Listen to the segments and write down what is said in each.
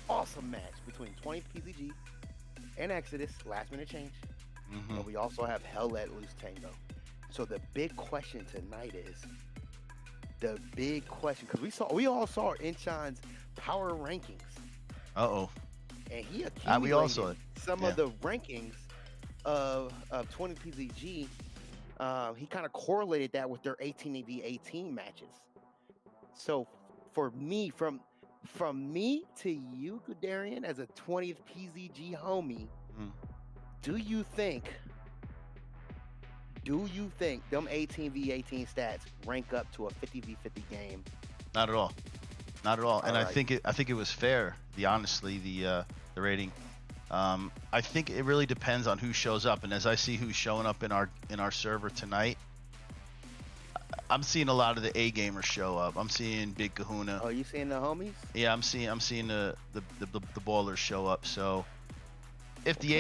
awesome match between 20th PZG and Exodus, last minute change. Mm-hmm. And we also have Hell Let Loose Tango. So the big question tonight is the big question, because we all saw Inchan's power rankings, Uh-oh. and he We all saw accumulated it. some Yeah. of the rankings of 20PZG. He kind of correlated that with their 18v18 matches. So for me, from me to you, Guderian, as a 20th PZG homie, do you think them 18v18 stats rank up to a 50v50 game? Not at all. Not at all. And All I think it was fair. The rating. I think it really depends on who shows up. And as I see who's showing up in our server tonight, I'm seeing a lot of the A gamers show up. I'm seeing Big Kahuna. Oh, you seeing the homies? Yeah, I'm seeing the ballers show up. So if the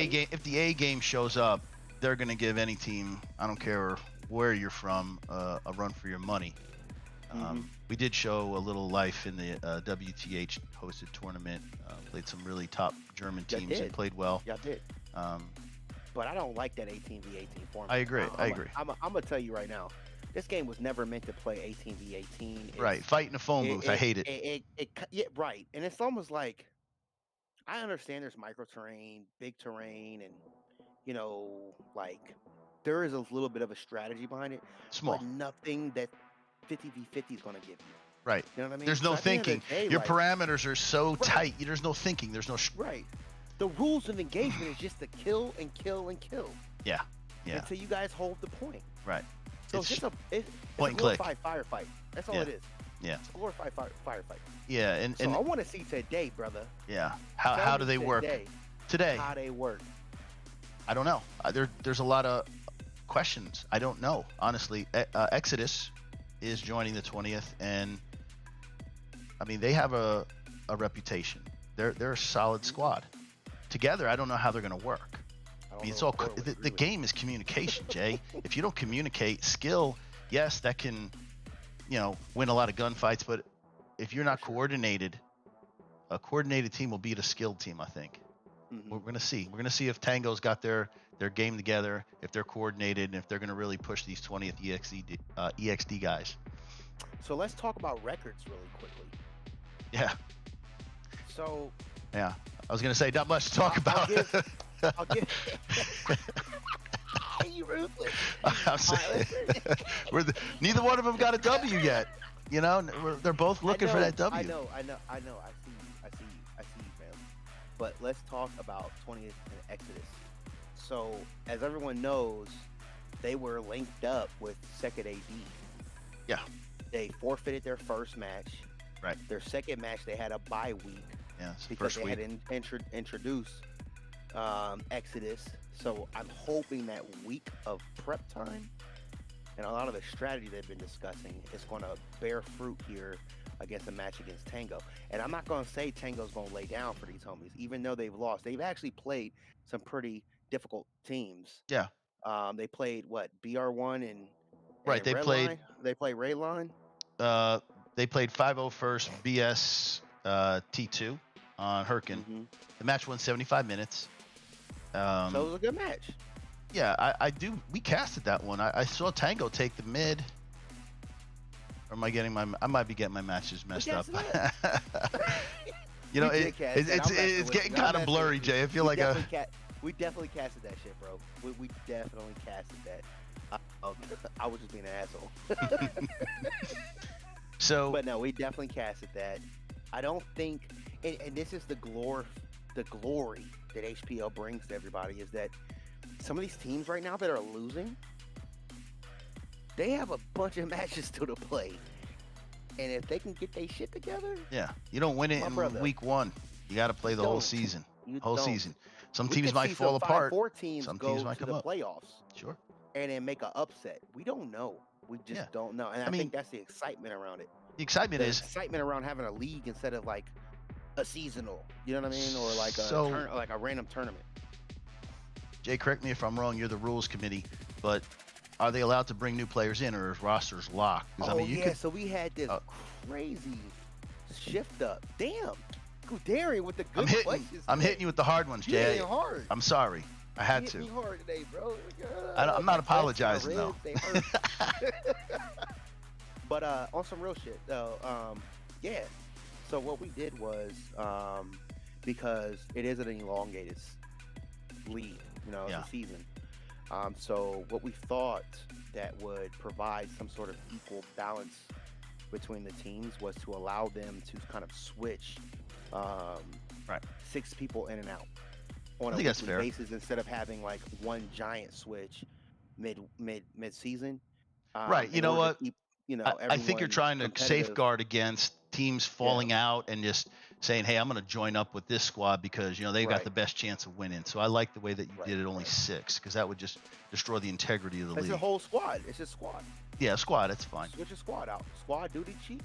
A game shows up, they're gonna give any team, I don't care where you're from, a run for your money. We did show a little life in the WTH hosted tournament. Played some really top German teams and played well. Yeah, I did. But I don't like that 18v18 format. I agree. I'm gonna tell you right now, this game was never meant to play 18v18. Right, fight in a phone booth. I hate it. Yeah, right. And it's almost like, I understand there's micro terrain, big terrain, and like there is a little bit of a strategy behind it. Small. But nothing that 50v50 is gonna give you. Right. You know what I mean? There's no thinking. Your parameters are so tight. There's no thinking. There's no. Right. The rules of engagement is just to kill and kill and kill. Yeah. Yeah. Until you guys hold the point. Right. So it's just a point and click. Firefight. That's all it is. Yeah. It's a glorified firefight. Yeah, and I want to see today, brother. Yeah. How do they work today? How they work? I don't know. There's a lot of questions. I don't know, honestly. Exodus is joining the 20th, and I mean they have a reputation. They're a solid squad. Together, I don't know how they're going to work. I mean, it's all the game is communication, Jay. If you don't communicate, skill, yes, that can, win a lot of gunfights. But if you're not coordinated, a coordinated team will beat a skilled team. I think. We're gonna see. We're gonna see if Tango's got their game together, if they're coordinated, and if they're gonna really push these 20th EXD guys. So let's talk about records really quickly. Yeah. So. Yeah, I was gonna say not much to talk about. I'll give. You ruthless. I'm saying, neither one of them got a W yet. They're both looking for that W. I know. I see you, fam. But let's talk about 20th and Exodus. So, as everyone knows, they were linked up with Second AD. Yeah. They forfeited their first match. Right. Their second match, they had a bye week. Yeah, because they had introduced Exodus. So I'm hoping that week of prep time and a lot of the strategy they've been discussing is going to bear fruit here against a match against Tango. And I'm not going to say Tango's going to lay down for these homies, even though they've lost. They've actually played some pretty difficult teams. Yeah. They played what, BR1 and right. They played Rayline. They played 5-0 first BS T2 on Herkin. The match went 75 minutes. So it was a good match. Yeah, I do. We casted that one. I saw Tango take the mid. Or am I getting I might be getting my matches messed up. It's getting kind of blurry, Jay. I feel like we definitely casted that shit, bro. We definitely casted that. I was just being an asshole. But no, we definitely casted that. I don't think, and this is the glory that HPL brings to everybody, is that some of these teams right now that are losing, they have a bunch of matches still to play. And if they can get their shit together, yeah, you don't win it in week one. You got to play the whole season. Season. Some teams might fall apart. Some teams might come up. Playoffs. Sure. And then make an upset. We don't know. We just don't know. And I think that's the excitement around it. The excitement is excitement around having a league instead of like a seasonal. You know what I mean? Or like like a random tournament. Jay, correct me if I'm wrong. You're the rules committee, but are they allowed to bring new players in, or is rosters locked? So we had this crazy shift up. Damn. daring with the good questions. I'm hitting you with the hard ones, You Jay. hitting hard. I'm sorry. I had You to. hit me hard today, bro. I'm not apologizing though. They hurt. But on some real shit though, yeah. So what we did was, because it is an elongated league, it's Yeah. a season. So what we thought that would provide some sort of equal balance between the teams was to allow them to kind of switch, Right. 6 people in and out on a think that's weekly fair. basis instead of having like one giant switch mid season. Right. You In know order to what? keep, I think you're everyone trying to competitive. safeguard against teams falling out and just saying, hey, I'm going to join up with this squad because, they've got Right. the best chance of winning. So I like the way that you Right, did it only right. 6 because that would just destroy the integrity of the It's league. a whole squad. It's a squad. Yeah, squad. That's fine. Switch a squad out. Squad duty Chiefs.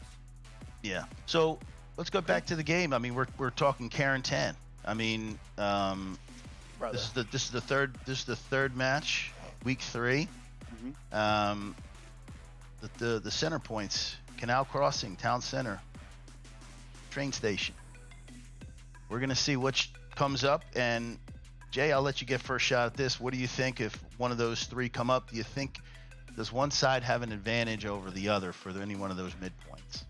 Yeah. So let's go back to the game. I mean, we're talking Karen 10. I mean, Brother. this is the third match, week 3. Mhm. The center points: Canal Crossing, Town Center, train station. We're gonna see which comes up. And Jay, I'll let you get first shot at this. What do you think if one of those 3 come up? Do you think does one side have an advantage over the other for any one of those midpoints?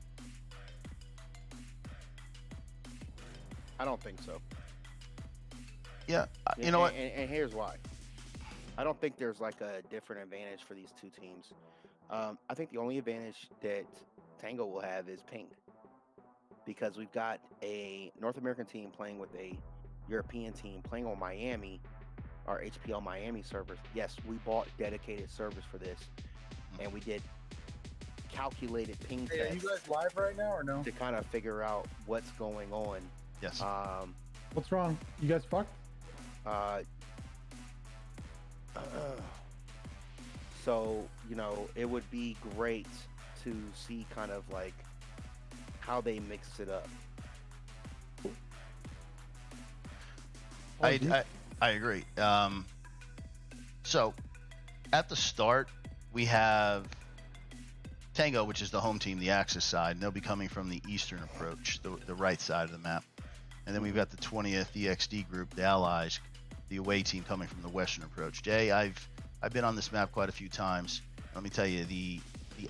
I don't think so. Yeah, you know what? And here's why. I don't think there's like a different advantage for these 2 teams. I think the only advantage that Tango will have is ping, because we've got a North American team playing with a European team playing on Miami, our HPL Miami servers. Yes, we bought dedicated servers for this, and we did calculated ping Hey, are tests you guys live right now or no? to kind of figure out what's going on. Yes. What's wrong? You guys fucked? So, it would be great to see kind of like how they mix it up. I agree. So at the start, we have Tango, which is the home team, the Axis side, and they'll be coming from the eastern approach, the right side of the map. And then we've got the 20th EXD group, the Allies, the away team coming from the western approach. Jay, I've been on this map quite a few times. Let me tell you, the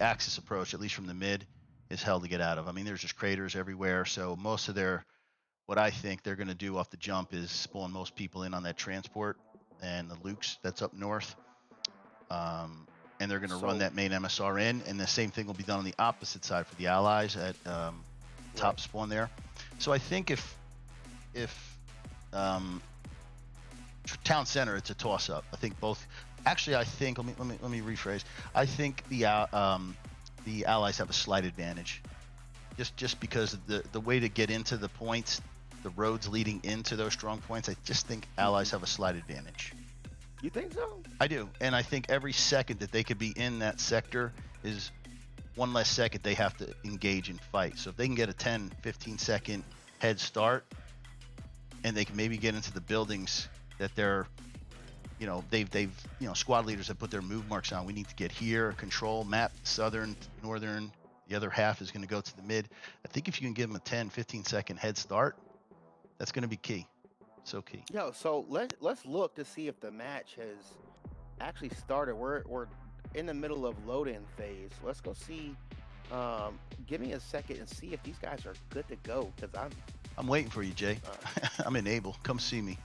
Axis approach, at least from the mid, is hell to get out of. I mean, there's just craters everywhere. So most of what I think they're going to do off the jump is spawn most people in on that transport and the Lukes that's up north. And they're going to run that main MSR in, and the same thing will be done on the opposite side for the Allies at top spawn there. So I think if Town Center, it's a toss-up. I think both. Actually, I think let me rephrase. I think the Allies have a slight advantage, just because of the way to get into the points, the roads leading into those strong points. I just think Allies have a slight advantage. You think so? I do, and I think every second that they could be in that sector is one less second they have to engage and fight. So if they can get a 10, 15 second head start, and they can maybe get into the buildings that they're, they've squad leaders have put their move marks on. We need to get here, control, map, southern, northern. The other half is going to go to the mid. I think if you can give them a 10, 15 second head start, that's going to be key. So key. Yo, so let's look to see if the match has actually started. We're in the middle of load-in phase. Let's go see. Give me a second and see if these guys are good to go, because I'm waiting for you, Jay. I'm in Able. Come see me.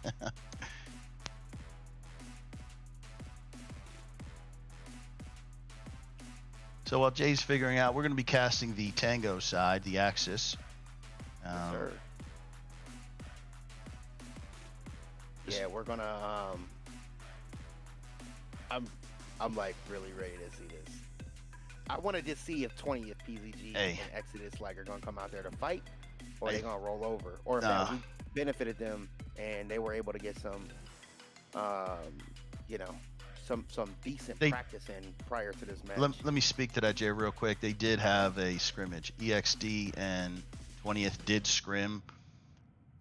So while Jay's figuring out, we're going to be casting the Tango side, the Axis. Yes, sir. Yeah, we're gonna. I'm like really ready to see this. I want to just see if 20thPZG and Exodus are gonna come out there to fight, or they're gonna roll over, or if we benefited them and they were able to get some, some decent practice in prior to this match. Let me speak to that, Jay, real quick. They did have a scrimmage. EXD and 20th did scrim.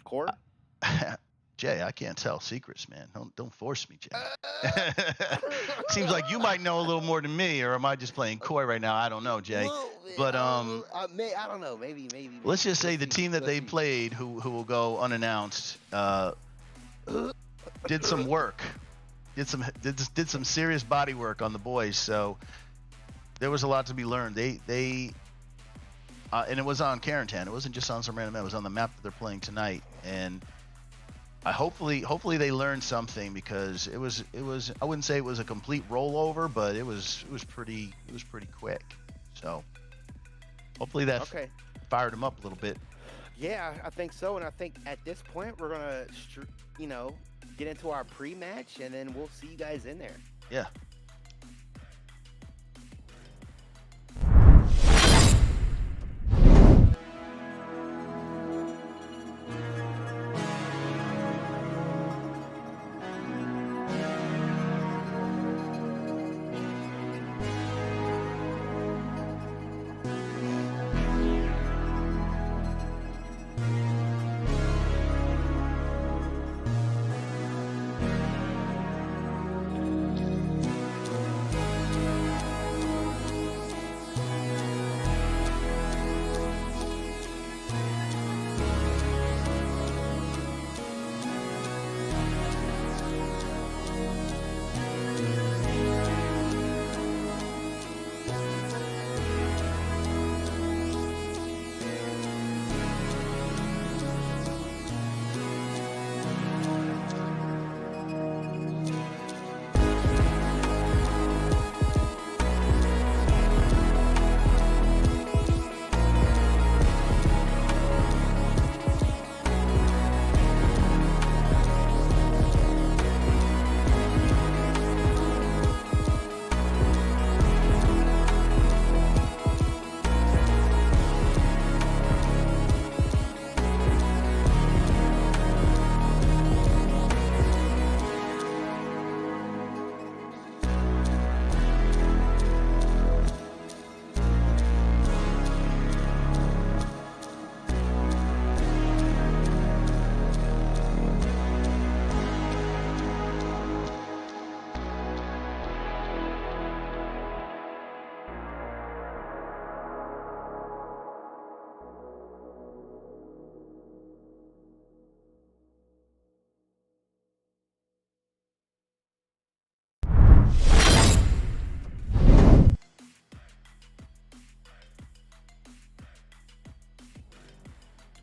Core? Jay, I can't tell secrets, man. Don't force me, Jay. Seems like you might know a little more than me, or am I just playing coy right now? I don't know, Jay. But I don't know. Maybe. let's just say We'll the see. team that Let's they see. played, who will go unannounced, did some work, did some serious body work on the boys. So there was a lot to be learned. They and it was on Carentan. It wasn't just on some random map. It was on the map that they're playing tonight. And hopefully they learned something, because it was I wouldn't say it was a complete rollover, but it was pretty quick. So hopefully that fired them up a little bit. Yeah, I think so. And I think at this point we're gonna get into our pre-match, and then we'll see you guys in there. Yeah.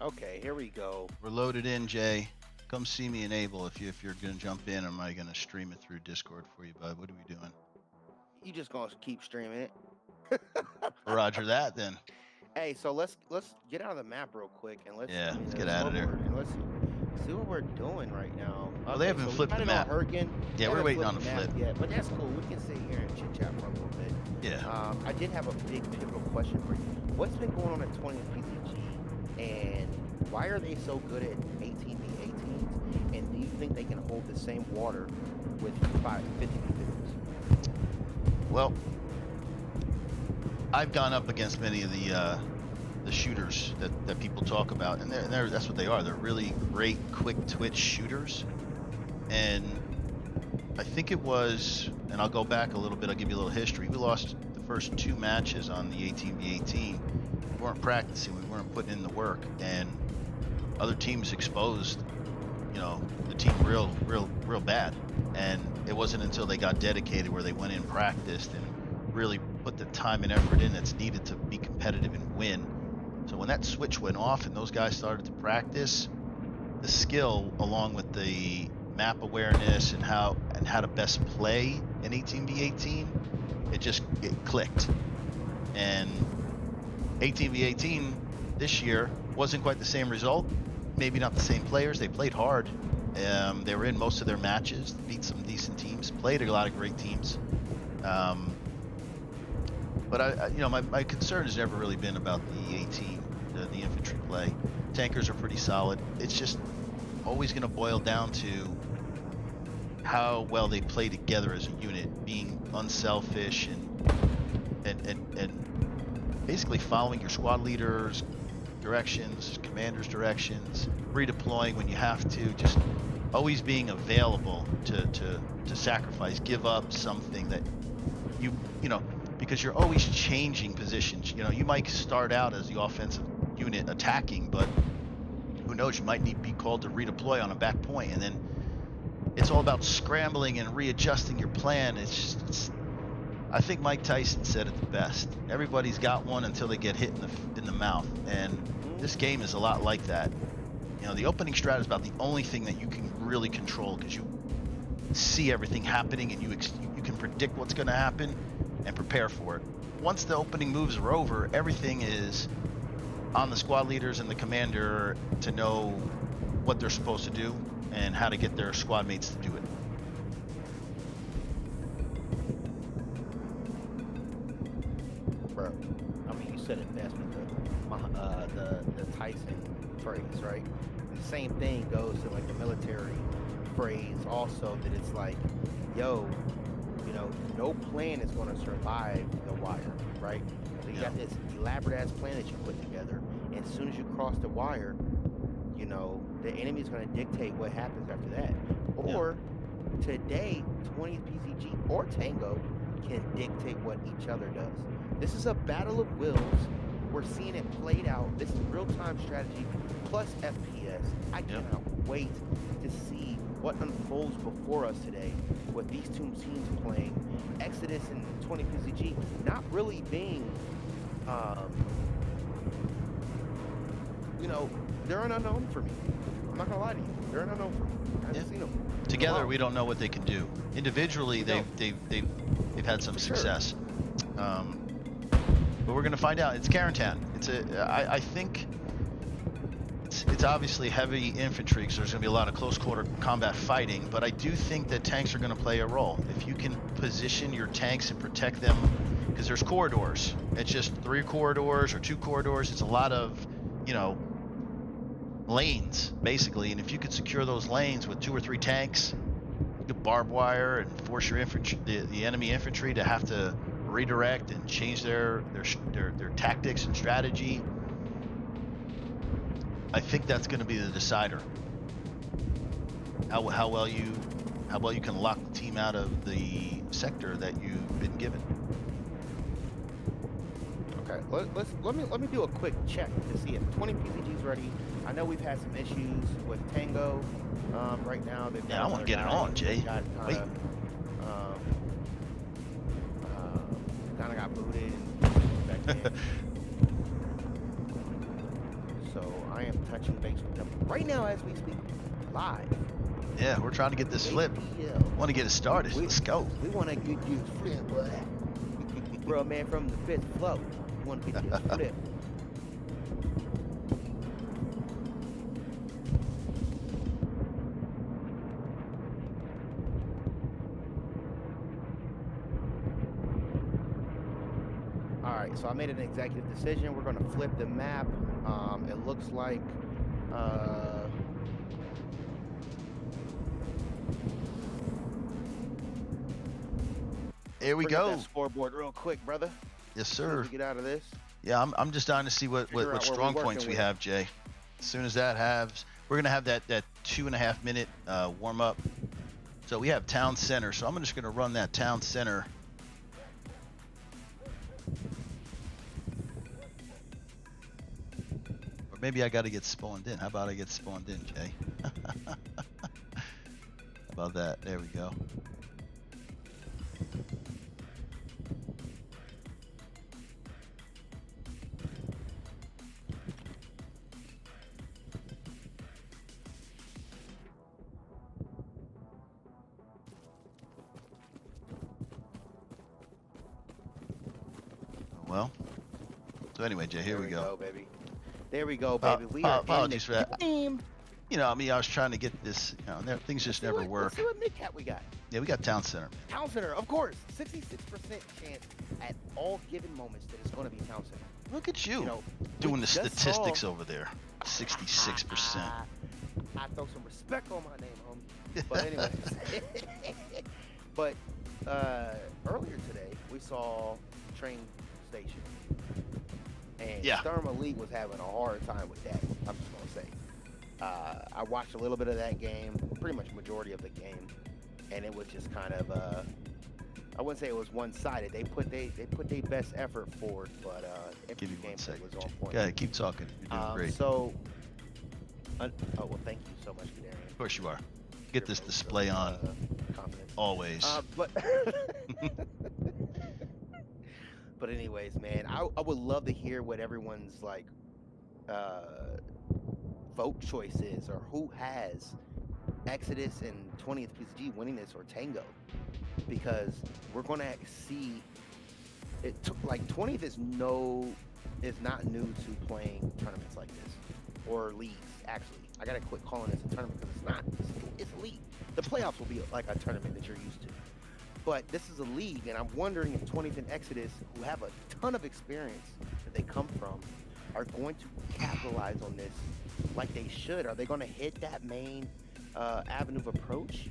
Okay, here we go. We're loaded in, Jay. Come see me in Able if you're gonna jump in. Or am I gonna stream it through Discord for you, bud? What are we doing? You just gonna keep streaming it. Roger that, then. Hey, so let's get out of the map real quick, and let's Let's get out of there. And let's see what we're doing right now. Well, they haven't flipped the map. Yeah, we're waiting on the flip. Yeah, but that's cool. We can sit here and chit chat for a little bit. Yeah. I did have a big pivotal question for you. What's been going on at 20thPZG, and why are they so good at 18v18s? And do you think they can hold the same water with 50v50s? Well, I've gone up against many of the shooters that people talk about, and that's what they are. They're really great, quick twitch shooters. And I think it was, and I'll go back a little bit. I'll give you a little history. We lost the first 2 matches on the 18v18. We weren't practicing. We weren't putting in the work, and other teams exposed, the team real bad. And it wasn't until they got dedicated where they went in, practiced, and really put the time and effort in that's needed to be competitive and win. So when that switch went off and those guys started to practice, the skill along with the map awareness and how to best play in 18v18, it clicked. And 18v18 this year wasn't quite the same result. Maybe not the same players. They played hard. They were in most of their matches, beat some decent teams, played a lot of great teams. But my concern has never really been about the 18, the infantry play. Tankers are pretty solid. It's just always going to boil down to how well they play together as a unit, being unselfish and basically following your squad leaders' directions, commanders' directions, redeploying when you have to, just always being available to sacrifice, give up something that you know, because you're always changing positions. You know, you might start out as the offensive unit attacking, but who knows, you might need to be called to redeploy on a back point, and then it's all about scrambling and readjusting your plan. I think Mike Tyson said it the best. Everybody's got one until they get hit in the mouth, and this game is a lot like that. You know, the opening strat is about the only thing that you can really control, because you see everything happening and you can predict what's going to happen and prepare for it. Once the opening moves are over, everything is on the squad leaders and the commander to know what they're supposed to do and how to get their squad mates to do it. Bro, I mean, you said it best with the Tyson phrase, right? The same thing goes to like the military phrase also, that it's like, yo, you know, no plan is going to survive the wire, right? So you got this elaborate ass plan that you put together, and as soon as you cross the wire, you know, the enemy is going to dictate what happens after that. Or today, 20thPZG or Tango can dictate what each other does. This is a battle of wills. We're seeing it played out. This is real-time strategy plus FPS. I cannot wait to see what unfolds before us today with these two teams playing. Exodus and 20thPZG not really being, you know, they're an unknown for me. I'm not gonna lie to you. They're an unknown for me. I haven't seen them. Together, we don't know what they can do. Individually, they've had some success. But we're gonna find out. It's Carentan. I think it's obviously heavy infantry, because there's gonna be a lot of close quarter combat fighting. But I do think that tanks are gonna play a role. If you can position your tanks and protect them, because there's corridors. It's just 3 corridors or 2 corridors. It's a lot of, you know, lanes basically. And if you could secure those lanes with 2 or 3 tanks, you could barbed wire and force your infantry, the enemy infantry, to have to redirect and change their tactics and strategy. I think that's going to be the decider. How well you can lock the team out of the sector that you've been given. Okay, let me do a quick check to see if 20thPZG is ready. I know we've had some issues with Tango right now. I want to get it on, Jay. Wait. Kind of got booted and back in. So I am touching base with them right now as we speak, live. Yeah, we're trying to get this flip. HPL. Want to get it started. Let's go. We want to get you flip, boy. Bro, man, from the 5th floor. We want to get you flip. Alright, so I made an executive decision. We're going to flip the map. It looks like here we bring up go. that scoreboard real quick, brother. Yes, sir. Get out of this. Yeah, I'm just dying to see what Figure out strong where we're points we working have, Jay. As soon as that happens, we're gonna have that 2.5 minute warm up. So we have town center. So I'm just gonna run that town center. Or maybe I got to get spawned in. How about I get spawned in, Jay? How about that? There we go. Well, so anyway, Jay, here we go. Baby. There we go, baby. We are apologies for that. Game. You know, I mean, I was trying to get this. You know, things just never work. Let's see what mid-cap we got. Yeah, we got town center. Town center, of course. 66% chance at all given moments that it's going to be town center. Look at you, You know, doing we the just statistics saw- over there. 66%. I throw some respect on my name, homie. But anyways. But earlier today, we saw train station. And Yeah. Sturm Elite was having a hard time with that, I'm just going to say. I watched a little bit of that game, pretty much majority of the game, and it was just kind of I wouldn't say it was one-sided. They put their best effort forward, but Give me the one gameplay second. was on point. Go ahead, keep talking. You're doing great. So, oh well, thank you so much, Kadarian. Of course you are. Get this display on Confidence. always. But but anyways, man, I would love to hear what everyone's like vote choice is, or who has Exodus and 20thPZG winning this, or Tango, because we're gonna see it. Like 20th is not new to playing tournaments like this, or leagues. Actually, I gotta quit calling this a tournament because it's not. It's a league. The playoffs will be like a tournament that you're used to, but this is a league, and I'm wondering if 20th and Exodus, who have a ton of experience that they come from, are going to capitalize on this like they should. Are they going to hit that main avenue of approach?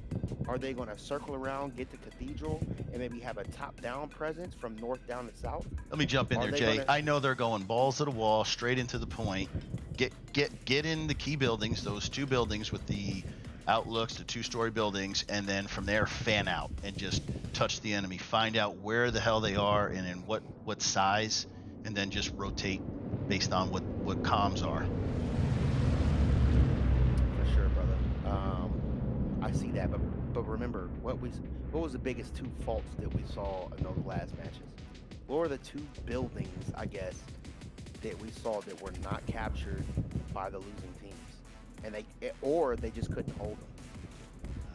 Are they going to circle around, get to Cathedral, and maybe have a top-down presence from north down to south? Let me jump in there, Jay. I know they're going balls to the wall, straight into the point. Get in the key buildings, those two buildings with the outlooks, the two-story buildings, and then from there fan out and just touch the enemy. Find out where the hell they are and in what size, and then just rotate based on what comms are. For sure, brother. I see that, but remember, what was the biggest two faults that we saw in those last matches? What were the two buildings, I guess, that we saw that were not captured by the losing teams, and they just couldn't hold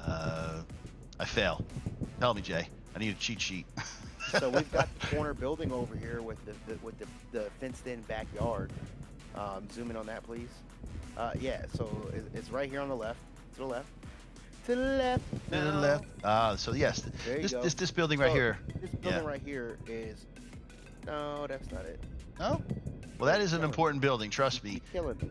them? I fail. Tell me, Jay. I need a cheat sheet. So we've got the corner building over here with the fenced-in backyard. Zoom in on that, please. Yeah. So it's right here on the left. To the left. To the left. To the left. So yes, this building right here. This building right here is. No, that's not it. No. Well, that is an important building. Trust me. Killing me.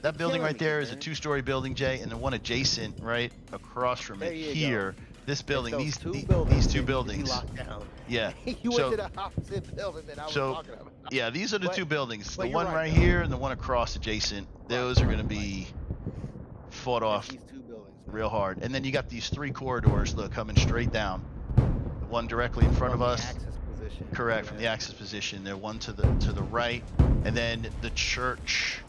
That building right there is a two-story building, Jay, and the one adjacent right across from it here. This building, these two buildings. Locked down. Yeah. You went to the opposite building that I was talking about. Yeah, these are the two buildings. The one right though. here and the one across adjacent. Those are going to be fought off These two buildings, man. real hard. And then you got these three corridors, look, coming straight down. The one directly in front of us. Axis position. Correct, from the axis position. The one to the right, and then the church.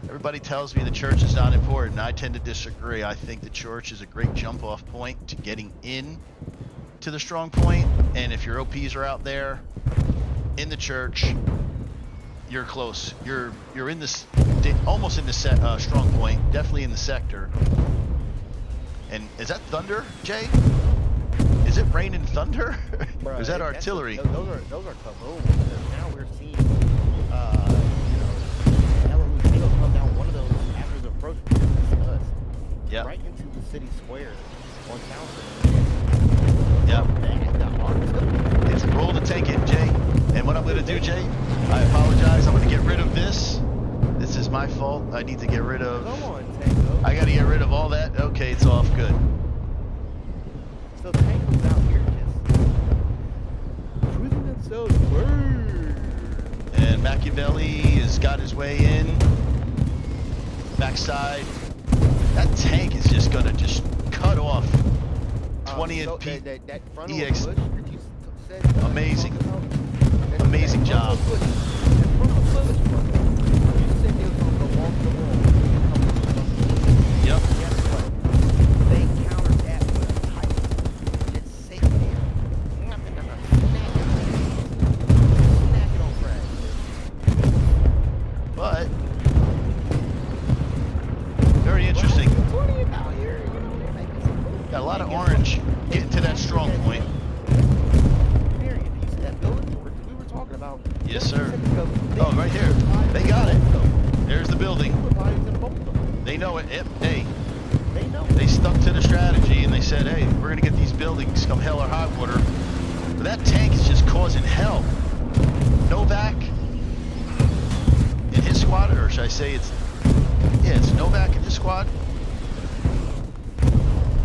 Everybody tells me the church is not important. I tend to disagree. I think the church is a great jump-off point to getting in to the strong point. And if your OPs are out there in the church, you're close. You're in this, almost in the strong point, definitely in the sector. And is that thunder, Jay? Is it raining thunder? Bruh, or is that artillery? Those are kabooms. Now we're seeing, It'll come down one of those after the approach. Yeah. Right into the city square on Townsend. Yep. It's roll to take it, Jay. And what I'm going to do, Jay, I apologize. I'm going to get rid of this. This is my fault. I need to get rid of. Come on, Tango. I got to get rid of all that. Okay, it's off. Good. So Tango's out here just cruising themselves. And Machiavelli has got his way in. Backside. That tank is just going to just cut off 20th EX. Amazing. Amazing job. Yep. They countered that with a tight, just safe there. Snack it on Fred. But very interesting. Got a lot of orange getting to that strong point. We were talking about. Yes, sir. Oh, right here. They got it. There's the building. They know it. Yep. Hey, they stuck to the strategy and they said, hey, we're going to get these buildings come hell or high water. But that tank is just causing hell. Novak in his squad, or should I say it's Novak in his squad.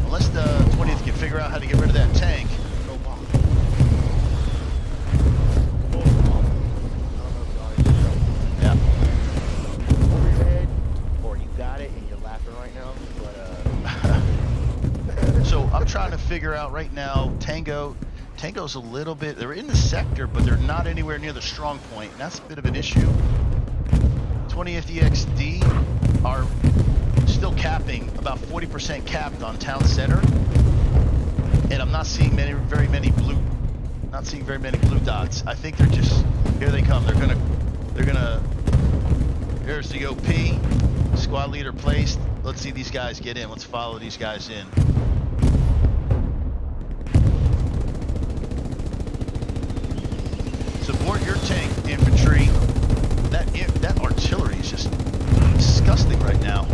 Unless the 20th can figure out how to get rid of that tank. Yeah. Overhead, or you got it. I'm trying to figure out right now. Tango's a little bit. They're in the sector, but they're not anywhere near the strong point, and that's a bit of an issue. 20th EXD are still capping, about 40% capped on town center, and I'm not seeing very many blue dots. I think they're just, here they come. They're gonna. Here's the OP. Squad leader placed. Let's see these guys get in. Let's follow these guys in. Support your tank, infantry. That artillery is just disgusting right now.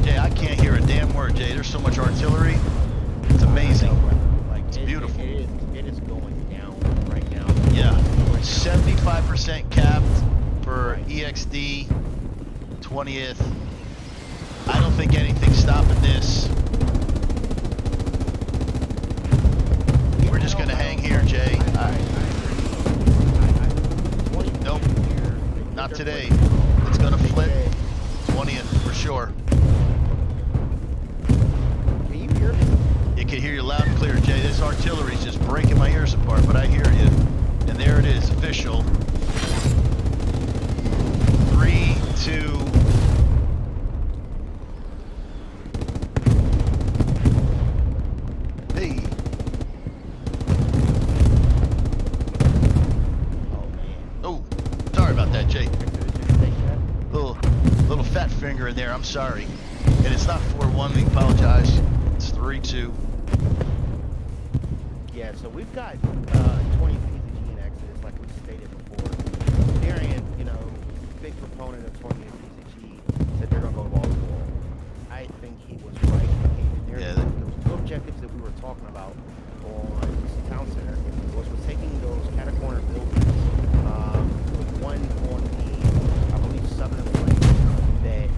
Jay, I can't hear a damn word, Jay. There's so much artillery. It's amazing. It's beautiful. It is going down right now. Yeah. 75% capped for EXD 20th. I don't think anything's stopping this. We're just gonna hang here, Jay. Nope. Not today. It's gonna flip. 20th for sure. Can you hear me? You can hear you loud and clear, Jay. This artillery's just breaking my ears apart, but I hear you. And there it is, official. 3, 2. Hey. Oh man. Oh, sorry about that, Jay. Little fat finger in there. I'm sorry. And it's not 4-1. We apologize. It's 3-2. Yeah, so we've got 20thPZG in Exodus, like we stated before. Darian, big proponent of 20thPZG, said they're going to go wall to wall. I think he was right. Those two objectives that we were talking about on Town Center was taking those catacorner buildings, with one on the, I believe, southern flank that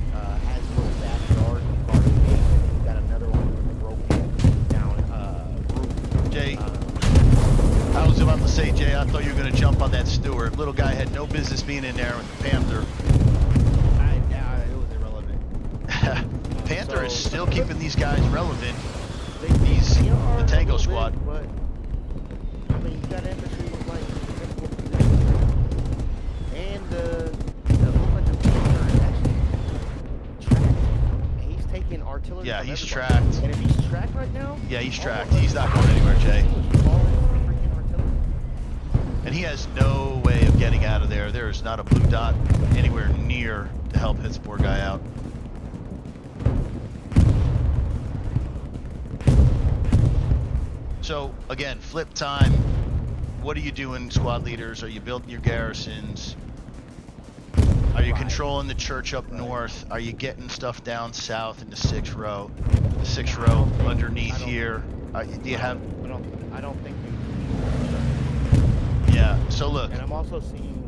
has a little backyard garden gate, and we've got another one with a broken down roof. Jay, I was about to say, Jay, I thought you were going to jump on that Stewart. Little guy had no business being in there with the Panther. It was irrelevant. Panther is still keeping these guys relevant. The Tango squad. But, I mean, you got infantry with like defensible positions. And the look like the Panther is actually tracked. And he's taking artillery. Yeah, from he's everybody. tracked. And if he's tracked right now, Yeah, he's tracked. He's not going anywhere, Jay. And he has no way of getting out of there. There is not a blue dot anywhere near to help his poor guy out. So, again, flip time. What are you doing, squad leaders? Are you building your garrisons? Are you controlling the church up north? Are you getting stuff down south in the 6th row? The 6th row underneath here. Do you have... I don't think we... Yeah, so look. And I'm also seeing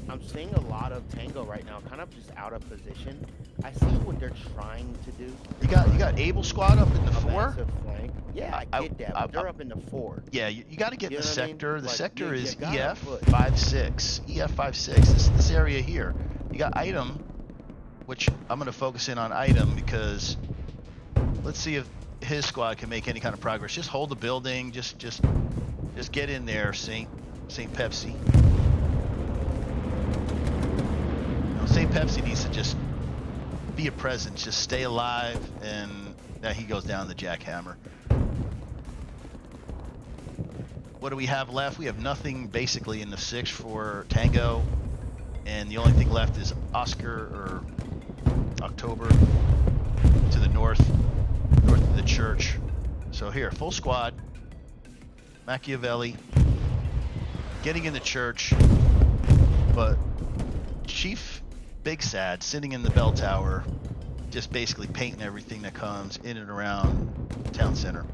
I'm seeing a lot of Tango right now, kind of just out of position. I see what they're trying to do. You got Able squad up in the 4? Flank. Yeah, I get that. But they're up in the 4. Yeah, you got to get the sector. I mean? The sector is EF 5-6. EF 5-6. This area here. You got item, which I'm going to focus in on item because let's see if his squad can make any kind of progress. Just hold the building. Just get in there, St. Pepsi. St. Pepsi needs to just be a presence, just stay alive, and now he goes down the jackhammer. What do we have left? We have nothing basically in the 6th for Tango, and the only thing left is Oscar or October to the north of the church. So here, full squad, Machiavelli, getting in the church, but Chief Big Sad sitting in the bell tower, just basically painting everything that comes in and around town center.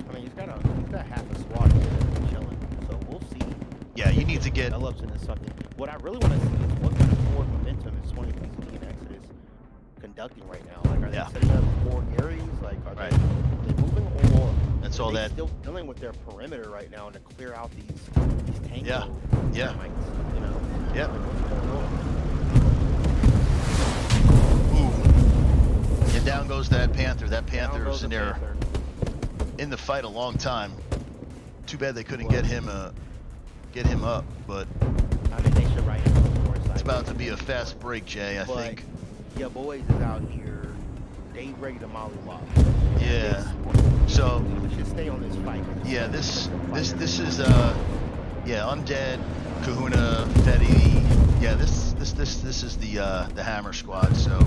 I mean, he's got half a squad here chilling, so we'll see. Yeah, you need to get... develops into something. What I really want to see is what kind of forward momentum is 20thPZG and Exodus conducting right now. Like, are they setting up 4 areas? Like, are they moving, or that's all that still dealing with their perimeter right now to clear out these Tango Yeah. termites, you know? Yep. Like, what's going on? down goes that Panther. That Down Panther's goes in the there Panther. in the fight a long time. Too bad they couldn't get him up, but I mean, they should write him on the more side. it's about to be a fast break, Jay, I But think. your boys is out here. They ready to mollywop. Yeah. So We should stay on this fight. yeah, this is yeah, Undead, Kahuna, Fetty. Yeah, this is the Hammer Squad. So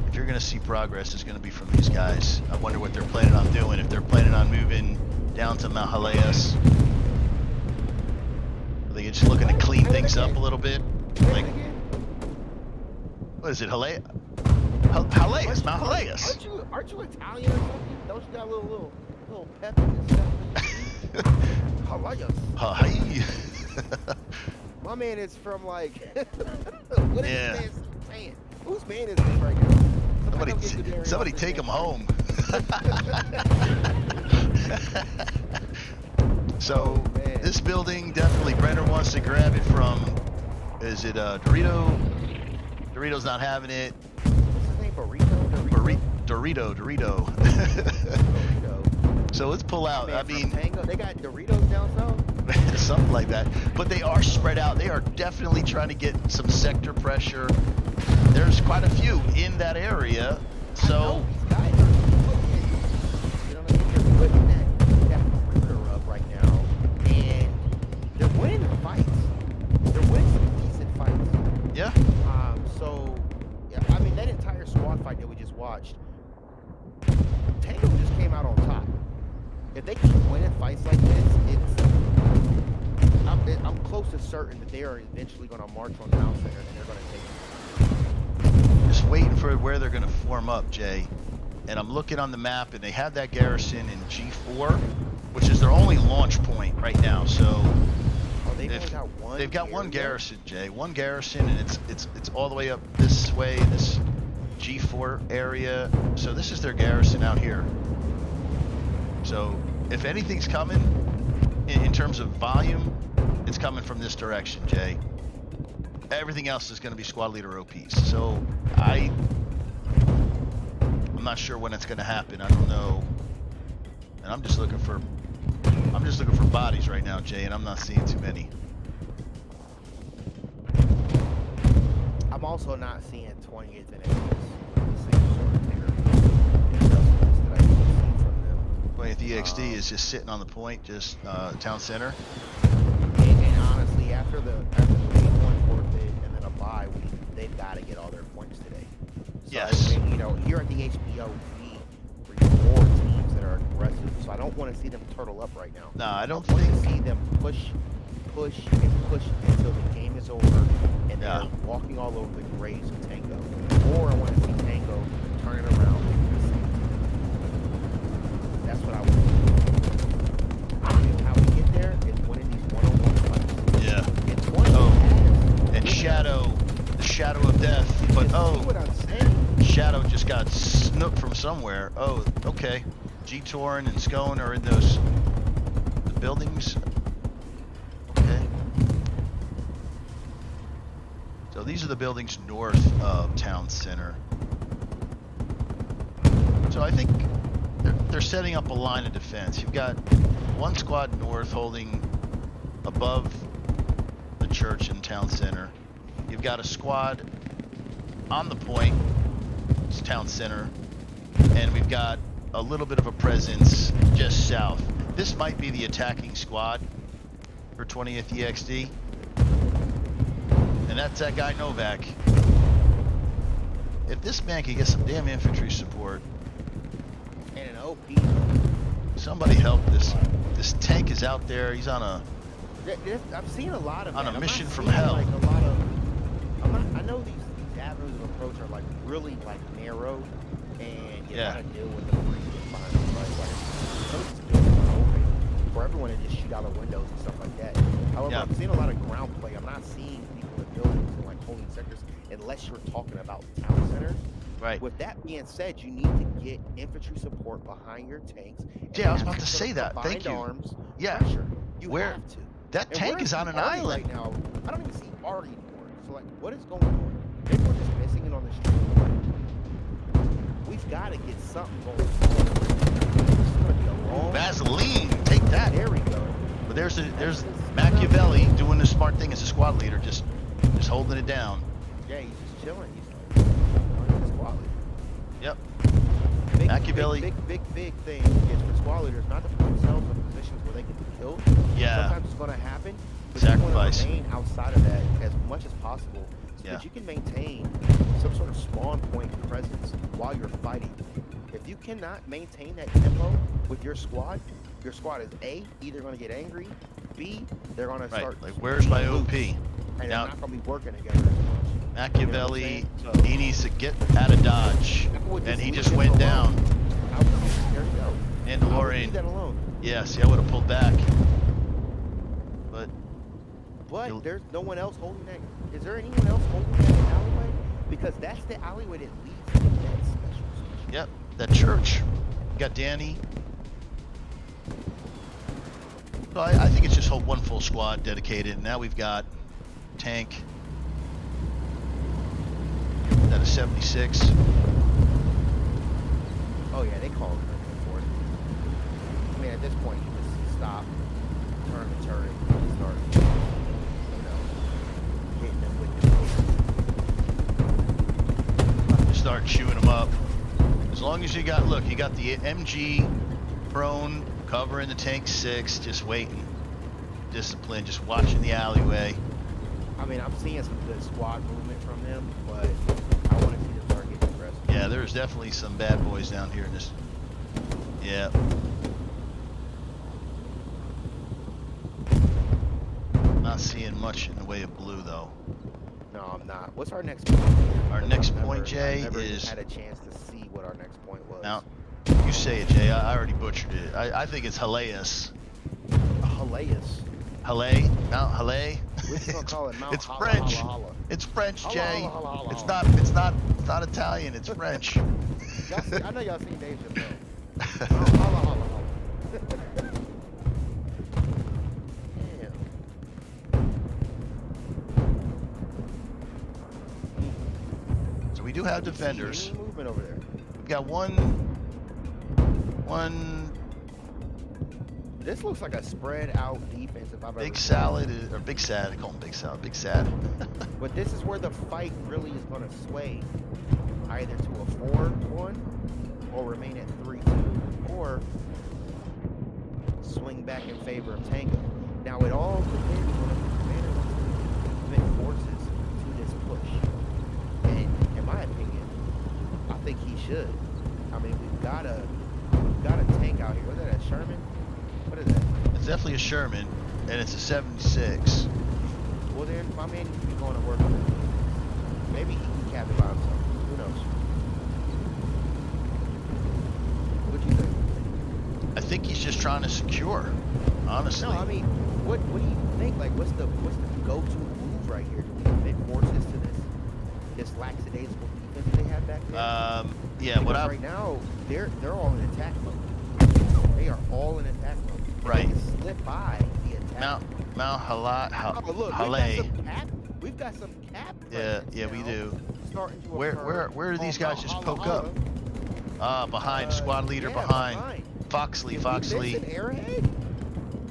if you're gonna see progress, it's gonna be from these guys. I wonder what they're planning on doing. If they're planning on moving down to Mount Hileas, are they just looking to clean things up a little bit? Like, what is it, Hileas? Hileas, Mount Hileas. Aren't you Italian or something? Don't you got a little pep in this stuff? Hileas. Hi. My man is from like. What is Yeah. this man saying? Whose man is this right now? Somebody take him home. So Oh, man. this building, definitely Brenner wants to grab it from, is it Dorito? Dorito's not having it. What's his name? Burrito? Dorito. Dorito. So let's pull out. I Man, mean, from Tango, they got Doritos down south? something like that. But they are spread out. They are definitely trying to get some sector pressure. There's quite a few in that area. So These guys are, you know what I mean? They're putting that perimeter up right now, and they're winning the fights. They're winning some decent fights. yeah, So, yeah, I mean, that entire squad fight that we just watched, Tango just came out on top. If they keep winning fights like this, I'm close to certain that they are eventually going to march on Town Center and they're going to take it. just waiting for where they're going to form up, Jay. And I'm looking on the map, and they have that garrison in G4, which is their only launch point right now. So Oh, they've only got one. they've got one area? garrison, Jay. One garrison, and it's all the way up this way, this G4 area. So this is their garrison out here. So if anything's coming in terms of volume, it's coming from this direction, Jay. Everything else is going to be squad leader OPs. So I'm not sure when it's going to happen. I don't know. And I'm just looking for bodies right now, Jay, and I'm not seeing too many. I'm also not seeing 20th and 80s. The same sort of adjustments that I usually see from them. 20th EXD is just sitting on the point, just town center. And honestly, after the big one forfeit and then a bye, they've got to get all their points today. So Yes. I mean, you know, here at the HPL, we reward teams that are aggressive. So I don't want to see them turtle up right now. No, I don't want think. to see them push until the game is over and they're Yeah. walking all over the graves of Tango. Or I want to see Tango turn it around. That's what I want. How we get there is winning these one-on-one fights. Yeah. And 20 Oh, has- And Shadow, the Shadow of Death. But See what I'm saying? Shadow just got snooped from somewhere. Oh, okay. G-Torn and Scone are in those the buildings. Okay. So these are the buildings north of town center. So I think they're setting up a line of defense. You've got one squad north holding above the church in town center. You've got a squad on the point, it's town center, and we've got a little bit of a presence just south. This might be the attacking squad for 20th EXD, and that's that guy Novak. If this man can get some damn infantry support, And an OP. somebody help this. This tank is out there. He's on a I've seen a lot of On that. a I'm mission not from seeing, hell. Like a lot of, I know these avenues of approach are like really like narrow, and you Yeah. gotta deal with the freezing behind the front. Like some of these buildings are open for everyone to just shoot out the windows and stuff like that. However, Yeah. I'm seeing a lot of ground play. I'm not seeing people in buildings and like holding sectors unless you're talking about town center. right. With that being said, you need to get infantry support behind your tanks. and Yeah, I was have about to some say that. Thank combined you. Arms Yeah. pressure. You Where- have to. That And tank where is on an Artie island. right now. I don't even see Artie anymore. So like, what is going on? Maybe we're just missing it on the street. we've got to get something going forward. This is going to be a long. Vaseline, take that. There we go. But there's Machiavelli doing the smart thing as a squad leader, just holding it down. Yeah, he's just chilling. He's like squad leader. Yep. Big, Machiavelli. Big thing is for squad leaders not to put themselves in positions where they can be killed. Yeah. Sometimes it's going to happen. But Sacrifice. you want to remain outside of that as much as possible so Yeah. that you can maintain some sort of spawn point presence while you're fighting. If you cannot maintain that tempo with your squad is A, either going to get angry, B, they're going to Right. start. Like, where's my being OP? loose, and Now- they're not going to be working together as much. Machiavelli, You know what I'm saying? he needs to get out of dodge, and he just went down. There you go. And I would DeLorean. leave that alone. Yeah, see, I would have pulled back. But But You'll- there's no one else holding that. Is there anyone else holding that alleyway? Because that's the alleyway that leads to that special. yep, that church. You got Danny. So I think it's just one full squad dedicated. Now we've got Tank. That is 76. Oh yeah, they call it for it. I mean, at this point, you just stop, turn the turret, and start, hitting them with the Just start chewing them up. As long as you got the MG prone covering the Tank 6, just waiting. Discipline, just watching the alleyway. I mean, I'm seeing some good squad movement from them, but I want to see them start getting aggressive. Yeah, there's definitely some bad boys down here in this. Yeah. Not seeing much in the way of blue though. No, I'm not. What's our next point? Our next point, Jay, I never is had a chance to see what our next point was. now. You say it, Jay. I already butchered it. I think it's Hilaeus. Hilaeus. Halais? Mount Halais? We're just gonna call it Mount It's Holla, French. Holla, Holla. It's French, Holla, Jay. holla, holla, holla, It's holla. not Italian. It's French. Y'all see, I know y'all seen Dave Chappelle. Mount Holla, Holla, Holla. Damn. So we do have I don't see defenders. any movement over there. We've got one. This looks like a spread out defense if I've ever Big seen Salad or Big Sad. I call him Big Salad. Big Sad. it. But this is where the fight really is going to sway, either to a 4-1 or remain at 3-2, or swing back in favor of Tango. Now it all depends on if the commander wants to commit forces to this push. And in my opinion, I think he should. I mean, we've got a tank out here. Was that a Sherman? What is that? It's definitely a Sherman, and it's a 76. Well, then my man needs to be going to work on it. Maybe he can cap it by himself. Who knows? What do you think? I think he's just trying to secure, honestly. No, I mean, what do you think? Like, what's the go-to move right here? Do we commit forces to this lackadaisical defense they have back there? Yeah. What Because I right now they're all in attack mode. They are all in attack mode. If Right. They can slip by the attack. Mount Oh, look, Halais. we've got some cap. Yeah, presence yeah, we now do. starting to Where occur do these on guys just Holla poke Holla. up? Behind squad leader, Yeah, behind. Foxley, Did we Foxley. miss an airhead?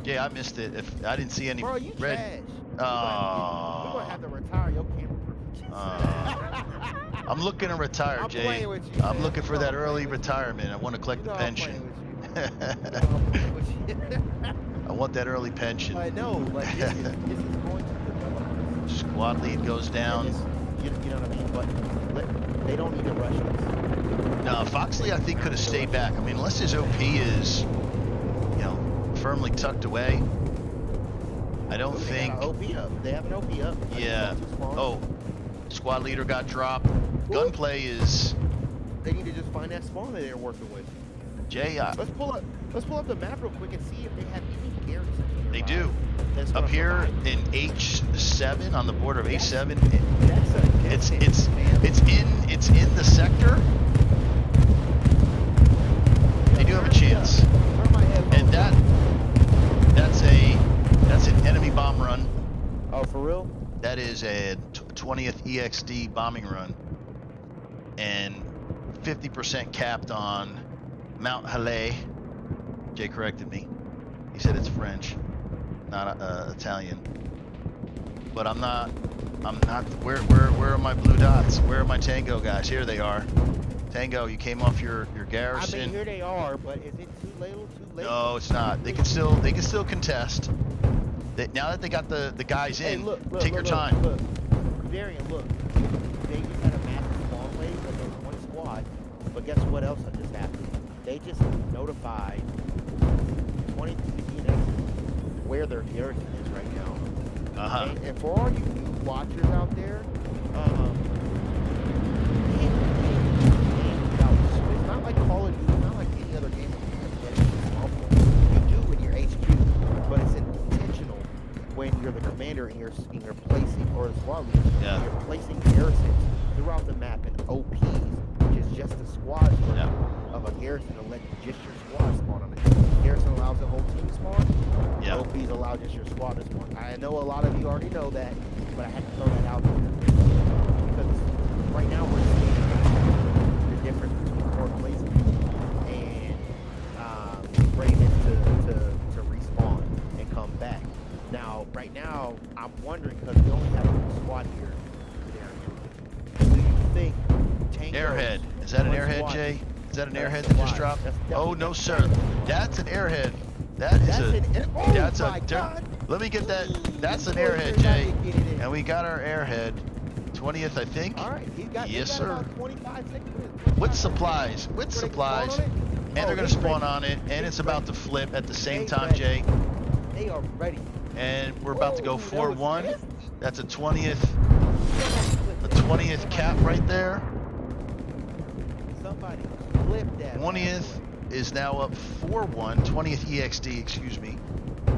Yeah, I missed it. If I didn't see any Bro, you red. trash. We're Oh. gonna have to retire your camera I'm looking to retire, I'm Jay. playing with you, I'm man. looking You for know that I'm playing early with you. retirement. I want to collect You know the I'm playing pension. with you. You know I'm playing with you. I want that early pension. I know, like this is going to develop. Squad lead goes And down. you know what I mean? But they don't need to rush this. No, Foxley I think could have stayed back. I mean, unless his OP is, firmly tucked away. I don't They think. got an OP up. They have an OP up. I Yeah. just saw two spawns. Oh, squad leader got dropped. Gunplay is They need to just find that spawn that they're working with. Jay. Let's pull up the map real quick and see if they have any garrisons. They do. That's gonna Up here provide- in H7 on the border of H7. That's a It's distance, man. it's in the sector. They do have a chance. Turn my head And low. that's an enemy bomb run. Oh, for real? That is a 20th EXD bombing run. And 50% capped on Mount Hale. Jay corrected me. He said it's French, not Italian. But I'm not. Where are my blue dots? Where are my Tango guys? Here they are. Tango, you came off your garrison. I mean, here they are, but is it too late? No, it's not. They can still contest. Now that they got the guys in, look, take your time. Look, Darian, look. They just had a massive long way, but there's one squad. But guess what else just happened? They just notified 20thPZG where their garrison is right now. And for all you new watchers out there, it's not like Call of Duty, it's not like any other game. You do in your HQ, but it's intentional when you're the commander and you're placing, or the squad leader, you're placing garrisons throughout the map in OPs, which is just a squad of a garrison to let just your squad spawn on it. Garrison allows the whole team spawn. OPs allow just your squad to spawn. I know a lot of you already know that, but I had to throw that out there because right now we're seeing the difference between core placement and readiness to respawn and come back. Now, right now, I'm wondering because we only have one squad here. Do you think Tango? Airhead. Is that an airhead, Jay? Is that an airhead that just dropped? Oh no, sir. That's an airhead. Let me get that. That's an airhead, Jay. And we got our airhead. 20th, I think. All right, yes, sir. About 25 seconds. With supplies. And they're going to spawn on it. And it's about to flip at the same time, Jay. They are ready. And we're about to go 4-1. That's a 20th. The 20th cap right there. Somebody flipped that. 20th is now up 4-1. 20th EXD, excuse me.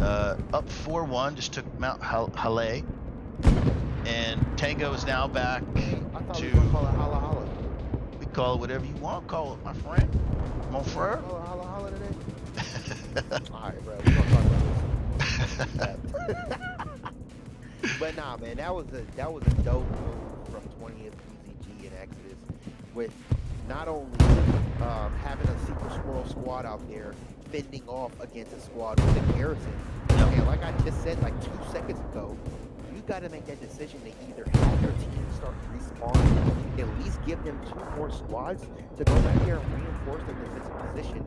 Up 4-1. Just took Mount Hale. And Tango is now back I thought to. we were gonna call it holla holla. We call it whatever you want. Call it, my friend. Mon frere. Call it holla holla today. All right, bro. We're gonna talk about this. But nah, man, that was a dope move from 20thPZG and Exodus, with not only having a secret squirrel squad out there fending off against a squad with a garrison. And like I just said like 2 seconds ago, you got to make that decision to either have your team start respawning, at least give them 2 more squads to go back there and reinforce their defensive position,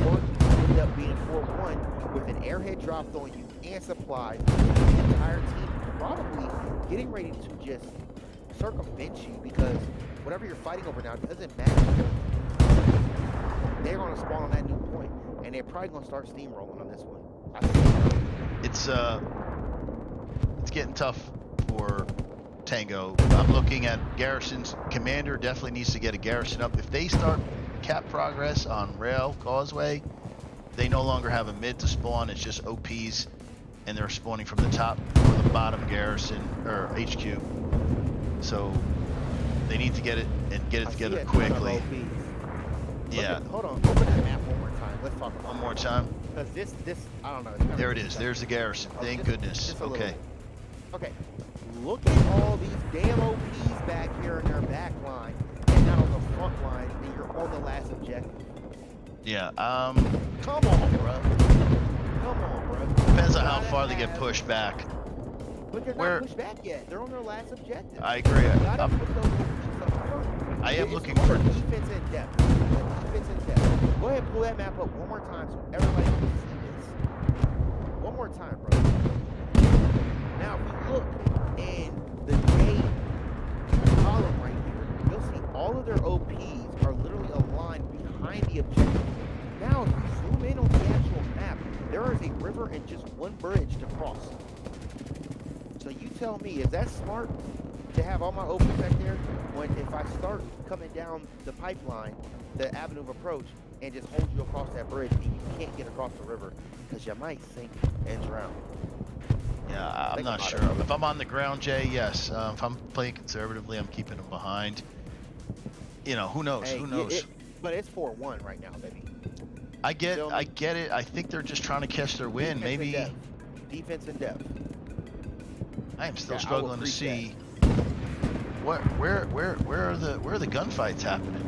or you end up being 4-1 with an airhead dropped on you and supplies, the entire team probably getting ready to just circumvent you, because whatever you're fighting over now doesn't matter. They're going to spawn on that new point, and they're probably going to start steamrolling on this one. It's getting tough for Tango. I'm looking at garrisons. Commander definitely needs to get a garrison up. If they start cap progress on Rail Causeway, they no longer have a mid to spawn. It's just OPs, and they're spawning from the top or the bottom garrison or HQ. So they need to get it and get it together quickly. Hold on. Open that map one more time. Let's talk about one more time. Because this, I don't know. There it is. There's the garrison. Thank goodness. Okay. Okay. Look at all these damn OPs back here in their back line, and not on the front line, and you're on the last objective. Yeah. Come on, bro. Depends on how far they get pushed back. But they're not pushed back yet. They're on their last objective. I agree. I am looking for defense in depth. Defense in depth. Go ahead and pull that map up one more time so everybody can see this. One more time, bro. Now, if we look in the J column right here, you'll see all of their OPs are literally aligned behind the objective. Now, if you zoom in on the actual map, there is a river and just one bridge to cross. So you tell me, is that smart to have all my OPs back there when if I start coming down the pipeline, the avenue of approach, and just hold you across that bridge and you can't get across the river because you might sink and drown? Yeah, I'm not sure. If I'm on the ground, Jay, yes. If I'm playing conservatively, I'm keeping them behind. You know, who knows? Who knows? But it's 4-1 right now, baby. I get it. I think they're just trying to catch their win. Maybe defense in depth. I am still struggling to see where are the gunfights happening.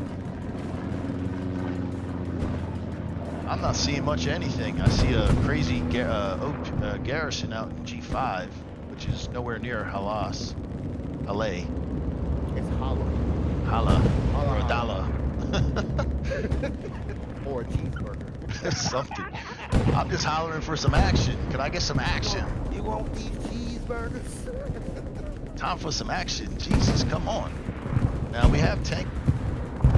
I'm not seeing much of anything. I see a crazy garrison out in G5, which is nowhere near Halas. Halle. It's hollow. Hala. Holla, Or a holla. dollar. Or a cheeseburger. Something. I'm just hollering for some action. Can I get some action? You want these cheeseburgers? Time for some action. Jesus, come on. Now we have tank.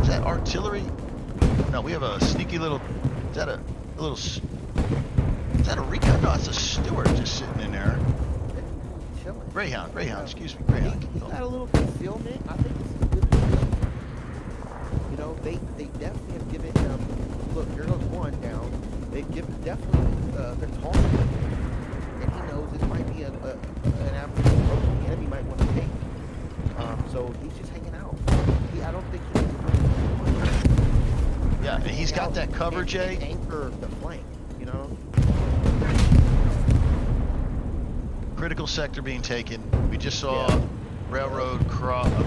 Is that artillery? No, we have a sneaky little. Is that a little? Is that a recon? No, it's a Stewart just sitting in there. Chilling. Greyhound. Excuse me, Greyhound. He got a little concealment. I think this is a good position. You know, they definitely have given him. Look, here goes one down. They've given definitely they're talking to him, and he knows this might be an average approach the enemy might want to take. So he's just hanging out. I don't think he's really. Yeah, and he's got that cover, Jay. And anchor the flank. You know. Critical sector being taken. We just saw Yeah. railroad across the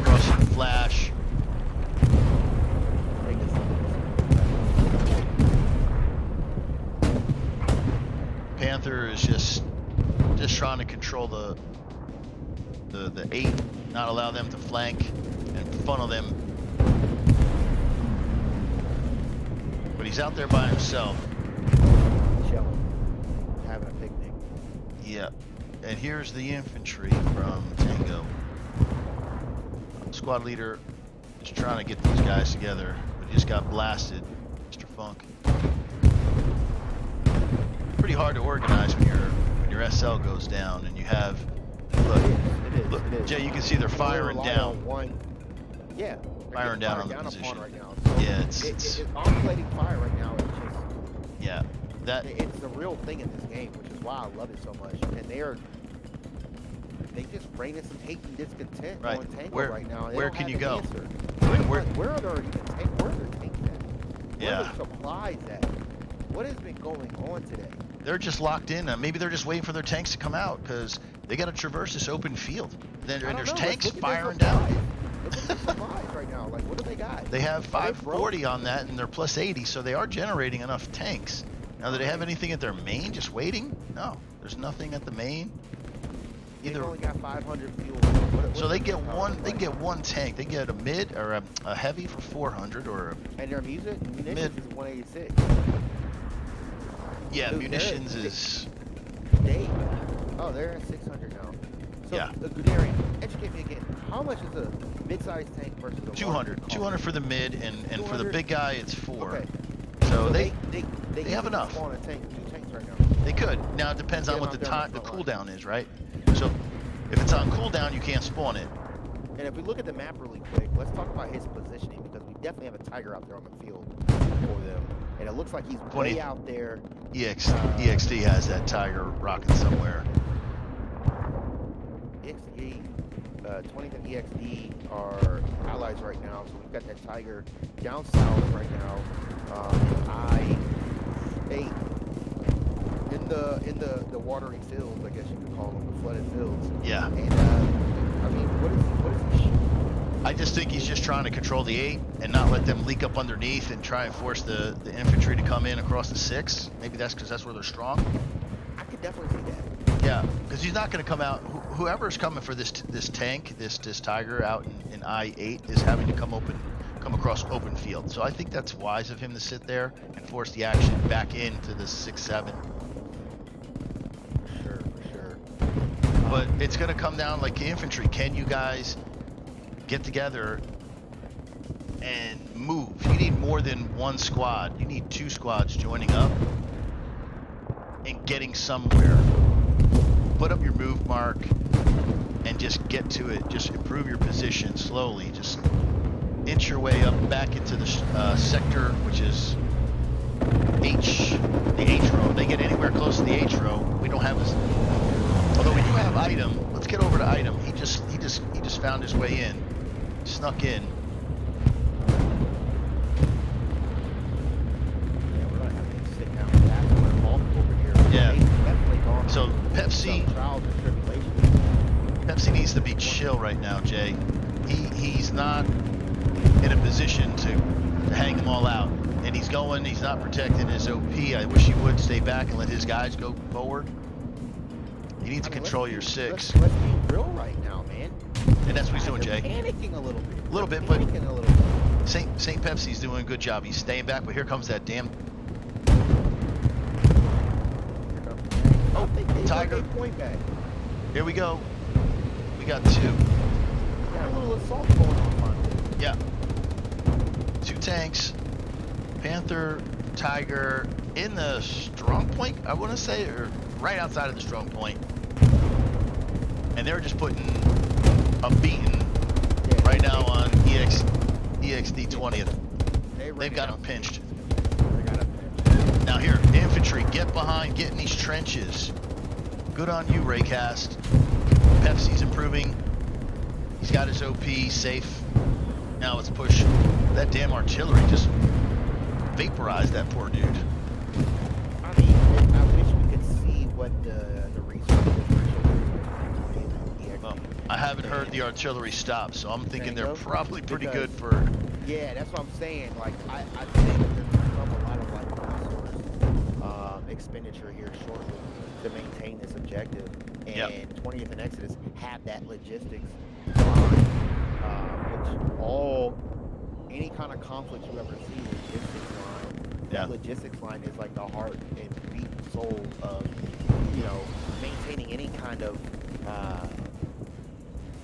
flash. Take this. Panther is just trying to control the 8, not allow them to flank and funnel them. But he's out there by himself. Chilling, having a picnic. Yeah. And here's the infantry from Tango. Squad leader is trying to get these guys together, but he just got blasted, Mr. Funk. Pretty hard to organize when your SL goes down and you have. Look, look, It is. Jay, you can see they're firing Rely down. on one. Yeah. Firing down on the upon position. right now. So Yeah, it's it's oscillating fire right now. It's just yeah. That it's the real thing in this game, which is why I love it so much. And they just raining some hate and discontent Right. on Tango Where- right now. They where don't can have you the go? answer. where- Where are their even where are their tanks at? Where Yeah. are the supplies at? What has been going on today? they're just locked in. Maybe they're just waiting for their tanks to come out because they got to traverse this open field. I And don't there's know. tanks Look at their firing supplies. down. Look at their supplies right now. Like, what do they got? They have Are they 540 on that, and they're plus 80, so they are generating enough tanks. Now, do they have anything at their main just waiting? No, there's nothing at the main. They've Either. only got 500 fuel. What So they is get their one. power They like? get one tank. They get a mid or a heavy for 400 or And their munitions Mid. is 186. yeah, Dude, munitions they're- is Dave. Oh, they're at 600 now. So, Yeah. Guderian, educate me again. How much is a mid-sized tank versus a 200. larger 200 for the mid, and for the 200? big guy it's 4. Okay. So they they have easily enough. Spawn a tank, 2 tanks right now. they could. Now it depends Get on them what out the there on time the the front cooldown is, right? So if it's on cooldown, you can't spawn it. And if we look at the map really quick, let's talk about his positioning because we definitely have a tiger out there on the field for them. And it looks like he's 20. way out there. EXD has that tiger rocking somewhere. EXD, 20th and EXD are allies right now, so we've got that tiger down south right now. I-8 in the watery fields, I guess you could call them, the flooded fields. Yeah. And I mean, what is he shooting? I just think he's just trying to control the 8 and not let them leak up underneath and try and force the infantry to come in across the 6. Maybe that's because that's where they're strong. I could definitely see that. Yeah, because he's not going to come out. Whoever's coming for this tank, this tiger out in I-8 is having to come across open field. So I think that's wise of him to sit there and force the action back into the 6-7. For sure. But it's going to come down like the infantry. Can you guys get together and move? You need more than one squad. You need 2 squads joining up and getting somewhere. Put up your move mark and just get to it. Just improve your position slowly. Just inch your way up back into the sector, which is the H row. They get anywhere close to the H row. We don't have this. Although we do have item. Let's get over to item. He just found his way in. Snuck in. Yeah, we're gonna have to sit down and ask him to walk over here. Yeah. They've definitely gone So through Pepsi some trials and tribulations. Pepsi needs to be chill right now, Jay. He's not in a position to to hang them all out. And he's going, he's not protecting his OP. I wish he would stay back and let his guys go forward. You need to control your 6. Let's be real right now, man. And that's what he's doing, Jay. Panicking a little bit. A little bit, but Panicking a little bit. St. Pepsi's doing a good job. He's staying back, but here comes that damn Tiger. Point back. Here we go. We got 2. Got a little assault going on finally. Yeah. 2 tanks. Panther, Tiger in the strong point, I want to say, or right outside of the strong point. And they're just putting a beating right now on EXD 20th. They've got him pinched. Now here, infantry, get behind, get in these trenches. Good on you, Raycast. Pepsi's improving. He's got his OP safe. Now let's push. That damn artillery just vaporized that poor dude. I mean, I wish we could see what the resources Well, I haven't heard the artillery stop, so I'm thinking they're probably pretty good for... Yeah, that's what I'm saying. Like, I think there's become a lot of like resource expenditure here shortly to maintain this objective. And 20th and Exodus have that logistics line, which any kind of conflict you ever see, logistics line, that logistics line is like the heart and beat and soul of, you know, maintaining any kind of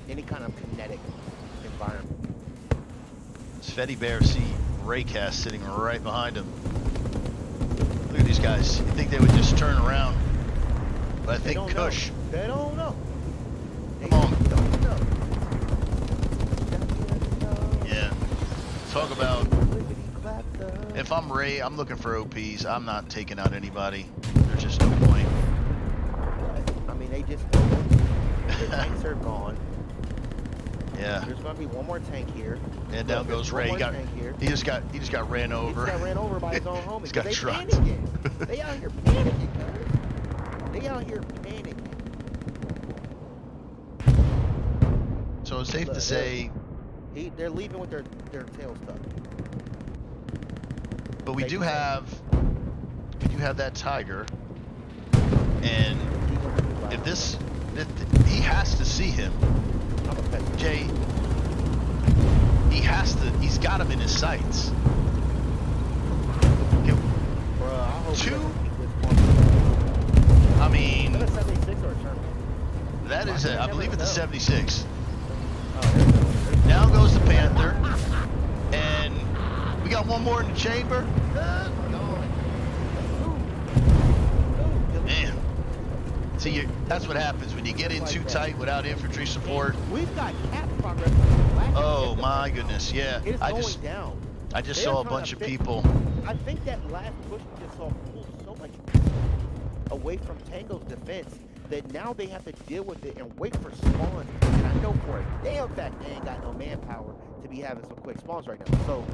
kinetic environment. Svetty Bear see Raycast sitting right behind him. Look at these guys. You think they would just turn around? But I think Kush. They don't know. Come on. Don't know. Yeah. Talk about. If I'm Ray, I'm looking for OPs. I'm not taking out anybody. There's just no point. I mean, they just the tanks are gone. Yeah. There's gonna be one more tank here. And down goes Ray. He just got ran over. He just got ran over by his own homies. He's got trucked. They out here panicking, guys. They out here panicking. So it's safe to say they're leaving with their tail stuck. But we do have that Tiger, and if he has to see him, Jay. He's got him in his sights. I mean, that is I believe it's a 76. Now goes the Panther, and we got one more in the chamber. Man, see, that's what happens when you get in too tight without infantry support. We've got cap progress. Oh my goodness, yeah. I just saw a bunch of people. I think that last push we just saw pulled so much away from Tango's defense that now they have to deal with it and wait for spawns. And I know for a damn fact they ain't got no manpower to be having some quick spawns right now. So,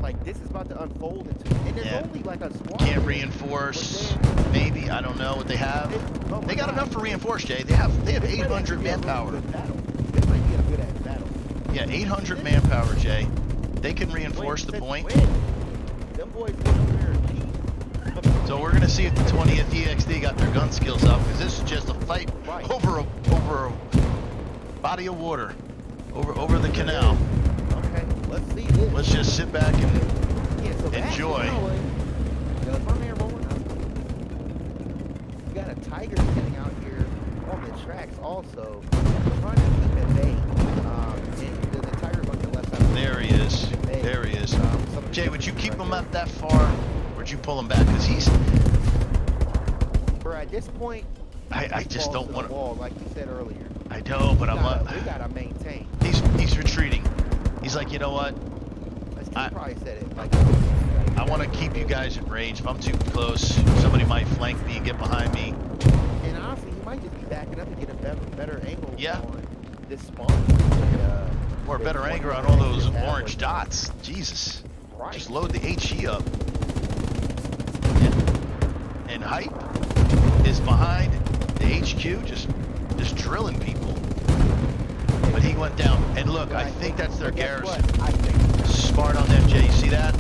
like, this is about to unfold into, and there's only like a squad. Can't reinforce, maybe, I don't know what they have. They got enough for reinforce, Jay. They have 800 manpower. This might be a good ass battle. Yeah, 800 manpower, Jay. They can reinforce the point. Them boys get up there and cheat. So we're gonna see if the 20th EXD got their gun skills up, because this is just a fight over a body of water, over the canal. Okay, let's see this. Let's just sit back and enjoy. We got a Tiger sitting out here on the tracks also. We're trying to keep at bay. And the Tiger's on the left side. There he is. There he is. Jay, would you keep him up that far? Or would you pull him back? Because he's... Bro, at this point, I just don't want to... Like you said earlier. I know, but I'm not... We gotta maintain. He's retreating. He's like, you know what? I probably said it. Like, I want to keep you guys in range. If I'm too close, somebody might flank me and get behind me. And honestly, he might just be backing up to get a better angle on this spawn. Or a better angle on all those orange dots. Jesus. Right. Just load the HE up. And Hype is behind the HQ, just drilling people. But he went down. And look, But I think that's their but guess garrison. what? I think Smart on them, Jay. You see that?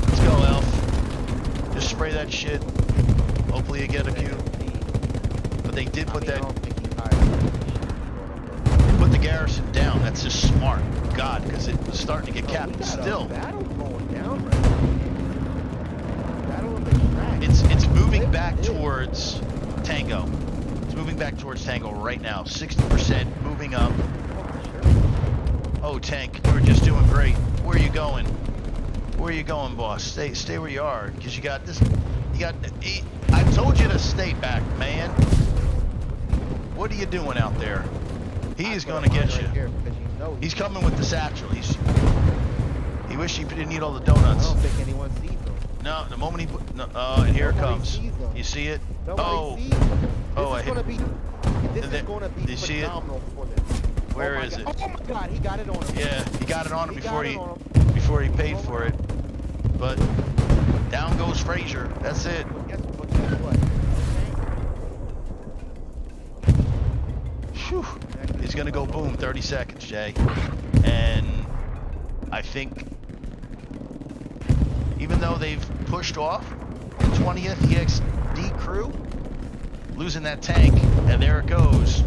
Let's go, Elf. Just spray that shit. Hopefully you get a cue. But they did put I that. don't think he's hired. They put the garrison down. That's just smart. God, because it was starting to get capped. We got Still, a battle going down right now. Battle of the track. it's moving back towards Tango. It's moving back towards Tango right now. 60% moving up. Oh, Tank, you were just doing great. Where are you going? Where are you going, boss? Stay where you are, because you got this. You got. I told you to stay back, man. What are you doing out there? He is going to get you. He's coming with the satchel. He wish he didn't eat all the I donuts. don't think anyone sees him. No, the moment he put. No, and here it Nobody comes. sees them. You see it? Nobody sees him. Oh, This is going to be. This is going to be Did you see it? phenomenal for them. Where is God. it? Oh my God, he got it on him. Yeah, he got it on him before got he it on him. before he paid for it. But down goes Frazier. That's it. But guess what? Whew. He's gonna go boom. 30 seconds, Jay. And I think even though they've pushed off the 20th EXD crew, losing that tank, and there it goes.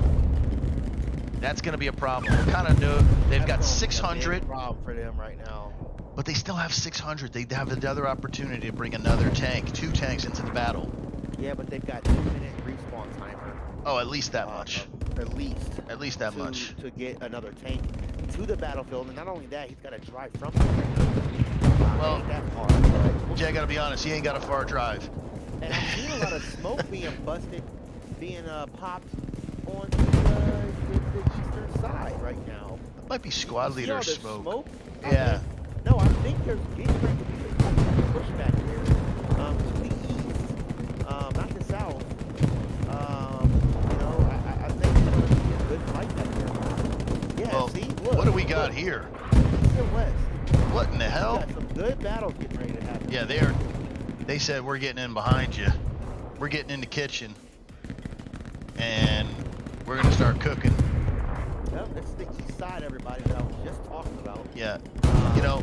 That's going to be a problem. Kind of new. They've got 600. Problem for them right now. But they still have 600. They have another opportunity to bring another tank, 2 tanks into the battle. Yeah, but they've got 2-minute respawn timer. Oh, at least that much. At least. At least that much. To get another tank to the battlefield, and not only that, he's got to drive from. Well, ain't that hard, but Jay, I gotta be honest. He ain't got a far drive. and I'm seeing a lot of smoke being busted, being popped on the eastern side right now. That might be squad You see leader all this smoke. Yeah. Yeah. No, I think there's getting ready to be a pushback here to the east, not the south. You know, I think it's going to be a good fight back there. Yeah, Well, see, look. what do we got look, here? East and west. What in the We hell? got some good battles getting ready to happen. Yeah, they said we're getting in behind you. We're getting in the kitchen. And we're gonna start cooking. Yep, it's the east side, everybody, that I was just talking about. Yeah. You know,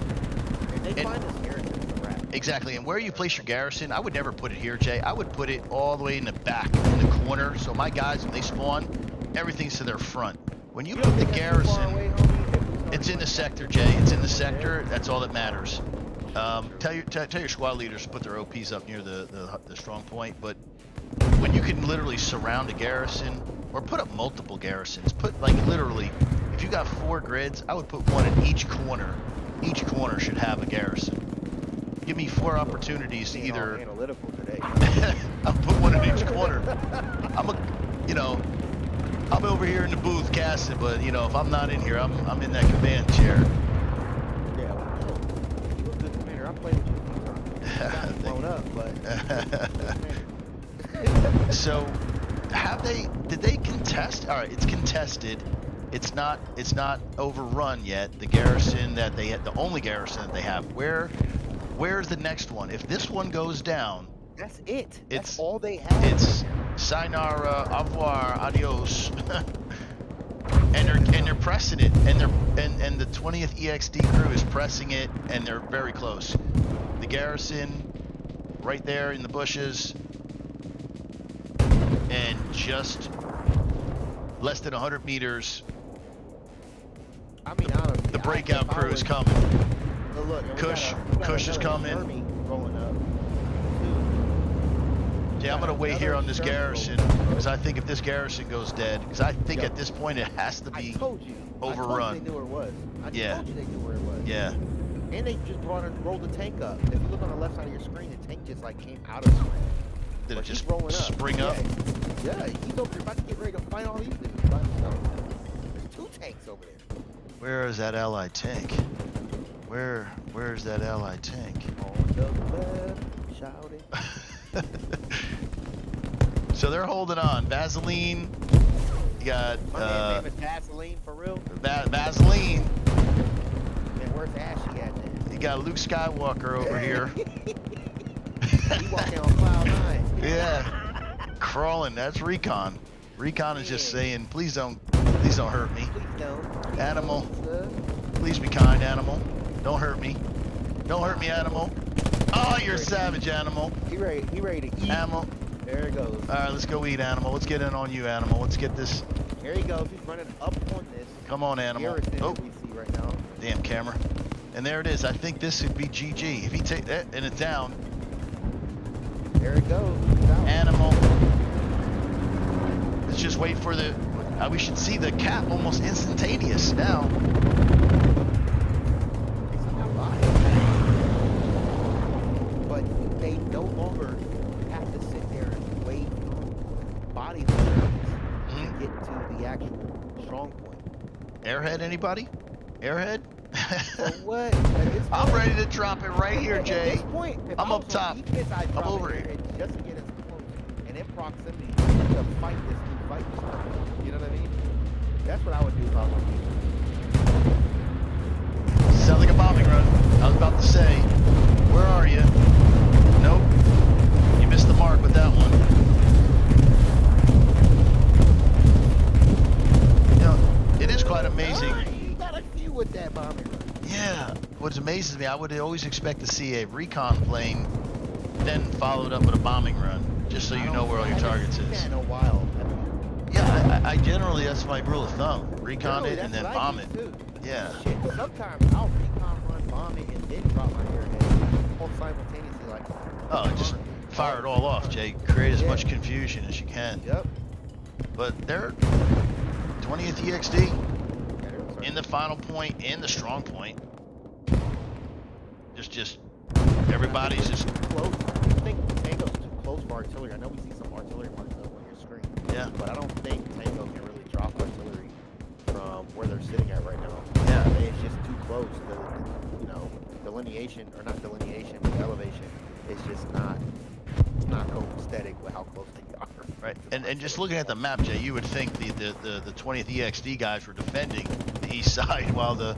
And they find this garrison is a wrap. exactly. And where you place your garrison, I would never put it here, Jay. I would put it all the way in the back, in the corner. So my guys, when they spawn, everything's to their front. When you put the garrison, it's in the sector, Jay. It's in the sector. That's all that matters. Tell your squad leaders to put their OPs up near the strong point. But when you can literally surround a garrison, or put up multiple garrisons, put like literally, if you got 4 grids, I would put one in each corner. Each corner should have a garrison. Give me 4 opportunities to either. Analytical today. I'll put one in each corner. I'm over here in the booth casting, but you know, if I'm not in here, I'm in that command chair. Yeah, well, you look good, commander. I played with you a few times. Got blown up, but. So, did they contest? All right, it's contested. It's not overrun yet. The garrison that they had, the only garrison that they have. Where's the next one? If this one goes down, That's it. That's It's- all they have. it's sayonara, au revoir, adios. and they're pressing it, and the 20th EXD crew is pressing it, and they're very close. The garrison, right there in the bushes, and just less than 100 meters, I mean, honestly, the breakout if I crew is was- coming. Look, and we Kush- got a- we got Kush is another coming. Shermie rolling up. Yeah, I'm gonna wait here on this garrison, because I think if this garrison goes dead, because I think at this point it has to I be. told you. overrun. I told you they knew where it was. I Yeah. told you they knew where it was. Yeah. And they just rolled the tank up. If you look on the left side of your screen, the tank just like came out of the screen. Did But it just he's rolling up. spring up? Yeah, he's over there about to get ready to fight all these dudes by himself. There's 2 tanks over there. Where is that allied tank? Where's that allied tank? On the left, shouting. So they're holding on. Vaseline. You got My man's name is Vaseline for real. Vaseline. Man, where's Ashy at then? You got Luke Skywalker over here. He walking on cloud 9. Yeah. Crawling. That's Recon. Recon is just saying, please don't Please don't hurt me. Please don't. Please Animal. don't, Please be kind, animal. Don't hurt me. Don't hurt me, animal. Oh, you're a savage, animal. He ready to eat. Animal. There it goes. All right, let's go eat, animal. Let's get in on you, animal. Let's get this. There he goes. He's running up on this. Come on, animal. Garrison Oh, that we see right now. damn camera. And there it is. I think this would be GG. If he take that and it's down. There it goes. He's out. Animal. Let's just wait for the. We should see the cap almost instantaneous now. It's not body. But they no longer have to sit there and wait for body to get to the actual strong point. Airhead, anybody? Airhead? So what? At this I'm point- ready to drop it right here, At Jay. this point, if I'm I up was on top. defense, I'd I'm drop over it here. just to get as close and in proximity to fight this new fight. You know what I mean? That's what I would do if I was on defense. Sounds like a bombing run. I was about to say, where are you? Nope. You missed the mark with that one. You know, it is quite amazing. You got a few with that bombing run. Yeah. What amazes me, I would always expect to see a recon plane, then followed up with a bombing run, just so you know where all your targets is. In a while. Yeah, I generally, that's my rule of thumb. Recon Really, it and that's then what I bomb do it. too. Yeah. Shit, sometimes I'll recon run, bomb it, and then drop my airhead all simultaneously like. Oh, just fire it all off, Jay. Create as Yeah. much confusion as you can. Yep. But they're 20th EXD Yeah, there was in the final point, in the strong point. Just everybody's just, close. I think Tango's too close for artillery. I know we see some artillery marks up on your screen. yeah, But I don't think Tango can really drop artillery from where they're sitting at right now. yeah. It's just too close. The delineation, or not delineation, but elevation is just not copacetic with how close they are. Right. And just looking at the map, Jay, you would think the 20th EXD guys were defending the east side while the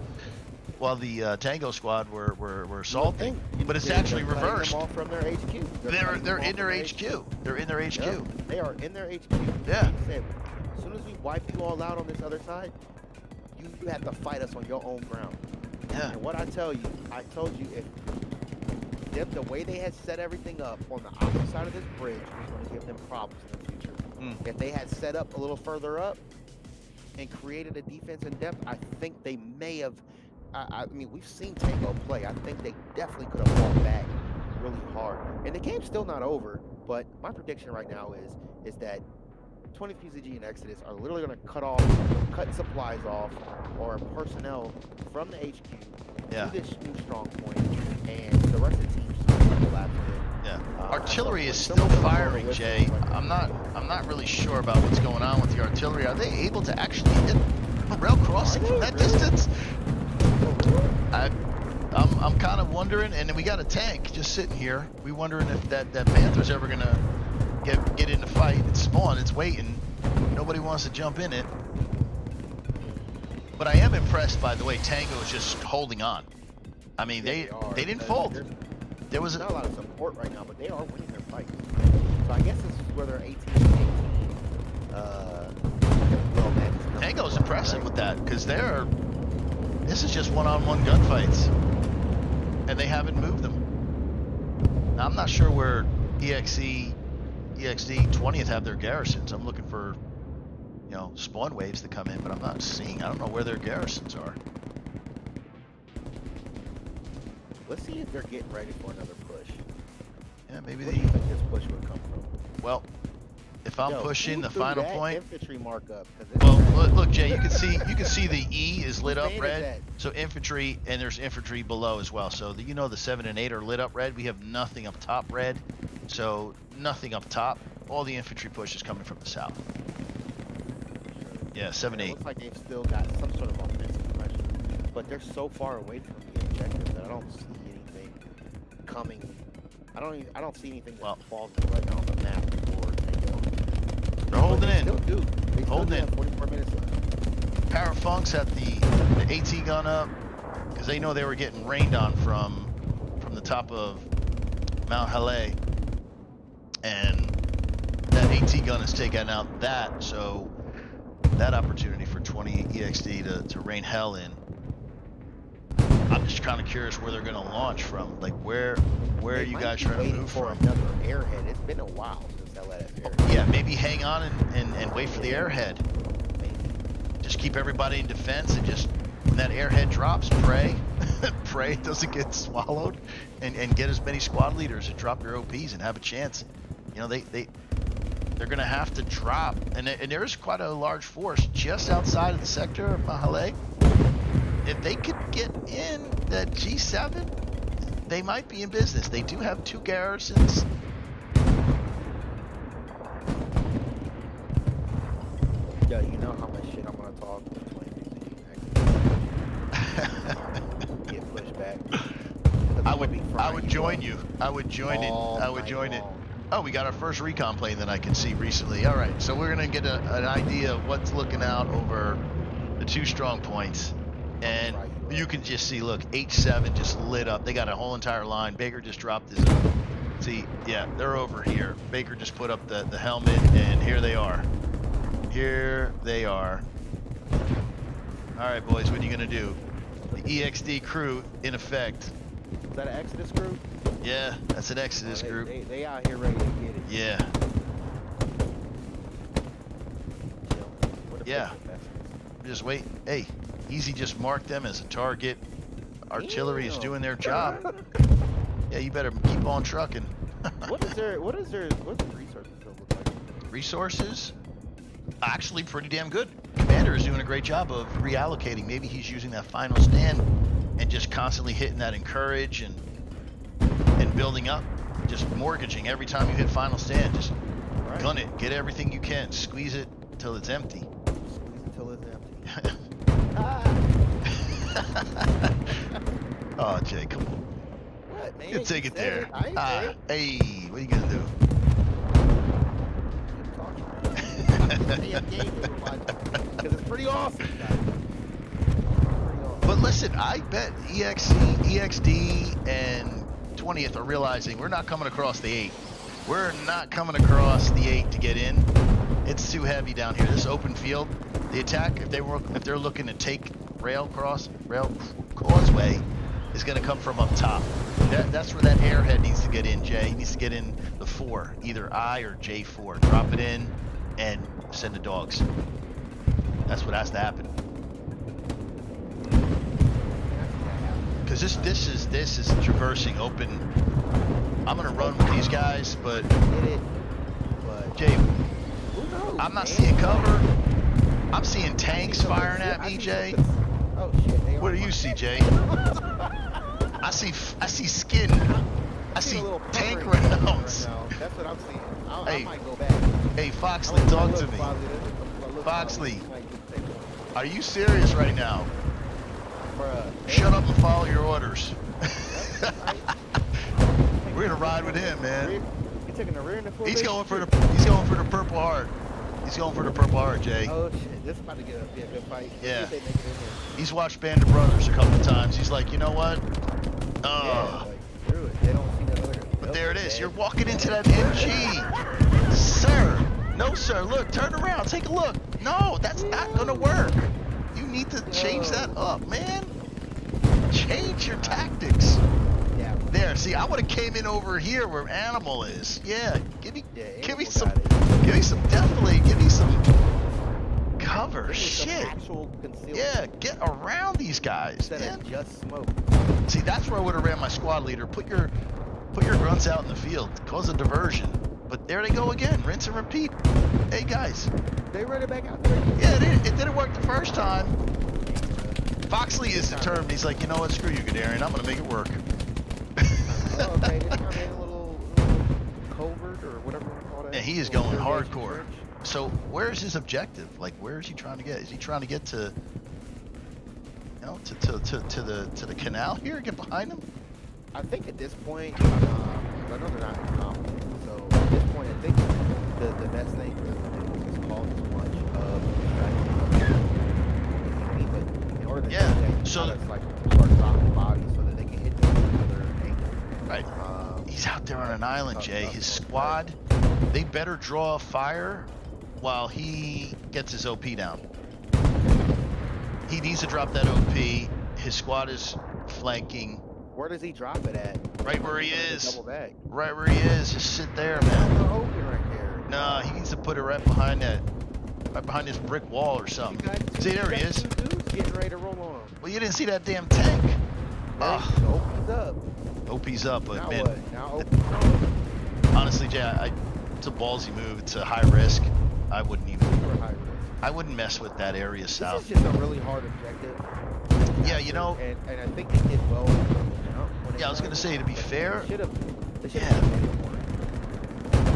Tango squad were assaulting. But it's actually They're cutting reversed. them off from their HQ. They're cutting them in off their from HQ. They're in their HQ. Yep, they are in their HQ. Yeah. Like I said, as soon as we wipe you all out on this other side, you have to fight us on your own ground. Yeah. And what I told you, if the way they had set everything up on the opposite side of this bridge was going to give them problems in the future. If they had set up a little further up and created a defense in depth, I think they may have. I mean, we've seen Tango play. I think they definitely could have fought back really hard. And the game's still not over, but my prediction right now is that 20thPZG and Exodus are literally going to cut supplies off or personnel from the HQ Yeah. to this new strong point, and the rest of the team's going to collapse in. Yeah. Uh, Artillery is so still someone will firing, listen, Jay. like- I'm not really sure about what's going on with the artillery. Are they able to actually hit a rail crossing from that distance? I'm kind of wondering, and then we got a tank just sitting here. We wondering if that Panther's ever gonna get in the fight. It's spawned, it's waiting. Nobody wants to jump in it. But I am impressed by the way Tango is just holding on. I mean, Yeah, are. they didn't There's- fold. there's There was not a lot of support right now, but they are winning their fights. So I guess this is where they're 18-18. Well, matches. Tango's impressive with that because this is just one-on-one gunfights, and they haven't moved them. Now, I'm not sure where EXD 20th have their garrisons. I'm looking for, spawn waves to come in, but I'm not seeing. I don't know where their garrisons are. Let's see if they're getting ready for another push. Yeah, maybe Where do you think this push would come from? well, if I'm Yo, pushing who the threw final that point. infantry markup. Well, look, Jay, you can see the E is lit Whose up band is red. that? So infantry, and there's infantry below as well. So the 7 and 8 are lit up red. We have nothing up top red. So nothing up top. All the infantry push is coming from the south. Yeah, 7 It 8. looks like they've still got some sort of offensive pressure, but they're so far away from the objective that I don't see anything coming. I don't see anything that's plausible right now on the map for Tango. They're holding They in. still do. They still Holding do in. have 44 minutes left. Parafunks at the AT gun up because they know they were getting rained on from the top of Mount Halle, and that AT gun is taking out that. So that opportunity for 20 EXD to rain hell in. I'm just kind of curious where they're going to launch from. Like, where are you guys trying to move for from? another airhead. It's been a while since I let it airhead. Yeah, maybe hang on and wait for the airhead. Just keep everybody in defense and just, when that airhead drops, pray. Pray it doesn't get swallowed, and get as many squad leaders and drop your OPs and have a chance. You know, they're going to have to drop, and there's quite a large force just outside of the sector of Mahale. If they could get in that G7, they might be in business. They do have 2 garrisons. Yeah, you know how much shit I'm gonna talk to 20thPZG. Get pushed back. I would join you. I would join it. I would join it. Long. Oh, we got our first recon plane that I can see recently. All right, so we're gonna get an idea of what's looking out over the 2 strong points, and you can just see, look, H7 just lit up. They got a whole entire line. Baker just dropped his. See, yeah, they're over here. Baker just put up the helmet, and here they are. Here they are. All right, boys, what are you gonna do? The EXD crew in effect. Is that an Exodus group? Yeah, that's an Exodus group. They out here ready to get it. Yeah. Yeah. Just wait. Hey, Easy just marked them as a target. Artillery is doing their job. Yeah, you better keep on trucking. What's the resources look like? Resources? Actually pretty damn good. Commander is doing a great job of reallocating. Maybe he's using that final stand and just constantly hitting that encourage and building up. Just mortgaging every time you hit final stand. Just gun it. Get everything you can. Squeeze it till it's empty. Squeeze it till it's empty. Oh, Jay, come on. What, man? You take it there. Hey, what are you gonna do? Because it's pretty awesome, guys. But listen, I bet EXD, and 20th are realizing we're not coming across the 8. We're not coming across the 8 to get in. It's too heavy down here. This open field, the attack, if they're looking to take rail causeway, is going to come from up top. That's where that airhead needs to get in, Jay. He needs to get in the 4, either I or J4. Drop it in and send the dogs. That's what has to happen. Because this is traversing open. I'm gonna run with these guys, but Jay, I'm not seeing cover. I'm seeing tanks firing at me, Jay. Oh shit! What do you see, Jay? I see skin. I see tank rounds. That's what I'm seeing. Hey, I might go back. Hey, Foxley, talk to me. Foxley, are you serious right now? Shut up and follow your orders. We're gonna ride with him, man. He's going for the Purple Heart. He's going for the Purple Heart, Jay. Oh shit! This is about to be a good fight. Yeah. He's watched Band of Brothers a couple of times. He's like, you know what? Yeah, screw it. They don't see that other. But there it is. You're walking into that MG, sir. No, sir. Look, turn around. Take a look. No, that's not gonna work. You need to change that up, man. Change your tactics. Yeah. There. See, I would have came in over here where Animal is. Yeah. Give me some cover. Shit. Yeah. Get around these guys. Man. Just smoke. See, that's where I would have ran my squad leader. Put your grunts out in the field. Cause a diversion. But there they go again. Rinse and repeat. Hey guys. They run it back out there. Yeah, it didn't work the first time. Foxley is determined. He's like, you know what? Screw you, Guderian. I'm gonna make it work. Oh, okay. This kind of a little covert or whatever we call that. And he is going hardcore. So where's his objective? Like, where is he trying to get? Is he trying to get to, you know, to the canal here? Get behind him? I think at this point, I know they're not confident. So at this point, I think the best thing for them to do is call as much of but in order to do that, so it's like start dropping bodies so that they can hit them with another angle. Right. He's out there on an island, Jay. His squad, they better draw fire while he gets his OP down. He needs to drop that OP. His squad is flanking Where does he drop it at? right where he He's gonna is. Double back. Right where he is. Just sit there, Now man. we're open right there. Nah, he needs to put it right behind that, right behind this brick wall or You something. got two, See, there he you got is. two dudes getting ready to roll on him. Well, you didn't see that damn tank. There he opens up. OP's up, but Now man, what? Now opens up. honestly, Jay, it's a ballsy move. It's a high risk. I wouldn't even. Super high risk. I wouldn't mess with that area south. This is just a really hard objective. Yeah, you know. And I think they did well. Yeah, I was gonna say, to be fair. They should have. Yeah.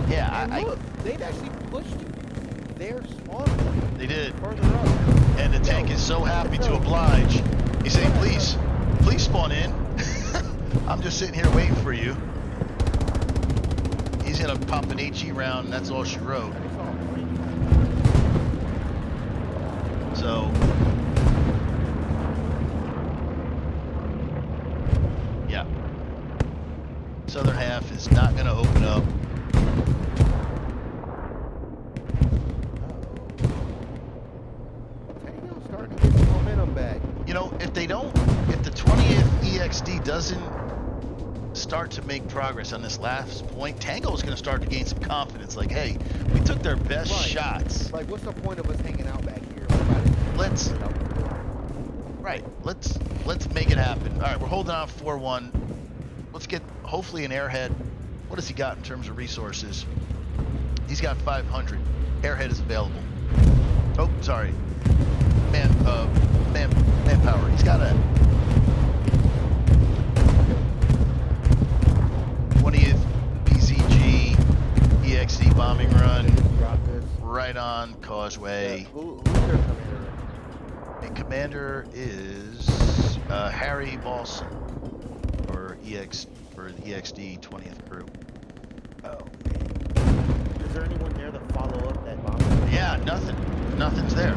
Yeah, And I look, they've actually pushed their spawn point they did. further up. And the tank is so happy to oblige. He's saying, please spawn in. I'm just sitting here waiting for you. He's gonna pop an HE round, and that's all she wrote. So, yeah. Southern half is not gonna open up. Tango's starting to get some momentum back. You know, if the 20th EXD doesn't start to make progress on this last point, Tango is going to start to gain some confidence. Like, hey, we took their best shots. Like, what's the point of us hanging out back here? Let's make it happen. All right, we're holding on 4-1. Let's get hopefully an airhead. What has he got in terms of resources? He's got 500. Airhead is available. Oh, sorry. Manpower. He's got a 20th PZG EXD bombing run right on Causeway. Yeah, who's their commander? And commander is Harry Balsam for the EXD 20th crew. Oh man. Is there anyone there to follow up that bomb? Yeah, nothing's there.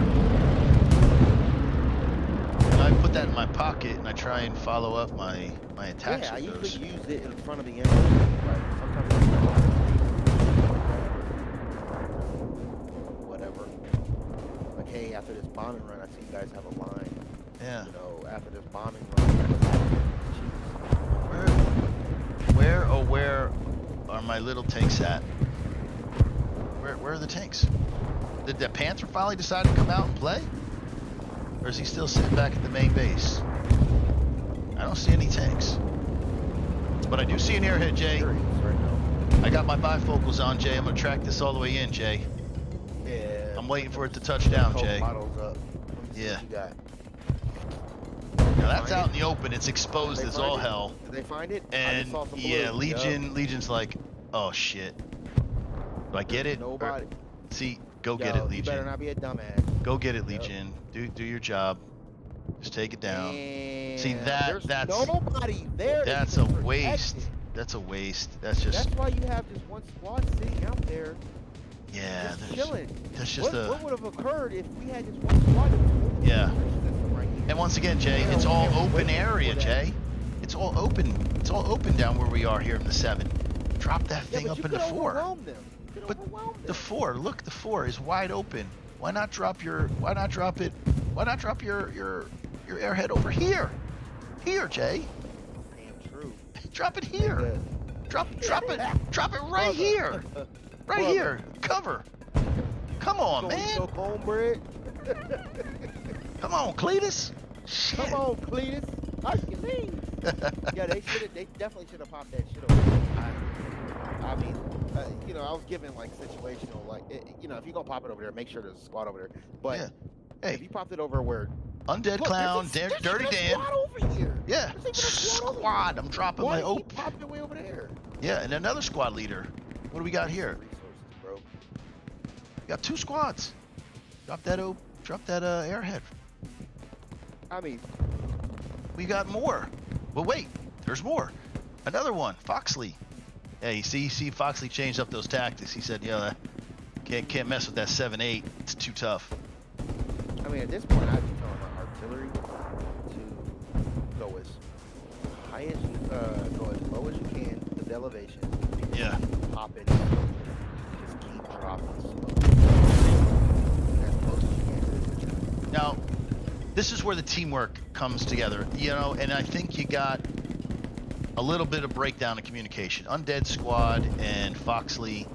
I put that in my pocket and I try and follow up my attacks. Yeah, I with those. usually use it in front of the enemy. Like, sometimes it's whatever. Like, hey, after this bombing run, I see you guys have a line. Yeah. You know, after this bombing run, Where are my little tanks at? Where are the tanks? Did the Panther finally decide to come out and play? Or is he still sitting back at the main base? I don't see any tanks. But I do see an airhead, Jay. I got my bifocals on, Jay. I'm gonna track this all the way in, Jay. Yeah. I'm waiting for it to touch down, Jay. Models up. Yeah. You got. Now that's out in the open. It's exposed as all hell. Did they find it? And yeah, Legion's like, oh shit. Do I get it? Nobody. See, go get it, Legion. You better not be a dumbass. Go get it, Legion. Do your job. Just take it down. And see that's nobody there. That's a waste. That's a waste. That's just. That's why you have just one squad sitting out there. Yeah, just chilling. That's just what would have occurred if we had just one squad? Right here? And once again, Jay, it's all open area, Jay. It's all open. It's all open down where we are here in the 7. Drop that thing up in the 4. But the 4, look, the 4 is wide open. Why not drop your? Why not drop it? Why not drop your airhead over here? Here, Jay. Damn true. Drop it here. Drop it right here. Right here. Cover. Come on, man. Come on, Cletus. Shit. Come on, Cletus. Hercules. Yeah, they definitely should have popped that shit over. I mean, you know, I was given like situational, like, you know, if you're gonna pop it over there, make sure there's a squad over there. But yeah. Hey, if you popped it over where Undead Clown, Dirty Dan. Squad over here. Yeah, squad. I'm dropping my OP. Popped it way over there. Yeah, and another squad leader. What do we got here? Resources, bro. We got 2 squads. Drop that airhead. I mean, we got more. Well, wait, there's more. Another one, Foxley. Yeah, you see Foxley changed up those tactics. He said, yeah, can't mess with that 7-8. It's too tough. I mean, at this point, I'd be telling my artillery to go as high as go as low as you can with elevation. Yeah. Pop it. Just keep dropping slow. As close as you can. Now, this is where the teamwork comes together, you know, and I think you got a little bit of breakdown in communication. Undead Squad and Foxley,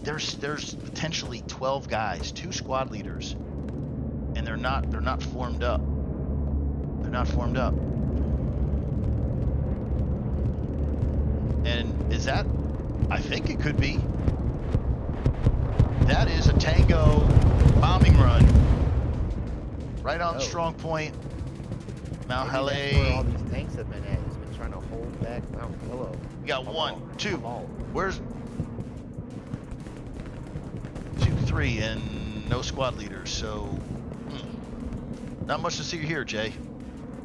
there's potentially 12 guys, 2 squad leaders, and they're not formed up. They're not formed up. And is that, I think it could be. That is a Tango bombing run. Right on strong point. Mount Maybe that's where Hale. all these tanks have been at. It's been trying to hold back Mount Willow. We got Come 1, on, 2. come on. Where's 2, 3, and no squad leaders. So not much to see here, Jay.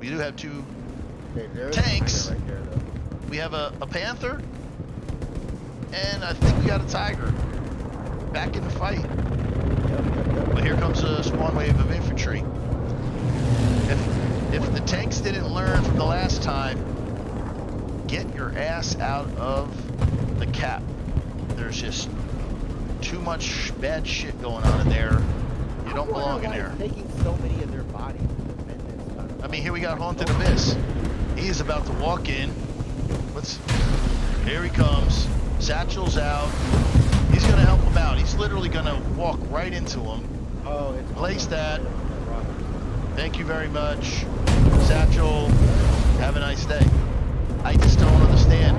We do have 2 There's tanks. a tiger right there, though. We have a panther, and I think we got a tiger back in the fight. But here comes a spawn wave of infantry. If the tanks didn't learn from the last time, get your ass out of the cap. There's just too much bad shit going on in there. You don't belong in there. Taking so many of their bodies to defend this. I mean, here we got Haunted Abyss. He's about to walk in. Here he comes. Satchel's out. He's gonna help him out. He's literally gonna walk right into him. Oh, it's Place that. Thank you very much. Satchel, have a nice day. I just don't understand.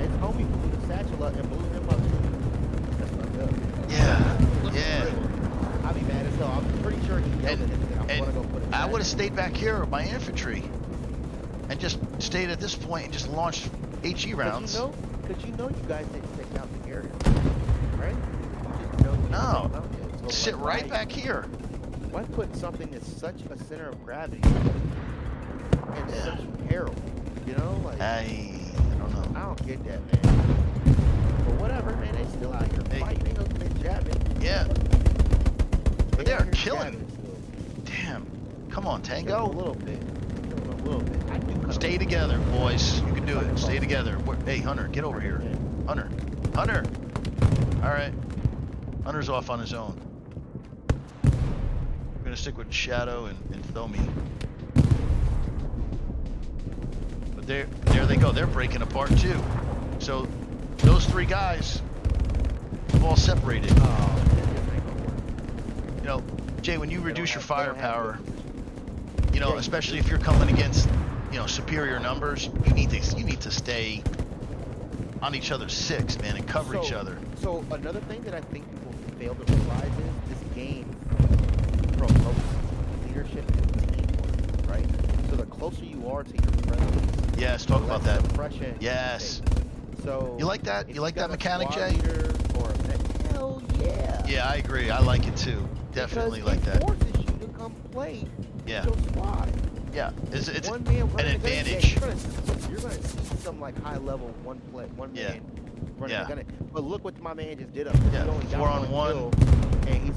It's homie blew the satchel up and blew him up too. That's fucked up. Yeah. I'll be mad as hell. I'm pretty sure he yelled at him. I want to go put it I back. would have stayed back here with my infantry and just stayed at this point and just launched HE rounds. Because you know you guys didn't take out the area, right? You just know you No. didn't take out it. So Sit like, right back here. Why put something that's such a center of gravity in such peril? You know, like I don't know. I don't get that, man. But whatever, man. They still out here fighting. They gonna be jabbing. Yeah. But they out are here killing. jabbing still. Damn. Come on, A Tango. little bit. A little bit. I do cut Stay a together, boys. You can do it. Stay together. Hey, Hunter, get over here. Hunter. Hunter. All right. Hunter's off on his own. We're gonna stick with Shadow and Thomi. But there they go. They're breaking apart too. So those 3 guys have all separated. Oh, this ain't gonna work. You know, Jay, when you reduce your firepower, you know, Yeah, you especially if you're coming against, you know, superior numbers, you need to stay on each other's 6, man, and cover each other. So another thing that I think people fail to realize is this game promotes leadership and teamwork, right? So the closer you are to your friends, Yes, talk about that. suppression. Yes. So You like that? if You like got that a mechanic, squad Jay? leader or hell yeah. Yeah, I agree. I like it too. Definitely Because like it that. forces you to come play Yeah. with your squad. Yeah. It's One man an running a gun, yeah, advantage. you're gonna see some like high level one Yeah. man running Yeah. a gun. But look what my man just did up. Yeah, He only got 4-on-1. kill, and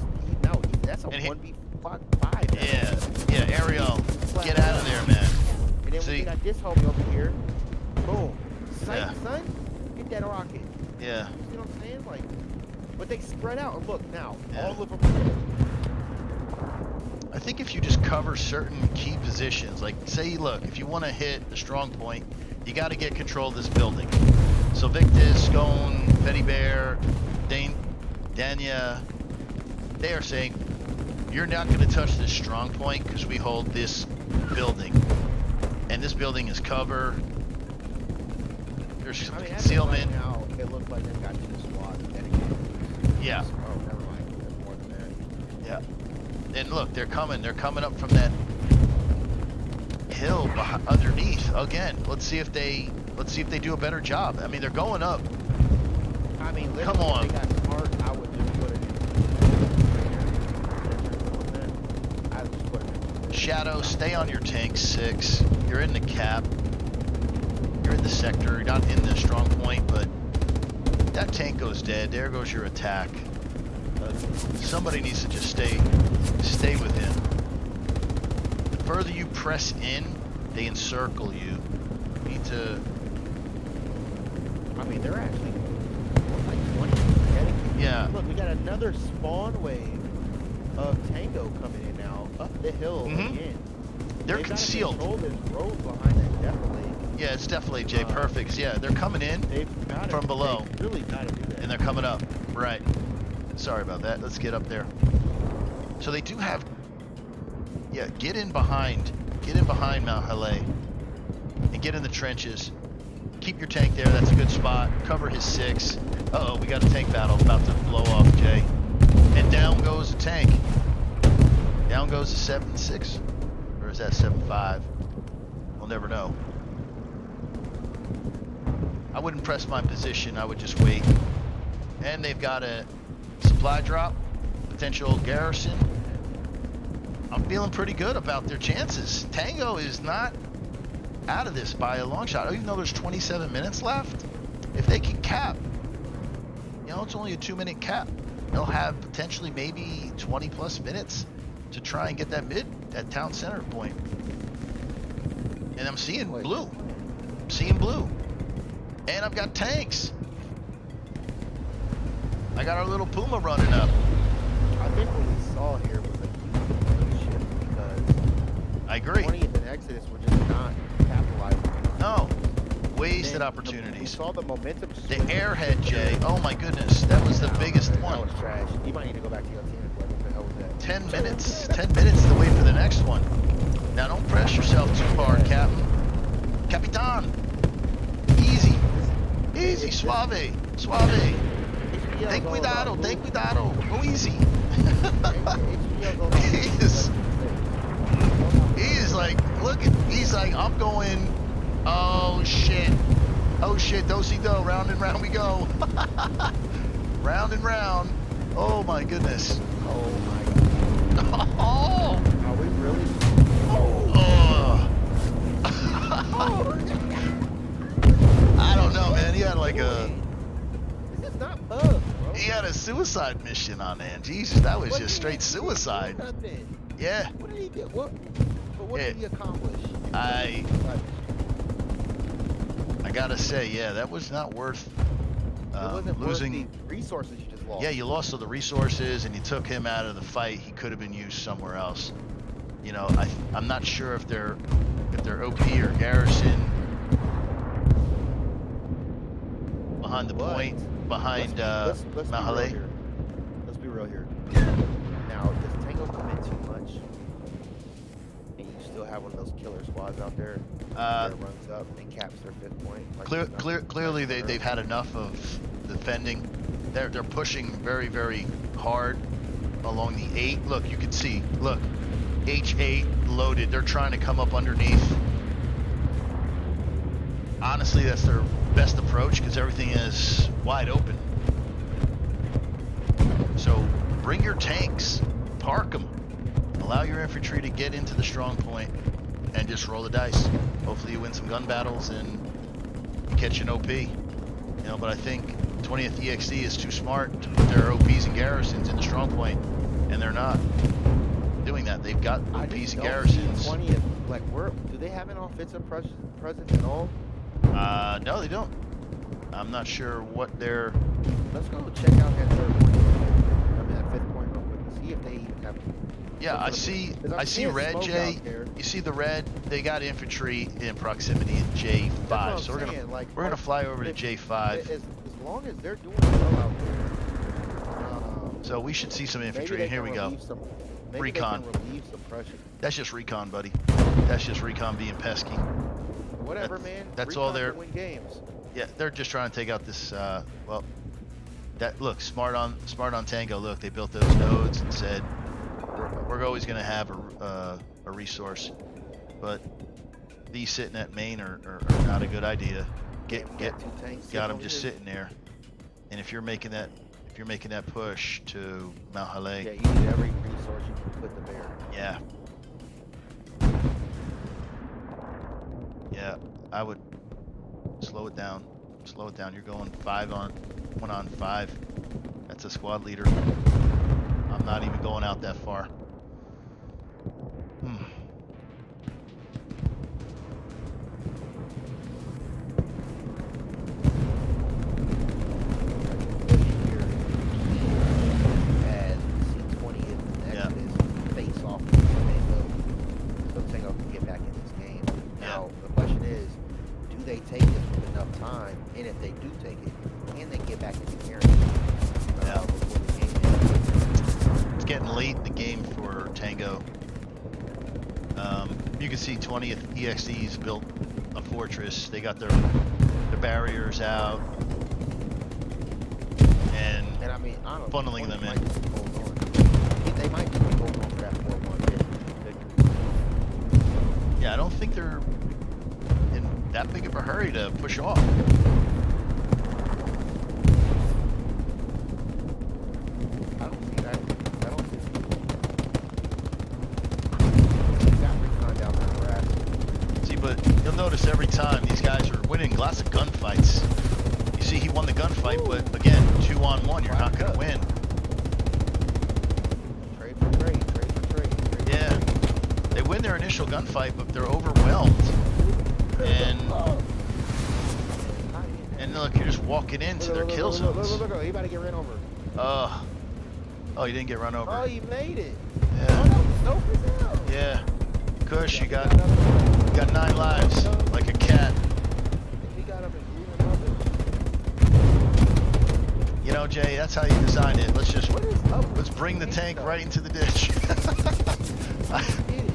that's a And he- 1v5. Yeah. Yeah, Ariel, get out of there, man. And then See? we got this homie over here. Boom. Sight, Yeah. son. Get that rocket. Yeah. You see what I'm saying? Like, but they spread out. And look now, Yeah. all of them are dead. I think if you just cover certain key positions, like say, look, if you want to hit a strong point, you got to get control of this building. So Victus, Scone, Betty Bear, Dania, they are saying, you're not going to touch this strong point because we hold this building. And this building is cover. There's I mean, as of concealment. right now, it looks like they've got 2 squads dedicated. Yeah. Oh, never mind. There's more than that. Yeah. And look, they're coming up from that hill underneath. Again, let's see if they do a better job. I mean, they're going up. I mean, Come on. If they got smart, I would just put it in. I would just put it in. Shadow, stay on your tank 6. You're in the cap. You're in the sector. You're not in the strong point, but that tank goes dead. There goes your attack. Somebody needs to just stay with him. The further you press in, they encircle you. You need to. I mean, they're actually like 20 dedicated. Yeah. Look, we got another spawn wave of Tango coming in now. up the hill Mhm. again. They're They've gotta concealed. control this road behind that definitely. Yeah, it's definitely Jay Perfect. Yeah, they're coming in They've got from below, They really got to do that. and they're coming up. Right. Sorry about that. Let's get up there. So they do have. Yeah, get in behind. Get in behind Mount Haleh. And get in the trenches. Keep your tank there. That's a good spot. Cover his 6. Uh-oh, we got a tank battle about to blow off, Jay. And down goes the tank. Down goes the 7-6. Or is that 7-5? We'll never know. I wouldn't press my position. I would just wait. And they've got a supply drop. Potential garrison. I'm feeling pretty good about their chances. Tango is not out of this by a long shot. Even though there's 27 minutes left, if they can cap, you know, it's only a 2-minute cap. They'll have potentially maybe 20 plus minutes to try and get that town center point. And I'm seeing blue. I'm seeing blue. And I've got tanks. I got our little Puma running up. I think what we saw here was a huge shift because I agree. 20th and Exodus were just not capitalizing on. No. Wasted We opportunities. saw the momentum The swing. airhead, Jay. Oh my goodness. That was the biggest That one. was trash. You might need to go back to your team. What the hell was that? 10 minutes. 10 minutes to wait for the next one. Now don't press yourself too hard, Captain. Capitan. Easy. Easy. Suave. Suave. HPL Ten is all cuidado. about Ten moving. cuidado. Go easy. HPL is all about He's- moving. He is like, look at, he's like, I'm going, oh shit. Oh shit, do-si-do, round and round we go. Round and round. Oh my goodness. Oh my god. Oh. Are we really? Oh. I don't know, man. He had like This is not bug, bro. he had a suicide mission on there. Jesus, that was What just did straight he do? suicide. Nothing. Yeah. What did he do? What? But what did Yeah. he accomplish? I gotta say, yeah, that was not worth It wasn't losing. worth the resources you just lost. Yeah, you lost all the resources and you took him out of the fight. He could have been used somewhere else. You know, I'm not sure if they're OP or garrison behind the But point, behind let's be Mount real Haleh. here. Let's be real here. Now, does Tango come in too much? And you still have one of those killer squads out there that runs up and caps their 5th point? Like Clearly they've had enough of defending. They're pushing very, very hard along the 8. Look, you can see, look, H8 loaded. They're trying to come up underneath. Honestly, that's their best approach because everything is wide open. So bring your tanks, park them, allow your infantry to get into the strong point, and just roll the dice. Hopefully you win some gun battles and you catch an OP. You know, but I think 20th EXD is too smart to put their OPs and garrisons in the strong point, and they're not doing that. They've got I OPs just and don't garrisons. see 20th. Like, do they have an offensive presence at all? No, they don't. I'm not sure what they're. Let's go check out that 3rd point. I mean, that 5th point real quick. See if they even have. Yeah, I see. I see red, Jay. You see the red? They got infantry in proximity in J5. So we're gonna fly over to J5. As long as they're doing well out there. So we should see some Maybe infantry. they Here can we go. relieve maybe Recon. They can relieve some pressure. That's just recon, buddy. That's just recon being pesky. Whatever, man. That's Recon all they're. can win games. Yeah, they're just trying to take out this. Well, that look smart on Tango. Look, they built those nodes and said we're always gonna have a resource, but these sitting at main are not a good idea. Got them just sitting there, and if you're making that push to Mount Haleh, Yeah, you need every resource you can put to bear. yeah, yeah, I would slow it down. Slow it down. You're going 1 on 5. That's a squad leader. I'm not even going out that far. As C20 and Yeah. Exodus face off with the they take this with enough time, and if they do take it, can they get back into carrying? Yeah. Before the game ends? It's getting late in the game for Tango. You can see 20th EXD's built a fortress. They got their barriers out and I mean, honestly, funneling them in. They might just be holding on for that 4-1 victory. Yeah, I don't think they're in that big of a hurry to push off. I don't see that. I don't see it. Got recon down there grass. See, but you'll notice every time these guys are winning lots of gunfights. You see, he won the gunfight, but again, 2-on-1, you're not going to win. Trade for trade, trade for trade. Yeah, they win their initial gunfight, but they're overwhelmed. And look, you're just walking into their kill zones. Look, he about to get ran over. Oh, you didn't get run over. Oh, you made it. Yeah. Oh, that was dope as hell. Yeah. Kush, you got 9 lives, like a cat. He got up and blew him up. You know, Jay, that's how you designed it. What is up? Let's bring the tank right into the ditch.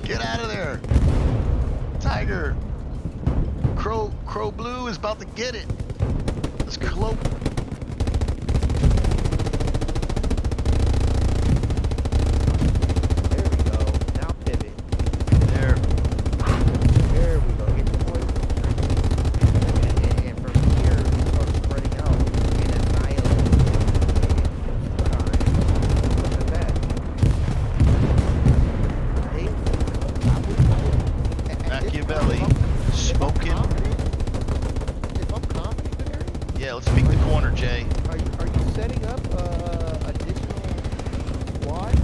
Get out of there. Tiger. Crow Blue is about to get it. Let's cloak. There we go. Now pivot. There. There we go. Get the point. And from here, start spreading out and annihilate. Look at that. Hey, Machiavelli. Smoking. If I'm confident there, Yeah, let's peek the corner, Jay. are you setting up additional squad?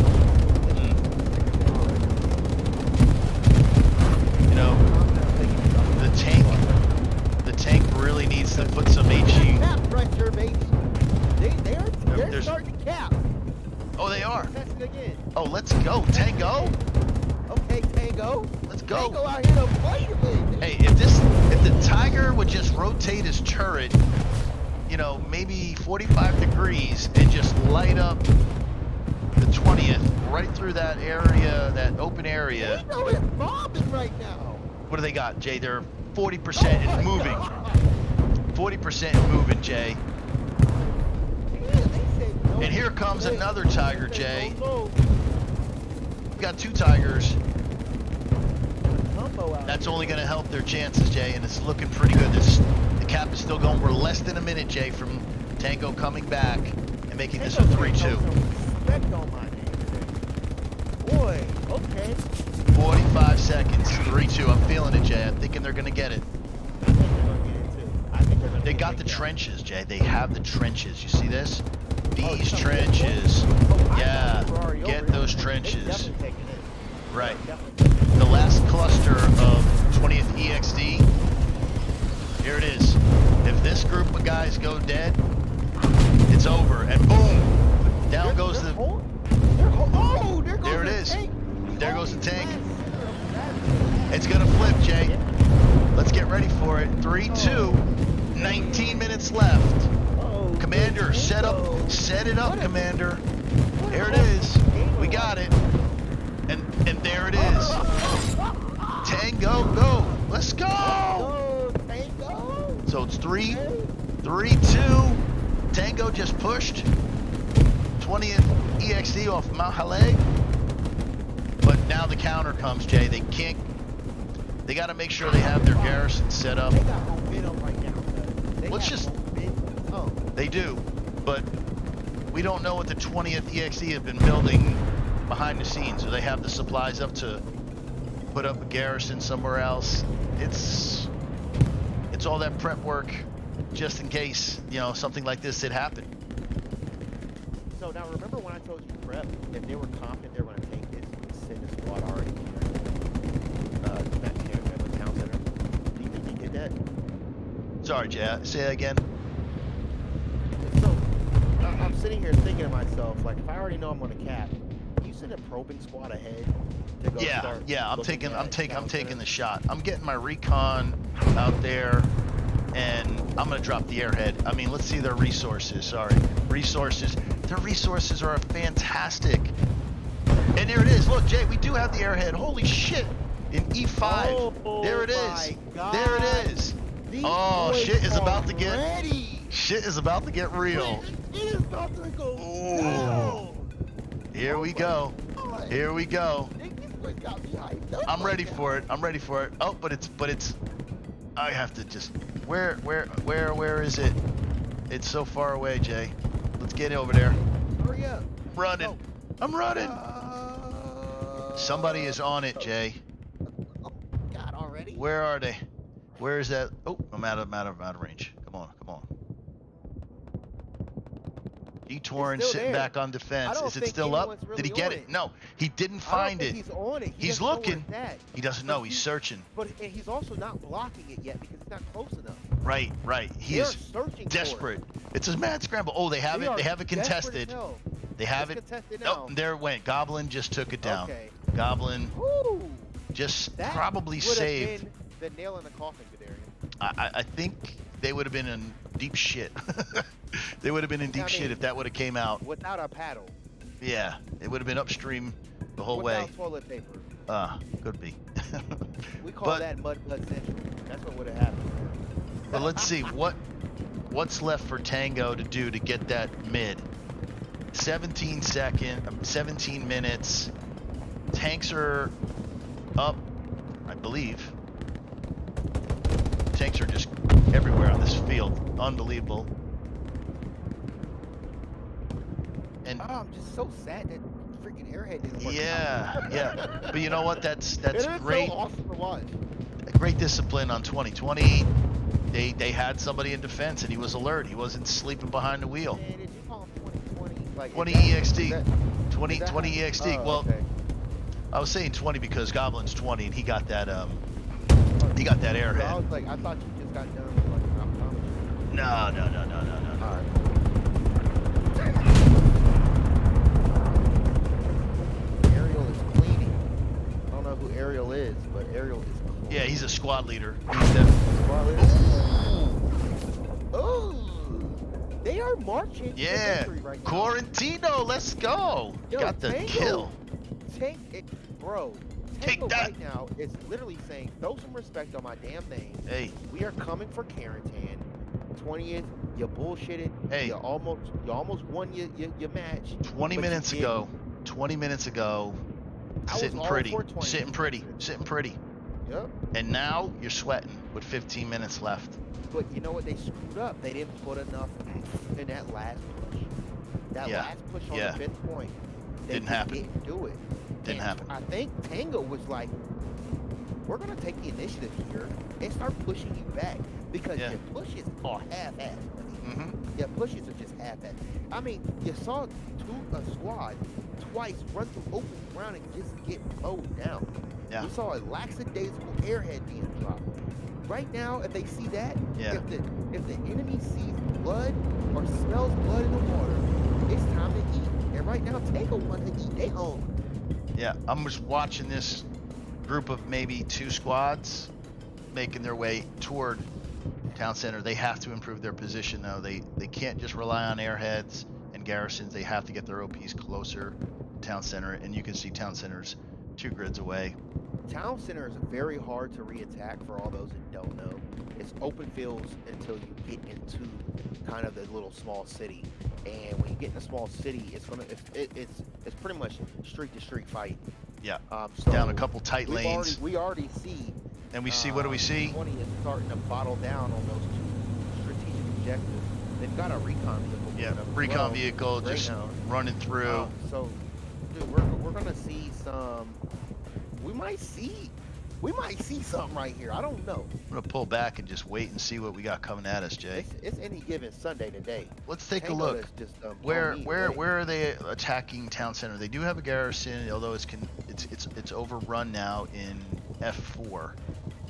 You know, the tank really needs to put some HE. Cap pressure, baby. They're There's- starting to cap. Oh, they are. Test it again. Oh, let's go. Tango. Okay, Tango. Let's go. Tango out here to fight a bit. Hey, if the Tiger would just rotate his turret, you know, maybe 45 degrees and just light up the 20th right through that area, that open area. We know it's bombing right now. What do they got, Jay? They're 40% and moving. 40% and moving, Jay. And here comes another Tiger, Jay. We got 2 Tigers. That's only going to help their chances, Jay, and it's looking pretty good. The cap is still going. We're less than a minute, Jay, from Tango coming back and making this a 3-2. Boy, okay. 45 seconds, 3-2. I'm feeling it, Jay. I'm thinking they're going to get it. I think they're going to get it too. I think they're going to They got the trenches, Jay. They have the trenches. You see this? These trenches. Yeah, get those trenches. Right. The last cluster of 20th EXD. Here it is. If this group of guys go dead, it's over. And boom, down goes the. There it is. There goes the tank. It's gonna flip, Jay. Let's get ready for it. 3-2. 19 minutes left. Commander, set it up, Commander. There it is. We got it. And there it is. Tango, go. Let's go. So it's 3-2. Tango just pushed 20th EXD off Mount Haleh. But now the counter comes, Jay. They got to make sure they have their garrison set up. Let's just, they do, but we don't know what the 20th EXD has been building behind the scenes. Do they have the supplies up to put up a garrison somewhere else? It's all that prep work just in case, you know, something like this did happen. So now remember when I told you prep, if they were confident they were going to take this, send a squad already to that town center. Do you think he did that? Sorry, Jay, say that again. So I'm sitting here thinking to myself, like, if I already know I'm going to cap, you send a probing squad ahead to go Yeah, start I'm looking taking at the town center? shot. I'm getting my recon out there. and I'm gonna drop the airhead. I mean, let's see their resources. Sorry, resources. Their resources are fantastic. And there it is. Look, Jay, we do have the airhead. Holy shit! In E5. Oh, there it is. my God. There it is. These Oh, boys shit is about to are get. ready. Shit is about to get real. It is about to go Ooh. down. Here we Oh, go. my God. Here we go. These boys got me hyped up I'm right ready now. for it. I'm ready for it. Oh, but it's. I have to just. Where is it? It's so far away, Jay. Let's get over there. Hurry up. I'm running. Go. I'm running. Somebody is on it, Jay. Oh, God, already? Where are they? Where is that? Oh, I'm out of range. Come on. Detour and It's still sitting there. back on I defense. don't Is it think still up? anyone's really Did he get on it? it. No, he didn't I don't find think it. He's on it. He He's doesn't know where looking. it's at. He doesn't know. He's searching. But and he's also not blocking it yet because it's not close enough. Right. He They're is searching desperate. For it. It's a mad scramble. Oh, they have They it. are They have it desperate contested. as hell. They have It's it. contested Nope, now. there it went. Goblin just took it down. Okay. Goblin Woo. just That probably would have saved. been the nail in the coffin, Gadarian. I think they would have been in deep shit. They would have been in deep shit if that would have came out. Without a paddle. Yeah, it would have been upstream the whole Without way. toilet paper. Could be. We call But- that mud central. That's what would have happened. But let's see what's left for Tango to do to get that mid. 17 minutes. Tanks are up, I believe. Tanks are just everywhere on this field. Unbelievable. And Oh, I'm just so sad that freaking airhead didn't work. yeah. But you know what? That's It is great. so awesome to watch. Great discipline on 2020. They had somebody in defense and he was alert. He wasn't sleeping behind the wheel. Man, did you call him 2020? Like, 20 is that- EXT. is that- 20 is that 20 how- EXT. oh, Well, okay. I was saying 20 because Goblin's 20 and he got that I airhead. was like, I thought you just got done with like an optometry. No. All right. Ariel is cleaning. I don't know who Ariel is, but Ariel is cleaning. Yeah, he's a squad leader. He's the... Oh, they are marching. Yeah, to victory right now. Quarantino, let's go. Yo, Got the Tango. kill. Take it, bro. Take Tango that. right now is literally saying, throw some respect on my damn name. Hey, We are coming for Carentan. 20th, you bullshitted. Hey. You almost won your match. 20 but you minutes didn't. ago. 20 minutes ago. I was Sitting all pretty. for 20 Sitting pretty. minutes. Sitting pretty. Yep. And now you're sweating with 15 minutes left. But you know what? They screwed up. They didn't put enough in that last push. That Yeah. last push on Yeah. the 5th point. They Didn't just happen. Didn't do it. Didn't And happen. I think Tango was like, we're going to take the initiative here and start pushing you back because Yeah. your pushes are half-assed. Mm-hmm. Your pushes are just half-assed. I mean, you saw a squad twice run through open ground and just get mowed down. Yeah. We saw a lackadaisical airhead being dropped. Right now, if they see that, Yeah. if the enemy sees blood or smells blood in the water, it's time to eat. And right now, Tango wants to eat. They hungry. Yeah, I'm just watching this group of maybe 2 squads making their way toward town center. They have to improve their position though. They can't just rely on airheads and garrisons. They have to get their OPs closer to town center, and you can see town center's 2 grids away. Town center is very hard to re-attack for all those that don't know. It's open fields until you get into kind of the little small city, and when you get in a small city, it's pretty much street to street fight. Yeah. So Down a couple tight lanes. We already see. And we see, what do we see? 20 is starting to bottle down on those 2 strategic objectives. They've got a recon vehicle. Yeah, coming up as recon well. vehicle just Greyhound. running through. So, dude, we're gonna see some. We might see something right here. I don't know. I'm gonna pull back and just wait and see what we got coming at us, Jay. It's any given Sunday today. Let's take a Tango look. is just, Where on me, where right? where are they attacking town center? They do have a garrison, although it's overrun now in F4.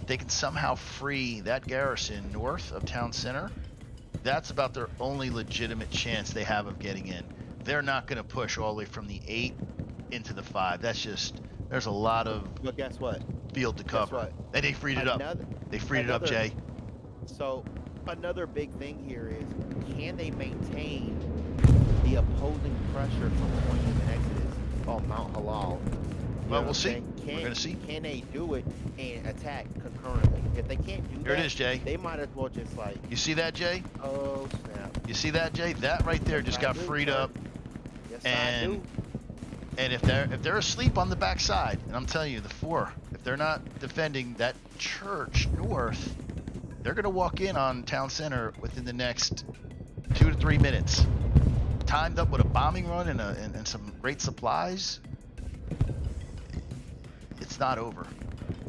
They can somehow free that garrison north of town center. That's about their only legitimate chance they have of getting in. They're not going to push all the way from the 8 into the 5. That's just, there's a lot of But guess what? field to cover. what? And they freed it up. They freed it up, another- Jay. So another big thing here is, can they maintain the opposing pressure from 20th and Exodus on Mount Halal? Well, we'll see. We're gonna see. Can they do it and attack concurrently? If they can't do Here that, it is, Jay. they might as well just like. You see that, Jay? Oh snap! You see that, Jay? That right there just got freed up. Yes, And I do. and if they're asleep on the backside, and I'm telling you, the 4, if they're not defending that church north, they're gonna walk in on town center within the next 2 to 3 minutes. Timed up with a bombing run and some great supplies. It's not over.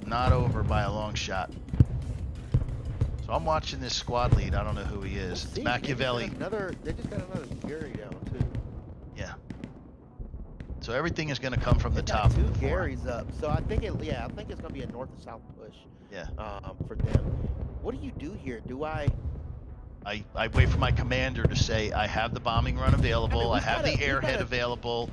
Not over by a long shot. So I'm watching this squad lead. I don't know who he is. It's Machiavelli. They just got another Gary down too. Yeah. So everything is going to come from the They top. got 2 of the forum. Garys up. So I think it's gonna be a north and south push. Yeah. For them. What do you do here? Do I wait for my commander to say I have the bombing run available. I we've have the gotta- we've airhead gotta- available.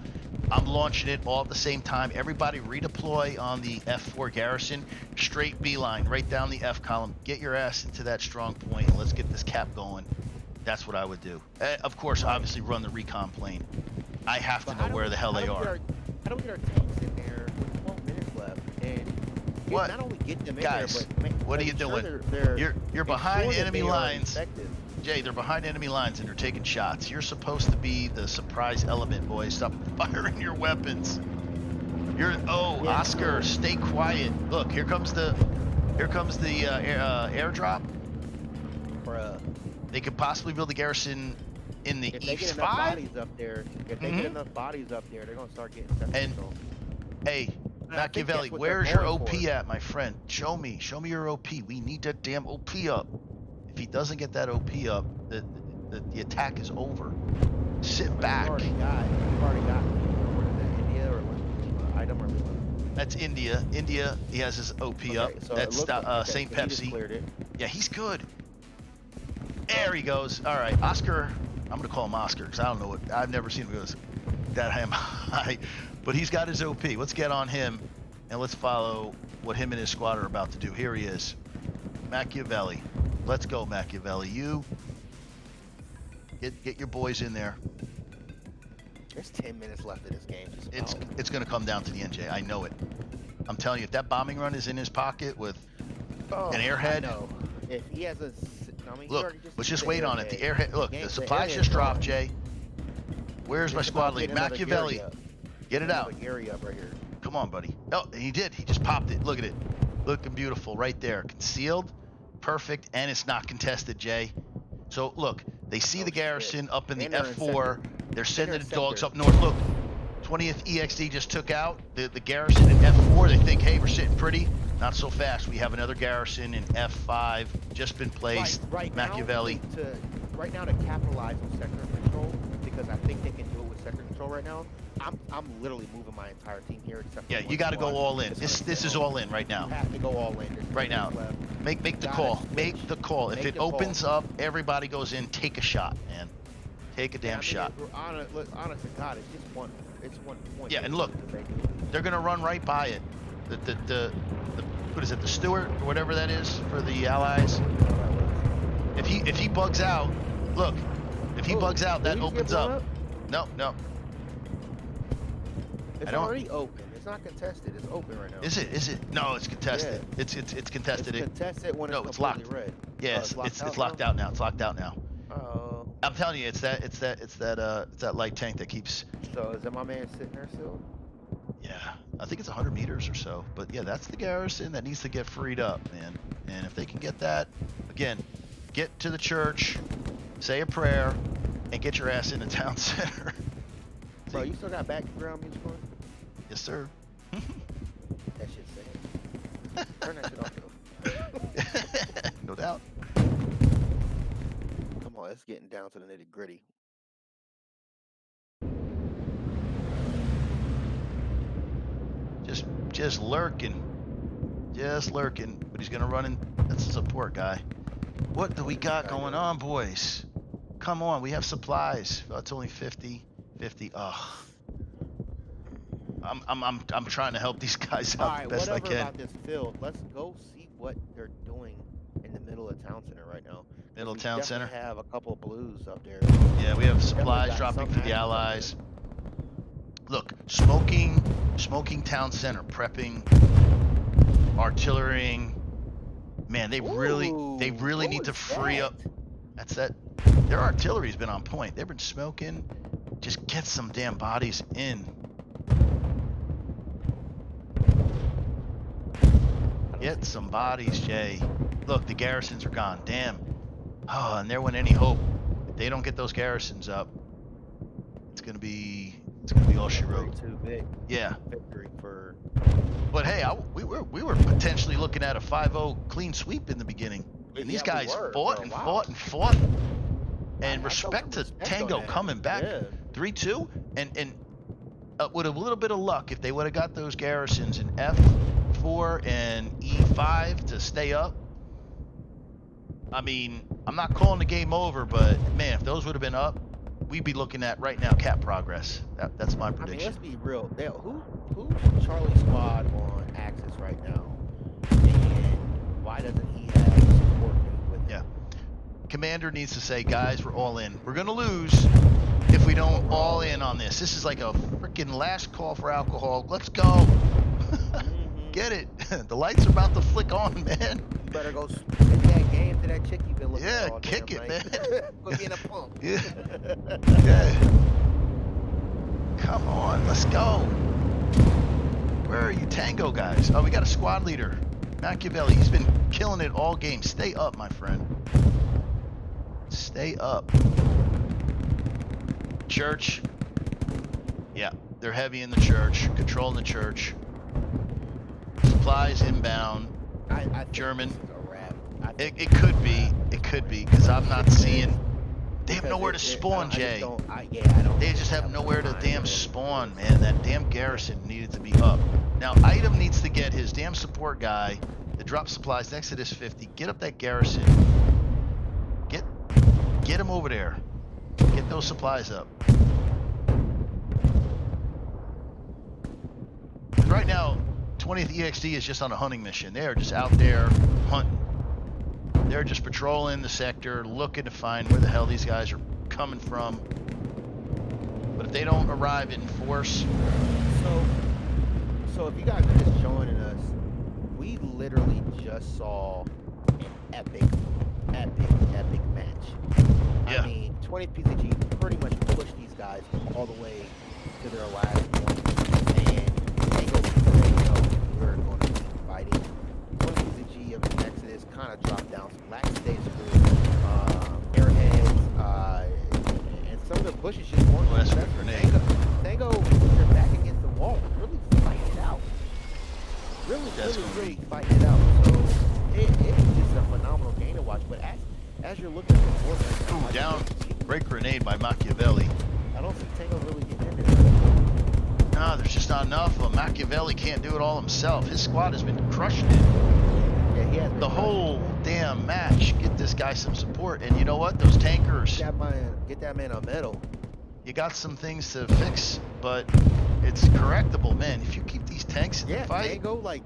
I'm launching it all at the same time. Everybody redeploy on the F4 garrison. Straight beeline right down the F column. Get your ass into that strong point and let's get this cap going. That's what I would do. Of course, obviously run the recon plane. I have to know where the hell they are. How do we get our tanks in there with 12 minutes left and What? not only get them Guys, in there, but what are you make sure doing? they're You're behind ensure that enemy they are lines. effective. Jay, they're behind enemy lines and they're taking shots. You're supposed to be the surprise element, boys. Stop firing your weapons. Yeah. Oscar, stay quiet. Look, here comes the airdrop. Bruh. They could possibly build a garrison in the If they get East enough 5. bodies up there, Mhm. get enough bodies up there, they're gonna start getting sector And- control. Hey, And I think Machiavelli, that's what they're where's your going OP for. at, my friend? Show me your OP. We need that damn OP up. If he doesn't get that OP up, the attack is over. Sit back. We've already got what is that, India or what item or what? That's India. India, he has his OP up. So That's it looks like, St. so he just Pepsi. cleared it. Yeah, he's good. There he goes. All right, Oscar. I'm gonna call him Oscar because I don't know what. I've never seen him go that high. But he's got his OP. Let's get on him and let's follow what him and his squad are about to do. Here he is, Machiavelli. Let's go, Machiavelli. You get your boys in there. There's 10 minutes left in this game. Just about. It's gonna come down to the NJ. I know it. I'm telling you, if that bombing run is in his pocket with an airhead. No. If he has a, I mean, he Look, already let's just the wait on it. The airhead. Look, Game- the the supplies airhead's just dropped, gone. Jay. Where's my It's squad about lead? getting another Machiavelli. Gary up. Get it out. Another Gary up right here. Come on, buddy. Oh, and he did. He just popped it. Look at it. Looking beautiful right there. Concealed. Perfect. And it's not contested, Jay. So, look. They see Oh, the garrison shit. up in the And they're in F4. sector. They're sending in the dogs sector. up north. Look. 20th EXD just took out the garrison in F4. They think, hey, we're sitting pretty. Not so fast. We have another garrison in F5. Just been placed. Right Machiavelli. Right now to capitalize on sector control, because I think they can do it with sector control right now. I'm literally moving my entire team here except for Yeah, one you got to go squad. all in. It's This gonna is sit all in right You now. have to go all in. There's Right 10 now. minutes left. Make the Gotta call. switch. Make the call. If Make it the call. opens up, everybody goes in. Take a shot, man. Take a Yeah, damn I mean, shot. Look, honest to God, it's just one. It's 1 point. Yeah, and look, to make it. They're gonna run right by it. The what is it? The Stewart or whatever that is for the Allies. If he bugs out, look. If he Oh, bugs out, that did he just get opens blown up. No. It's I don't- already open. It's not contested. It's open right now. Is it? No, it's contested. Yeah. It's contested. It's contested when No, it's it's completely locked. red. Yeah, Oh, it's locked out now. It's locked out now. Oh. I'm telling you, it's that light tank that keeps. So is that my man sitting there still? Yeah, I think it's 100 meters or so. But yeah, that's the garrison that needs to get freed up, man. And if they can get that, again, get to the church, say a prayer, and get your ass in the town center. Bro, you still got background music on? Yes, sir. That shit's sick. Turn that shit off though. No doubt. Come on, it's getting down to the nitty gritty. Just lurking. Just lurking. But he's gonna run in. That's a support guy. What do we got going on, boys? Come on, we have supplies. Oh, it's only 50. Ugh. I'm trying to help these guys out Alright, the best I whatever can. about this field. Let's go see what they're doing in the middle of town center right now. Middletown we Center. definitely have a couple of blues up there. Yeah, we have Definitely supplies got dropping some for the actions up allies. there. Look, smoking town center, prepping, artillerying. Man, they really Ooh, need what to was free that? up. That's that. Their artillery's been on point. They've been smoking. Just get some damn bodies in. Get some bodies, Jay. Look, the garrisons are gone. Damn. Oh, and there went any hope. If they don't get those garrisons up, it's gonna be all she wrote. Too big Yeah. victory for. But hey, we were potentially looking at a 5-0 clean sweep in the beginning, and these Yeah, we guys were fought for a and while. fought and fought. And I felt respect some to respect Tango on that. coming back Yeah. 3-2, and with a little bit of luck, if they would have got those garrisons in F4 and E5 to stay up. I mean, I'm not calling the game over, but man, if those would have been up, we'd be looking at right now cap progress. That's my I mean, prediction. let's be real. Who's Charlie Squad on Axis right now? And why doesn't he have support with him? Yeah. Commander needs to say, guys, we're all in. We're gonna lose if we don't all in on this. This is like a freaking last call for alcohol. Let's go. Get it. The lights are about to flick on, man. You better go hit that game to that chick you've been looking Yeah, for all kick damn it, night. man. Go get a pump. Yeah. Yeah. Come on, let's go. Where are you Tango guys? Oh, we got a squad leader. Machiavelli, he's been killing it all game. Stay up, my friend. Stay up. Church. Yeah, they're heavy in the church, controlling the church. Supplies inbound. I think German. this is a wrap. It could be, because I'm not seeing. They have nowhere to spawn, Jay. I don't. They just have nowhere to damn spawn, man. That damn garrison needed to be up. Now, Item needs to get his damn support guy to drop supplies next to this 50. Get up that garrison. Get him over there. Get those supplies up. Right now, 20th EXD is just on a hunting mission. They are just out there hunting. They're just patrolling the sector, looking to find where the hell these guys are coming from. But if they don't arrive in force... So if you guys are just joining us, we literally just saw an epic match. Yeah. I mean, 20thPZG pretty much pushed these guys all the way to their last point, and Tango we're going to keep fighting. 20thPZG of Exodus kind of dropped down some lackadaisical airheads, and some of the pushes just weren't successful. Tango, they're back against the wall, really fighting it out. Really fighting it out. So it's just a phenomenal game to watch. But as you're looking at the board right now, Down. Great grenade by Machiavelli. I don't see Tango really getting in there. No, there's just not enough of them. Machiavelli can't do it all himself. His squad has been crushing it. Yeah, he has The whole damn match. Get this guy some support. And you know what? Those tankers. Get that man a medal. You got some things to fix, but it's correctable, man. If you keep these tanks in the fight, Tango, I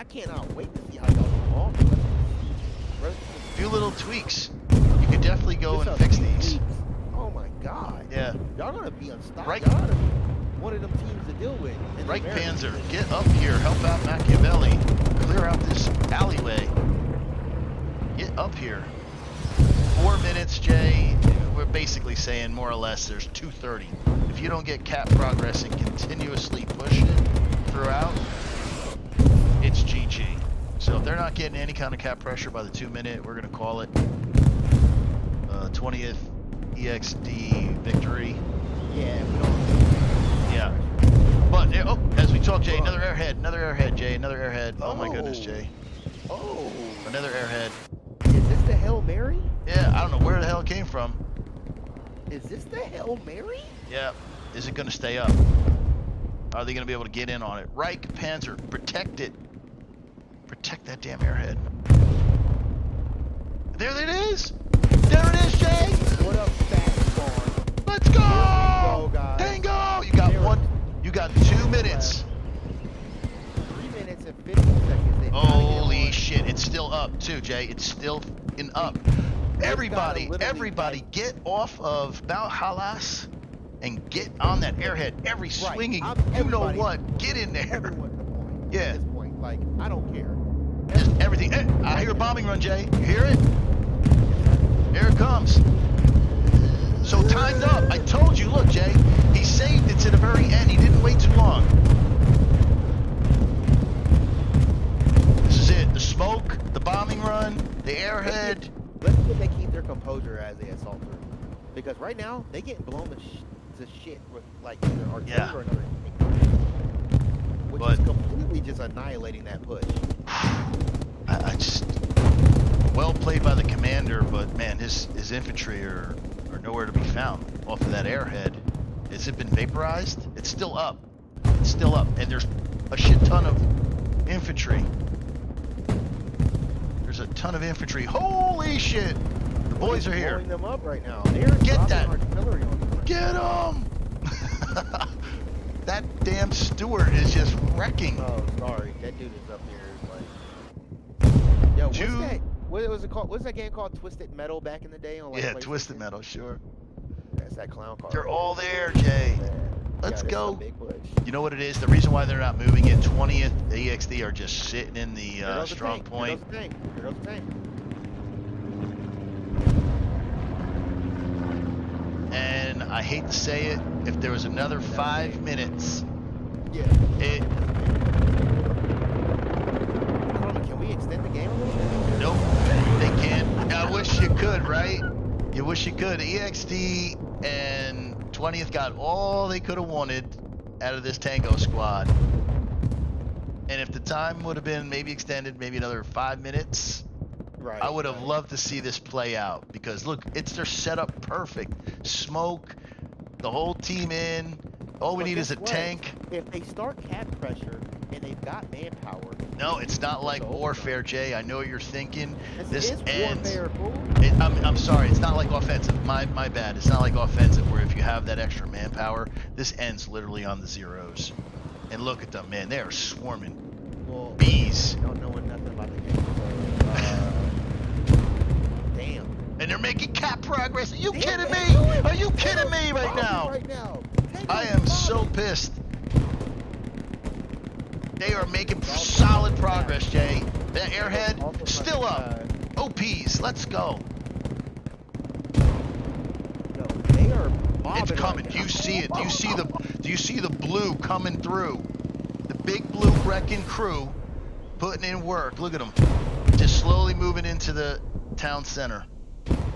cannot wait to see how y'all go on. a few little tweaks, you could definitely go and fix these. Oh my God. Yeah. Y'all gonna be unstoppable. Right. Y'all gonna be one of them teams to deal with. Right, Panzer, get up here, help out Machiavelli, clear out this alleyway. Get up here. 4 minutes, Jay. We're basically saying more or less there's 2:30. If you don't get cap progress and continuously push it throughout, it's GG. So if they're not getting any kind of cap pressure by the 2 minute, we're gonna call it 20th EXD victory. Yeah, we don't. Yeah. But as we talk, Jay, another airhead, Jay, another airhead. Oh my goodness, Jay. Oh. Another airhead. Is this the Hail Mary? Yeah, I don't know where the hell it came from. Is this the Hail Mary? Yeah. Is it going to stay up? Are they going to be able to get in on it? Reich, Panzer, protect it. Protect that damn airhead. There it is. There it is, Jay. What up, Fat Spawn? Let's go. Go, guys. Tango. You got one. You got 2 minutes. 3 minutes and 50 seconds. Holy shit. It's still up, too, Jay. It's still up. Everybody, get off of Mount Halas and get on that airhead. Every swinging, you know what? Get in there. Everyone's the point. Yeah. At this point, like I don't care. Just everything. Hey, I hear a bombing run, Jay. You hear it? Here it comes. So timed up. I told you. Look, Jay. He saved it to the very end. He didn't wait too long. This is it. The smoke, the bombing run, the airhead. Let's see if they keep their composure as they assault through. Because right now they getting blown to shit with like either artillery or another tank, which is completely just annihilating that push. I just well played by the commander, but man, his infantry are nowhere to be found off of that airhead. Has it been vaporized? It's still up. It's still up, and there's a shit ton of infantry. There's a ton of infantry. Holy shit! The boys are here. Blowing them up right now. Get that! Artillery on them. Get them! That damn Stewart is just wrecking. Oh, sorry. That dude is up here. Like, yo, what's that? What was it called? What's that game called? Twisted Metal back in the day on like Yeah, PlayStation? Twisted Metal, sure. That's that clown car. They're all there, Jay. Let's this is a go. big push. You know what it is? The reason why they're not moving it, 20th EXD are just sitting in the Here goes the strong tank. point. Here goes the tank. Here goes the tank. And I hate to say it, if there was another 5 minutes, Yeah. it Can we extend the game a little bit? nope, they can't. I wish you could, right? You wish you could. EXD and 20th got all they could have wanted out of this Tango squad. And if the time would have been maybe extended, maybe another 5 minutes, Right. I would have loved to see this play out. Because look, it's their setup perfect. Smoke, the whole team in. All we But need is a guess what? tank. If they start cap pressure and they've got manpower, No, it's not like So- warfare, Jay. I know what you're thinking. this This is ends. warfare, fool. I'm sorry. It's not like offensive. My bad. It's not like offensive where if you have that extra manpower, this ends literally on the zeros. And look at them, man. They are swarming. Well, Bees. don't know nothing about the game. So, damn. And they're making cap progress. Are you Damn, kidding man, me? do it. Are you kidding me Tango's right bombing now? Right now. I Tango's am so bombing. pissed. They are making solid progress, Jay. That airhead Also still up. OPs. Let's go. No, they are bombing It's coming. right Do you now. see it? Do you see the blue coming through? The big blue wrecking crew putting in work. Look at them. Just slowly moving into the town center.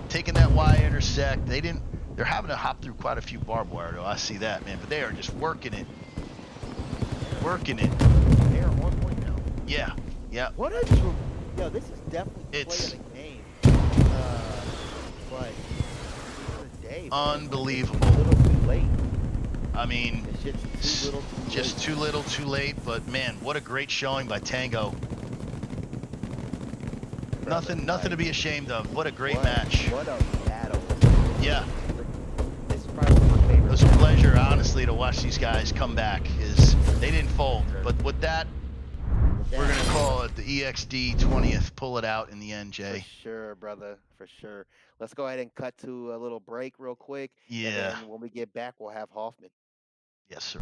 Taking that Y intersect. They're having to hop through quite a few barbed wire though. I see that, man. But they are just working it. Working it. They are on point now. Yeah. Yeah. What a yo! This is definitely It's- play of the game. But the day, man, Unbelievable. it's a little too late. I mean, It's just too little, too just late. too little, too late. But man, what a great showing by Tango. Nothing to be ashamed of. What a great match. What a battle! Yeah. This is probably one of my It favorite. was a pleasure, honestly, to watch these guys come back. They didn't fold. But with that, we're going to call it the EXD 20th. Pull it out in the end, For Jay. sure, brother. For sure. Let's go ahead and cut to a little break real quick. Yeah. And then when we get back, we'll have Hoffman. Yes, sir.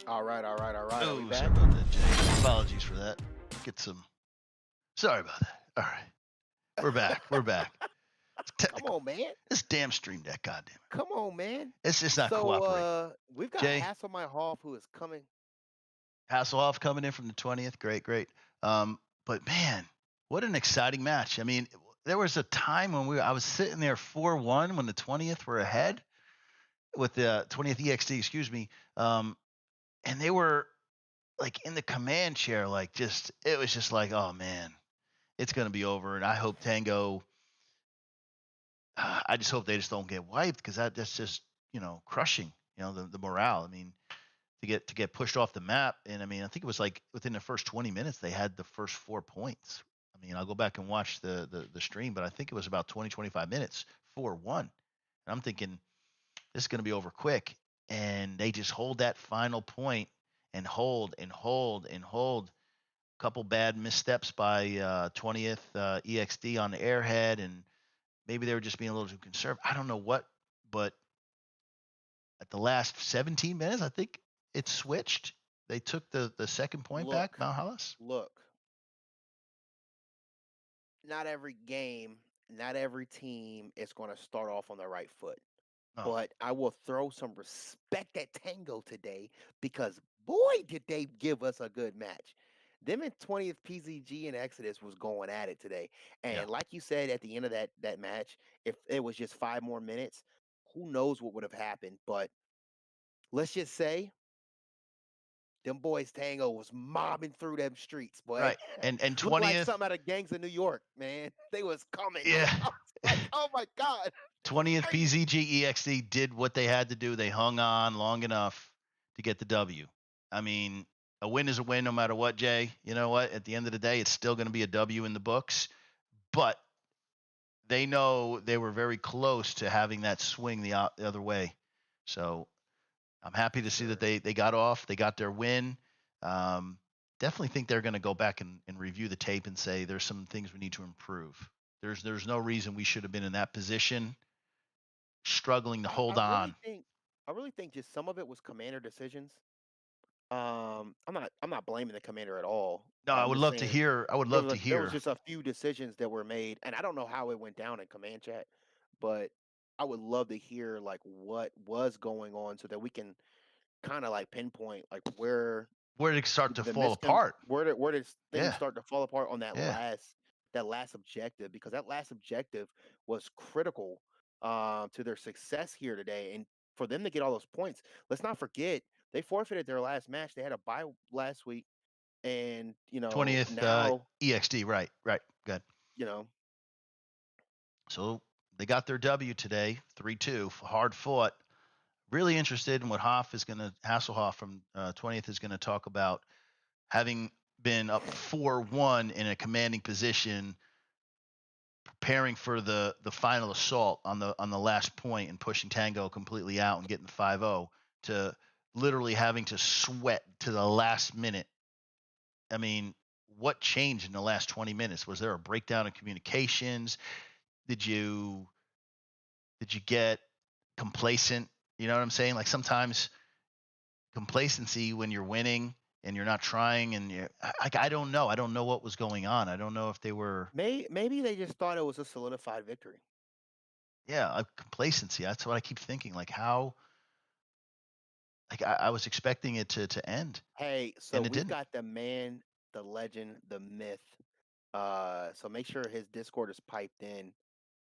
All right, all right, all right. Are we Oh, sorry back? about that, Jay. Apologies for that. Get some. Sorry about that. All right, we're back. We're back. It's Come technical. on, man. This damn stream deck, goddamn it. Come on, man. It's just not So cooperating. we've got Jay Hasselhoff who is coming. Hasselhoff coming in from the 20th. Great, great. But man, what an exciting match. I mean, there was a time when I was sitting there 4-1 when the 20th were ahead with the 20th EXT, excuse me. And they were like in the command chair, like just it was just like, oh man, it's gonna be over. And I hope Tango. I just hope they just don't get wiped because that's just crushing. The morale. I mean, to get pushed off the map, and I mean, I think it was like within the first 20 minutes they had the first 4 points. I mean, I'll go back and watch the stream, but I think it was about 20-25 minutes, 4-1. And I'm thinking this is going to be over quick, and they just hold that final point and hold and hold and hold. Couple bad missteps by 20th EXD on the airhead, and maybe they were just being a little too conservative. I don't know what, but at the last 17 minutes, I think it switched. They took the second point back, Look, Mount Hollis. look. Not every game, not every team is going to start off on the right foot. Oh, But I will throw some respect at Tango today because boy, did they give us a good match. Them and 20th PZG and Exodus was going at it today. yeah. And like you said at the end of that match, if it was just 5 more minutes, who knows what would have happened. But let's just say them boys Tango was mobbing through them streets, boy. Right. And Looked like 20th, something out of Gangs of New York, man. They was coming. yeah. I was like, oh my God. 20th PZG EXD did what they had to do. They hung on long enough to get the W. I mean, a win is a win no matter what, Jay. You know what? At the end of the day, it's still going to be a W in the books. But they know they were very close to having that swing the other way. So I'm happy to see that they got off. They got their win. Definitely think they're going to go back and review the tape and say there's some things we need to improve. There's no reason we should have been in that position, struggling to I, hold I really on. think I really think just some of it was commander decisions. I'm not blaming the commander at all. No, I I'm would just love to saying hear. I would there love was to there was hear. just a few decisions that were made, and I don't know how it went down in command chat, but I would love to hear like what was going on so that we can kind of like pinpoint like Where did it start to the fall miscon apart? where did things Yeah, start to fall apart on yeah. that last objective because that last objective was critical to their success here today and for them to get all those points. Let's not forget they forfeited their last match. They had a bye last week, and 20th now EXD. Right, right. Good. you know So they got their W today, 3-2, hard fought. Really interested in what Hasselhoff from 20th is going to talk about, having been up 4-1 in a commanding position, preparing for the final assault on the last point and pushing Tango completely out and getting the 5-0 to literally having to sweat to the last minute. I mean, what changed in the last 20 minutes? Was there a breakdown in communications? Did you get complacent? You know what I'm saying? Like sometimes complacency when you're winning and you're not trying and I don't know. I don't know what was going on. I don't know if they were maybe they just thought it was a solidified victory. complacency. That's what I keep thinking. Like how like I was expecting it to end Hey, so and it we've didn't. got the man, the legend, the myth. So make sure his Discord is piped in,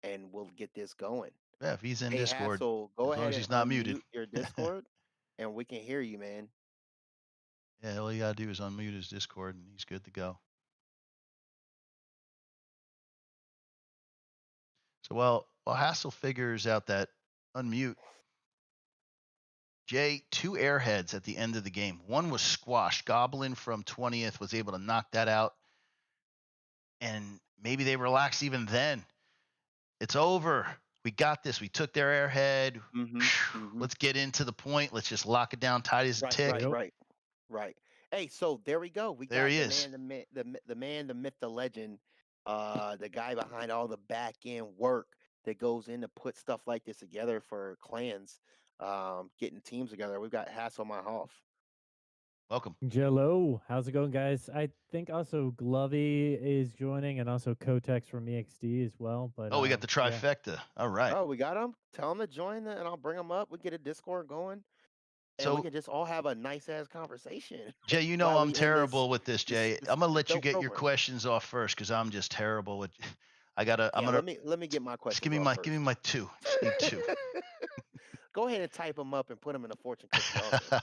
and we'll get this going. Yeah, if he's in Hey, Discord, Hassel, go as long ahead as and he's not muted. unmute your Discord, and we can hear you, man. Yeah, all you gotta do is unmute his Discord and he's good to go. So while Hassel figures out that unmute, Jay, 2 airheads at the end of the game. One was squashed. Goblin from 20th was able to knock that out. And maybe they relaxed even then. It's over. We got this. We took their airhead. Mm-hmm. Mm-hmm. Let's get into the point. Let's just lock it down tight as a Right, tick. right, Yep. right, right. Hey, so there we go. We There got he the is. man, the man, the myth, the legend, the guy behind all the back end work that goes in to put stuff like this together for clans, getting teams together. We've got Hasselhoff. Welcome. Jello, how's it going, guys? I think also Glovey is joining, and also Kotex from EXD as well. But Oh, we got the yeah, trifecta. All right. Oh, we got them. Tell them to join, and I'll bring them up. We get a Discord going, and we So, can just all have a nice ass conversation Jay, you know while I'm we end terrible with this, Jay. this I'm gonna let you dope get your program. questions off first because I'm just terrible with. I'm Yeah, gonna let me get my just give questions me off my first. two. Just need two. Go ahead and type them up and put them in a fortune cookie also.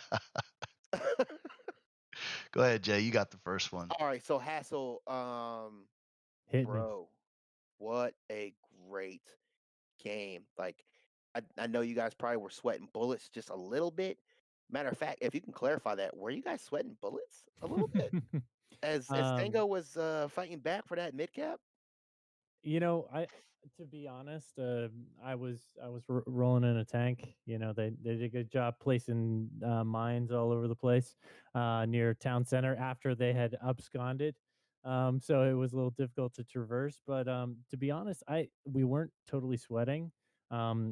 Go ahead, Jay. You got the first one. All right, so Hassel, hit me. bro, what a great game. Like, I know you guys probably were sweating bullets just a little bit. Matter of fact, if you can clarify that, were you guys sweating bullets a little bit as um, Tango was fighting back for that mid cap? I to be honest, I was rolling in a tank. They did a good job placing mines all over the place near town center after they had absconded. So it was a little difficult to traverse. But to be honest, we weren't totally sweating.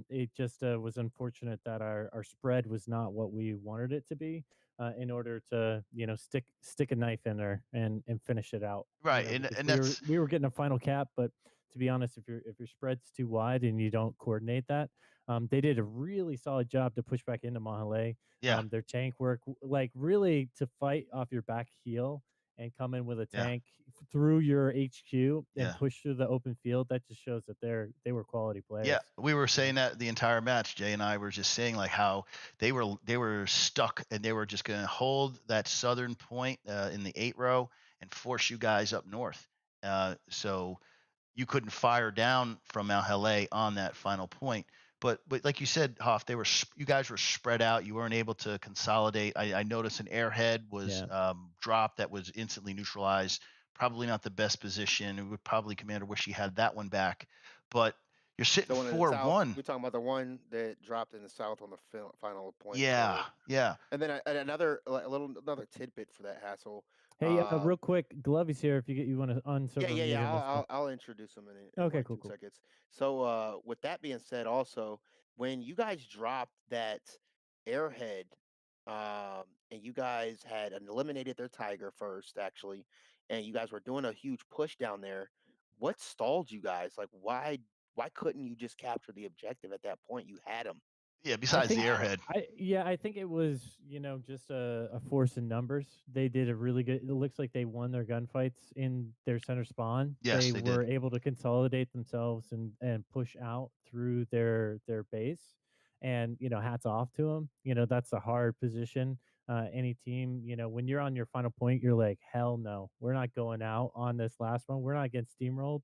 It just was unfortunate that our spread was not what we wanted it to be. In order to stick a knife in there and finish it out. Right, Because and we were that's we were getting a final cap, but to be honest, if your spread's too wide and you don't coordinate that, they did a really solid job to push back into Mahale. yeah, Their tank work, like really to fight off your back heel and come in with a yeah, tank through your HQ and yeah. push through the open field. That just shows that they were quality Yeah, players. we were saying that the entire match. Jay and I were just saying like how they were stuck and they were just going to hold that southern point in the 8 row and force you guys up north. So you couldn't fire down from Mount Hele on that final point. But like you said, Hoff, you guys were spread out. You weren't able to consolidate. I noticed an airhead was Yeah. dropped that was instantly neutralized. Probably not the best position. It would probably Commander wish he had that one back. But you're sitting The one in the south. 4-1. We're talking about the one that dropped in the south on the final point. Yeah, So, yeah. and then another another tidbit for that Hassel. Hey, real quick, Glovey's here. If you want to Yeah, unserver yeah, mute yeah. him and stuff. I'll introduce him in Okay, like cool, 2 cool. seconds. So, with that being said, also when you guys dropped that airhead, and you guys had eliminated their tiger first, actually, and you guys were doing a huge push down there. What stalled you guys? Like, why couldn't you just capture the objective at that point? You had him. Yeah, I besides the think Had him. airhead. I think it was, just a force in numbers. They did a really good. It looks like they won their gunfights in their center spawn. Yes, They they did. were able to consolidate themselves and push out through their base. And hats off to them. That's a hard position. Any team, when you're on your final point, you're like, hell no, we're not going out on this last one. We're not getting steamrolled.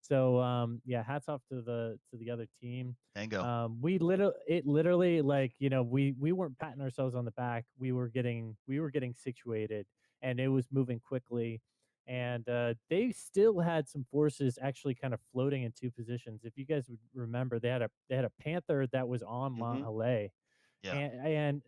So yeah, hats off to the other team. Tango. Literally like we weren't patting ourselves on the back. We were getting situated, and it was moving quickly. And they still had some forces actually kind of floating in two positions. If you guys would remember, they had a panther that was on Mount Hmm. Halais, Yeah.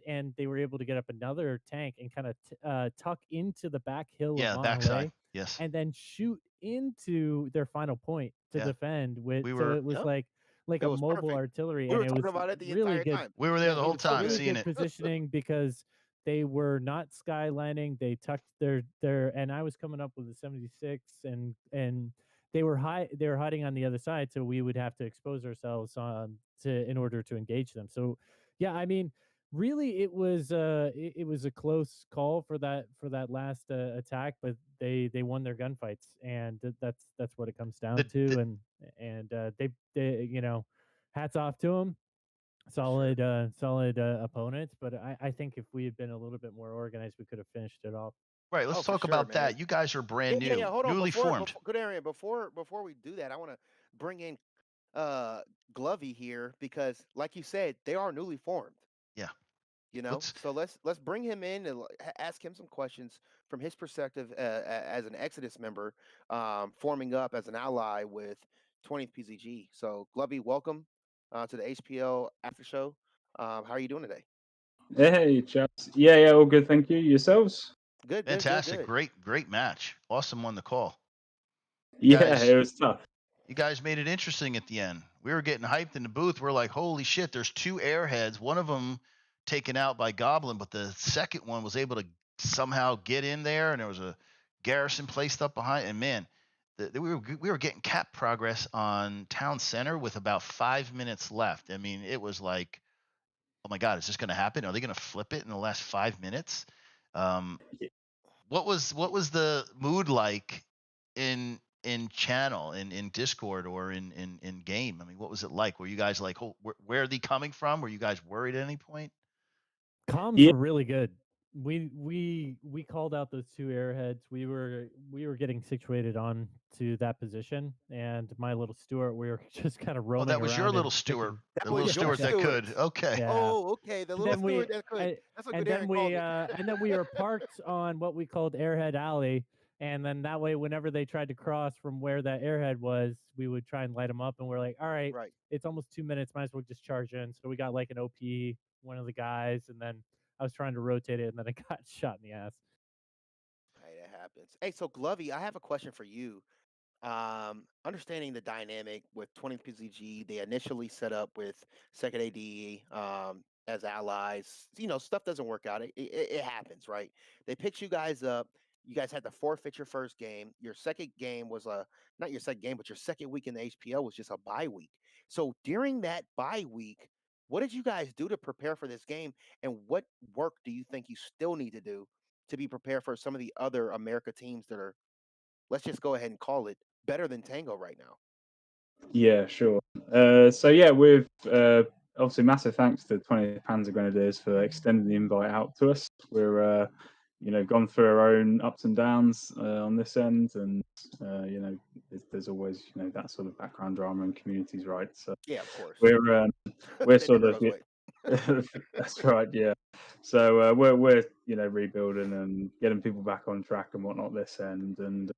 and they were able to get up another tank and kind of tuck into the back hill of Yeah, Mont backside. Halais, Yes. and then shoot into their final point to Yeah. defend with. We So were it was Yep. like It a was mobile perfect. artillery, We and were it talking was about it the really entire good. time. we were there Yeah, the it whole was time really seeing good it. positioning because they were not skylining. They tucked their and I was coming up with a 76, and they were hiding on the other side, so we would have to expose ourselves to in order to engage them. So yeah, I mean, really it was a close call for that last attack, but they won their gunfights, and that's what it comes down The, to. the And they hats off to them. For sure. Solid opponents, but I think if we had been a little bit more organized, we could have finished it off. right, Oh, let's for talk sure, about man. that. You guys are Yeah, brand yeah, yeah. new, Hold on. newly Before, formed. before good area. Before we do that, I want to bring in uh Glovey here because, like you said, they are newly formed. Yeah. Let's So let's bring him in and ask him some questions from his perspective as an Exodus member, forming up as an ally with 20thPZG. So Glovey, welcome to the HPL after show. How are you doing today? Hey, chaps. Yeah, yeah, all good, thank you. Yourselves? Good, good, good, fantastic. good. Great match. Awesome on the call. You Yeah, guys it was tough. you guys made it interesting at the end. We were getting hyped in the booth. We're like, "Holy shit, there's two airheads. One of them taken out by Goblin, but the second one was able to somehow get in there, and there was a garrison placed up behind. And man, we were getting cap progress on town center with about 5 minutes left. I mean, it was like, oh my god, is this going to happen? Are they going to flip it in the last 5 minutes? Um, what was the mood like in channel in Discord or in game? I mean, what was it like? Were you guys like, oh, where are they coming from? Were you guys worried at any point? Comms Yeah, were really good. We called out those two airheads. We were getting situated on to that position, and my little Stuart, we were just kind of Oh, roaming that was your around little and Stewart, picking. That the was little Yeah, your Stewart that Stewart. could. Okay. yeah. Oh, okay. The And little then we, Stewart that could. I, That's a and good then Aaron called we, it. and then we were parked on what we called Airhead Alley, and then that way, whenever they tried to cross from where that airhead was, we would try and light them up, and we're like, all right, Right. it's almost 2 minutes, might as well just charge in. So we got like an OP, one of the guys, and then I was trying to rotate it, and then I got shot in the ass. Hey, that happens. Hey, so Glovey, I have a question for you. Understanding the dynamic with 20thPZG, they initially set up with second AD as allies. Stuff doesn't work out. It happens, right? They picked you guys up. You guys had to forfeit your first game. Your second game was not your second game, but your second week in the HPL was just a bye week. So during that bye week, what did you guys do to prepare for this game? And what work do you think you still need to do to be prepared for some of the other America teams that are, let's just go ahead and call it, better than Tango right now? yeah, sure. So yeah, with obviously massive thanks to 20th Panzer Grenadiers for extending the invite out to us. We're gone through our own ups and downs on this end, and there's always that sort of background drama in communities, right? So Yeah, of course. we're That sort never of goes away. that's right, yeah. So we're rebuilding and getting people back on track and whatnot this end, and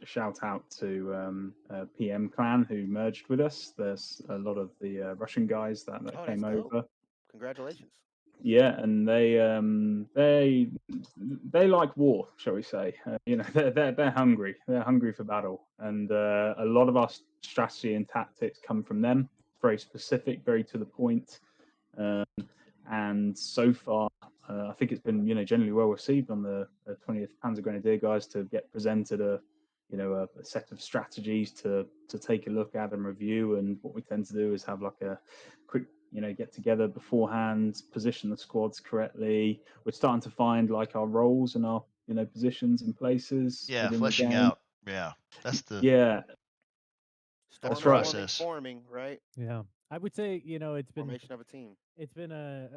shout out to PM Clan who merged with us. There's a lot of the Russian guys that Oh, that's came dope. over. Congratulations. Yeah, and they like war, shall we say? They're hungry. They're hungry for battle, and a lot of our strategy and tactics come from them. Very specific, very to the point. Um, and so far, I think it's been generally well received on the 20th Panzer Grenadier guys to get presented a set of strategies to take a look at and review. And what we tend to do is have like a quick get together beforehand, position the squads correctly. We're starting to find like our roles and our positions and places Yeah, within the fleshing game. out. Yeah, that's the Yeah, that's that's Storming, right. process. forming, right? Yeah, I would say Formation of a team. it's been a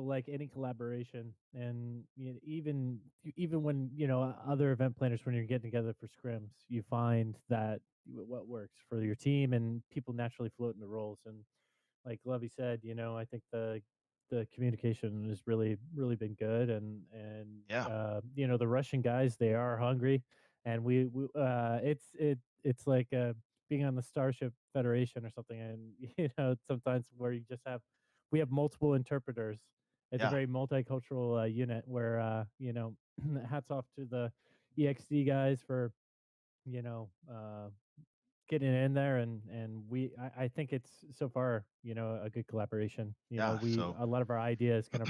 like any collaboration, and even when other event planners, when you're getting together for scrims, you find that what works for your team, and people naturally float in the roles. And like Lovey said, I think the communication has really been good, and Yeah, the Russian guys, they are hungry, and it's like being on the Starship Federation or something, and sometimes where we have multiple interpreters. It's a yeah, very multicultural unit where hats off to the EXD guys for you know uh, getting in there, and I think it's so far a good collaboration. yeah. We So a lot of our ideas kind of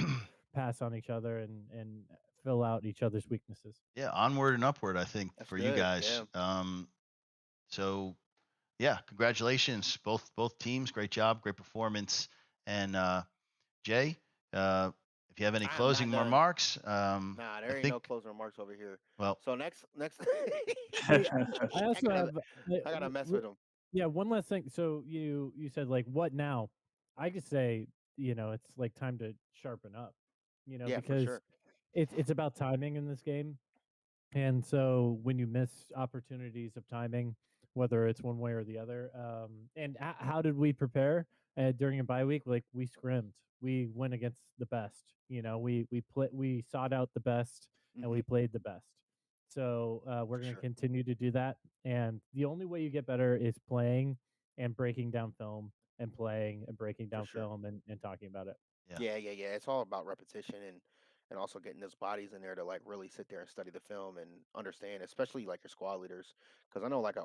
pass on each other, and fill out each other's weaknesses. yeah, onward and upward. I think That's for you good. guys. Yeah. So yeah, congratulations, both teams. Great job, great performance. And Jay, if you have any I am not closing done. remarks, Nah, I there ain't think. no closing remarks over here. Well, So next, Hey, I I also gotta, have I gotta mess with them. yeah, one last thing. So you said like what now? I could say it's like time to sharpen up. Yeah, for Because sure. it's about timing in this game. And so when you miss opportunities of timing, whether it's one way or the other, and how did we prepare during a bye week? Like we scrimmed, we went against the best. We sought out the best, and Hmm. we played the best. So we're For going to sure. continue to do that. And the only way you get better is playing and breaking down film, and playing and breaking For down sure. film, and talking about it. yeah, Yeah. It's all about repetition and also getting those bodies in there to like really sit there and study the film and understand, especially like your squad leaders. Because I know like a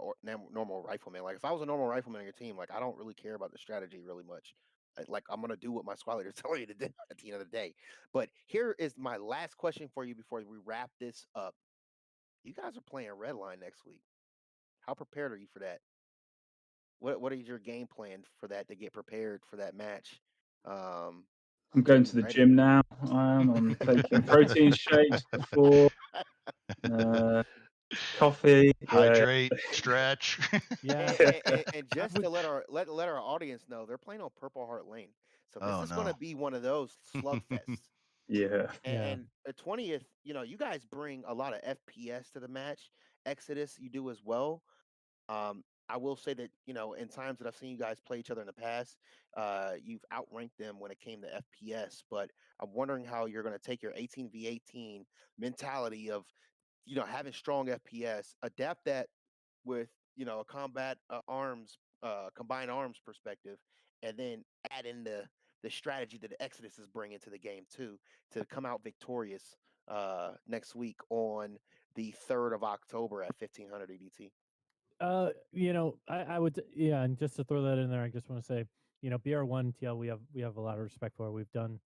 normal rifleman, like if I was a normal rifleman on your team, like I don't really care about the strategy really much. Like I'm gonna do what my squad leader is telling me to do at the end of the day. But here is my last question for you before we wrap this up. You guys are playing Redline next week. How prepared are you for that? What is your game plan for that to get prepared for that match? Um, I'm to going be to the ready. gym now. I'm taking protein shakes before uh, coffee. Yeah, Hydrate, stretch. Yeah, And I just would. to let our audience know, they're playing on Purple Heart Lane, so this Oh is going to no. be one of those slugfests. yeah. Yeah. And the 20th, you guys bring a lot of FPS to the match. Exodus, you do as well. I will say that, in times that I've seen you guys play each other in the past, you've outranked them when it came to FPS. But I'm wondering how you're going to take your 18v18 mentality of, having strong FPS, adapt that with, a combat arms, combined arms perspective, and then add in the strategy that the Exodus is bringing to the game too, to come out victorious next week on the 3rd of October at 1500 EDT. I would, yeah, and just to throw that in there, I just want to say, BR1 TL, we have a lot of respect for. We've done,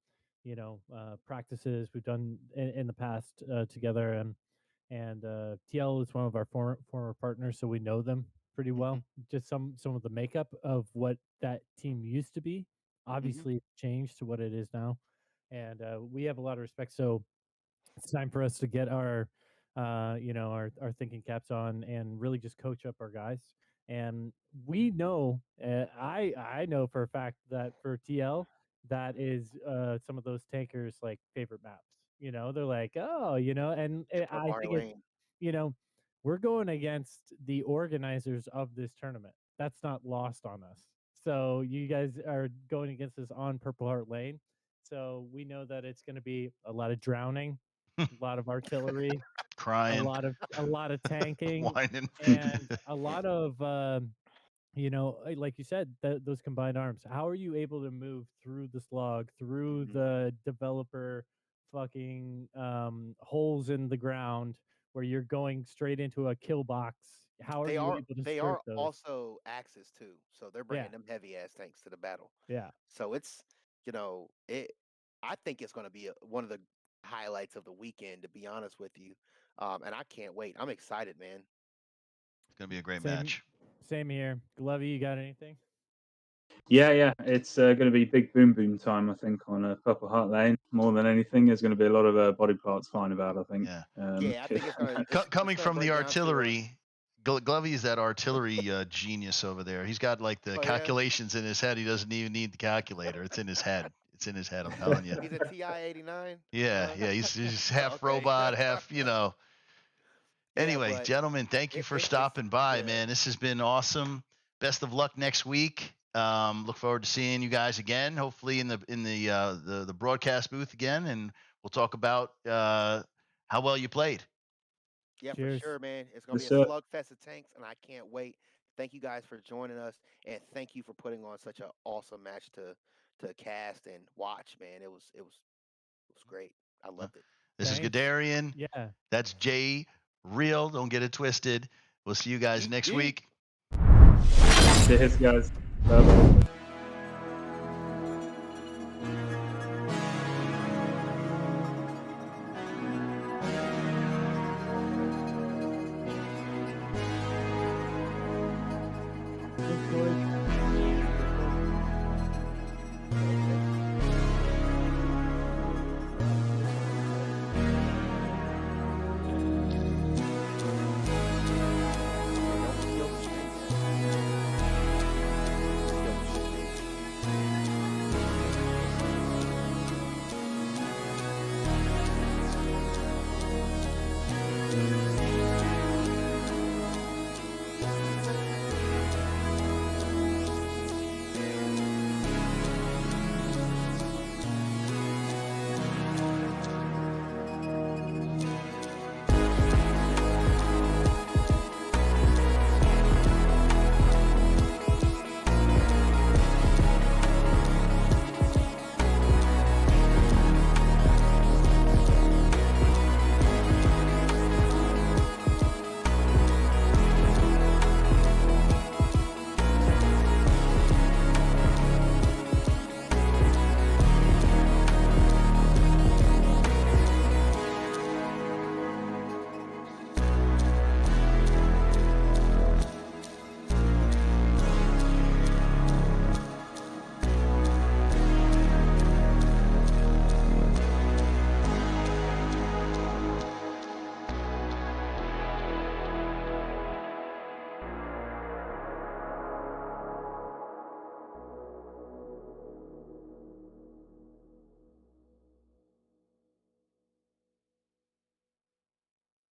practices we've done in the past together, and TL is one of our former partners, so we know them pretty Hmm. well. Just some of the makeup of what that team used to be, Hmm. obviously it's changed to what it is now, and we have a lot of respect. So it's time for us to get our thinking caps on and really just coach up our guys. And we know, I know for a fact that for TL, that is some of those tankers like favorite maps. They're like, oh, and Purple I Heart think it's, Lane. you know, we're going against the organizers of this tournament. That's not lost on us. So you guys are going against us on Purple Heart Lane. So we know that it's going to be a lot of drowning, a lot of artillery, Crying, a lot of tanking, whining. and a lot of like you said, those combined arms. How are you able to move through the slog, through Hmm. the developer fucking holes in the ground where you're going straight into a kill box? How are They you are able to they skirt are those? also Axis too, so they're Yeah, bringing them heavy ass tanks to the battle. yeah. So it's it. I think it's going to be one of the highlights of the weekend, to be honest with you. And I can't wait. I'm excited, man. It's gonna be a great Same, match. same here. Glovey, you got anything? Yeah. It's going to be big boom boom time, I think, on Purple Heart Lane. More than anything, there's going to be a lot of body parts flying about, I think. Yeah. Yeah, I think it's Coming gonna from the break down to artillery, Glovey is that artillery genius over there. He's got like the oh yeah, calculations in his head. He doesn't even need the calculator. It's in his head. It's in his head. I'm telling you. he's a TI-89. Yeah, yeah. He's half Okay. robot, half. Yeah, Anyway, but gentlemen, thank you for it's stopping by, yeah. man. This has been awesome. Best of luck next week. Look forward to seeing you guys again. Hopefully in the broadcast booth again, and we'll talk about how well you played. Yeah, for Cheers. sure, man. It's gonna Yes, be a sir. slugfest of tanks, and I can't wait. Thank you guys for joining us, and thank you for putting on such an awesome match to cast and watch, man. It was great. I Uh, loved it. This is Thanks. Gadarian. Yeah. That's Jay Real. Don't get it twisted. We'll see you guys Yeet, next yeet. week. Cheers, guys. Bye-bye. Thanks, boys. Okay.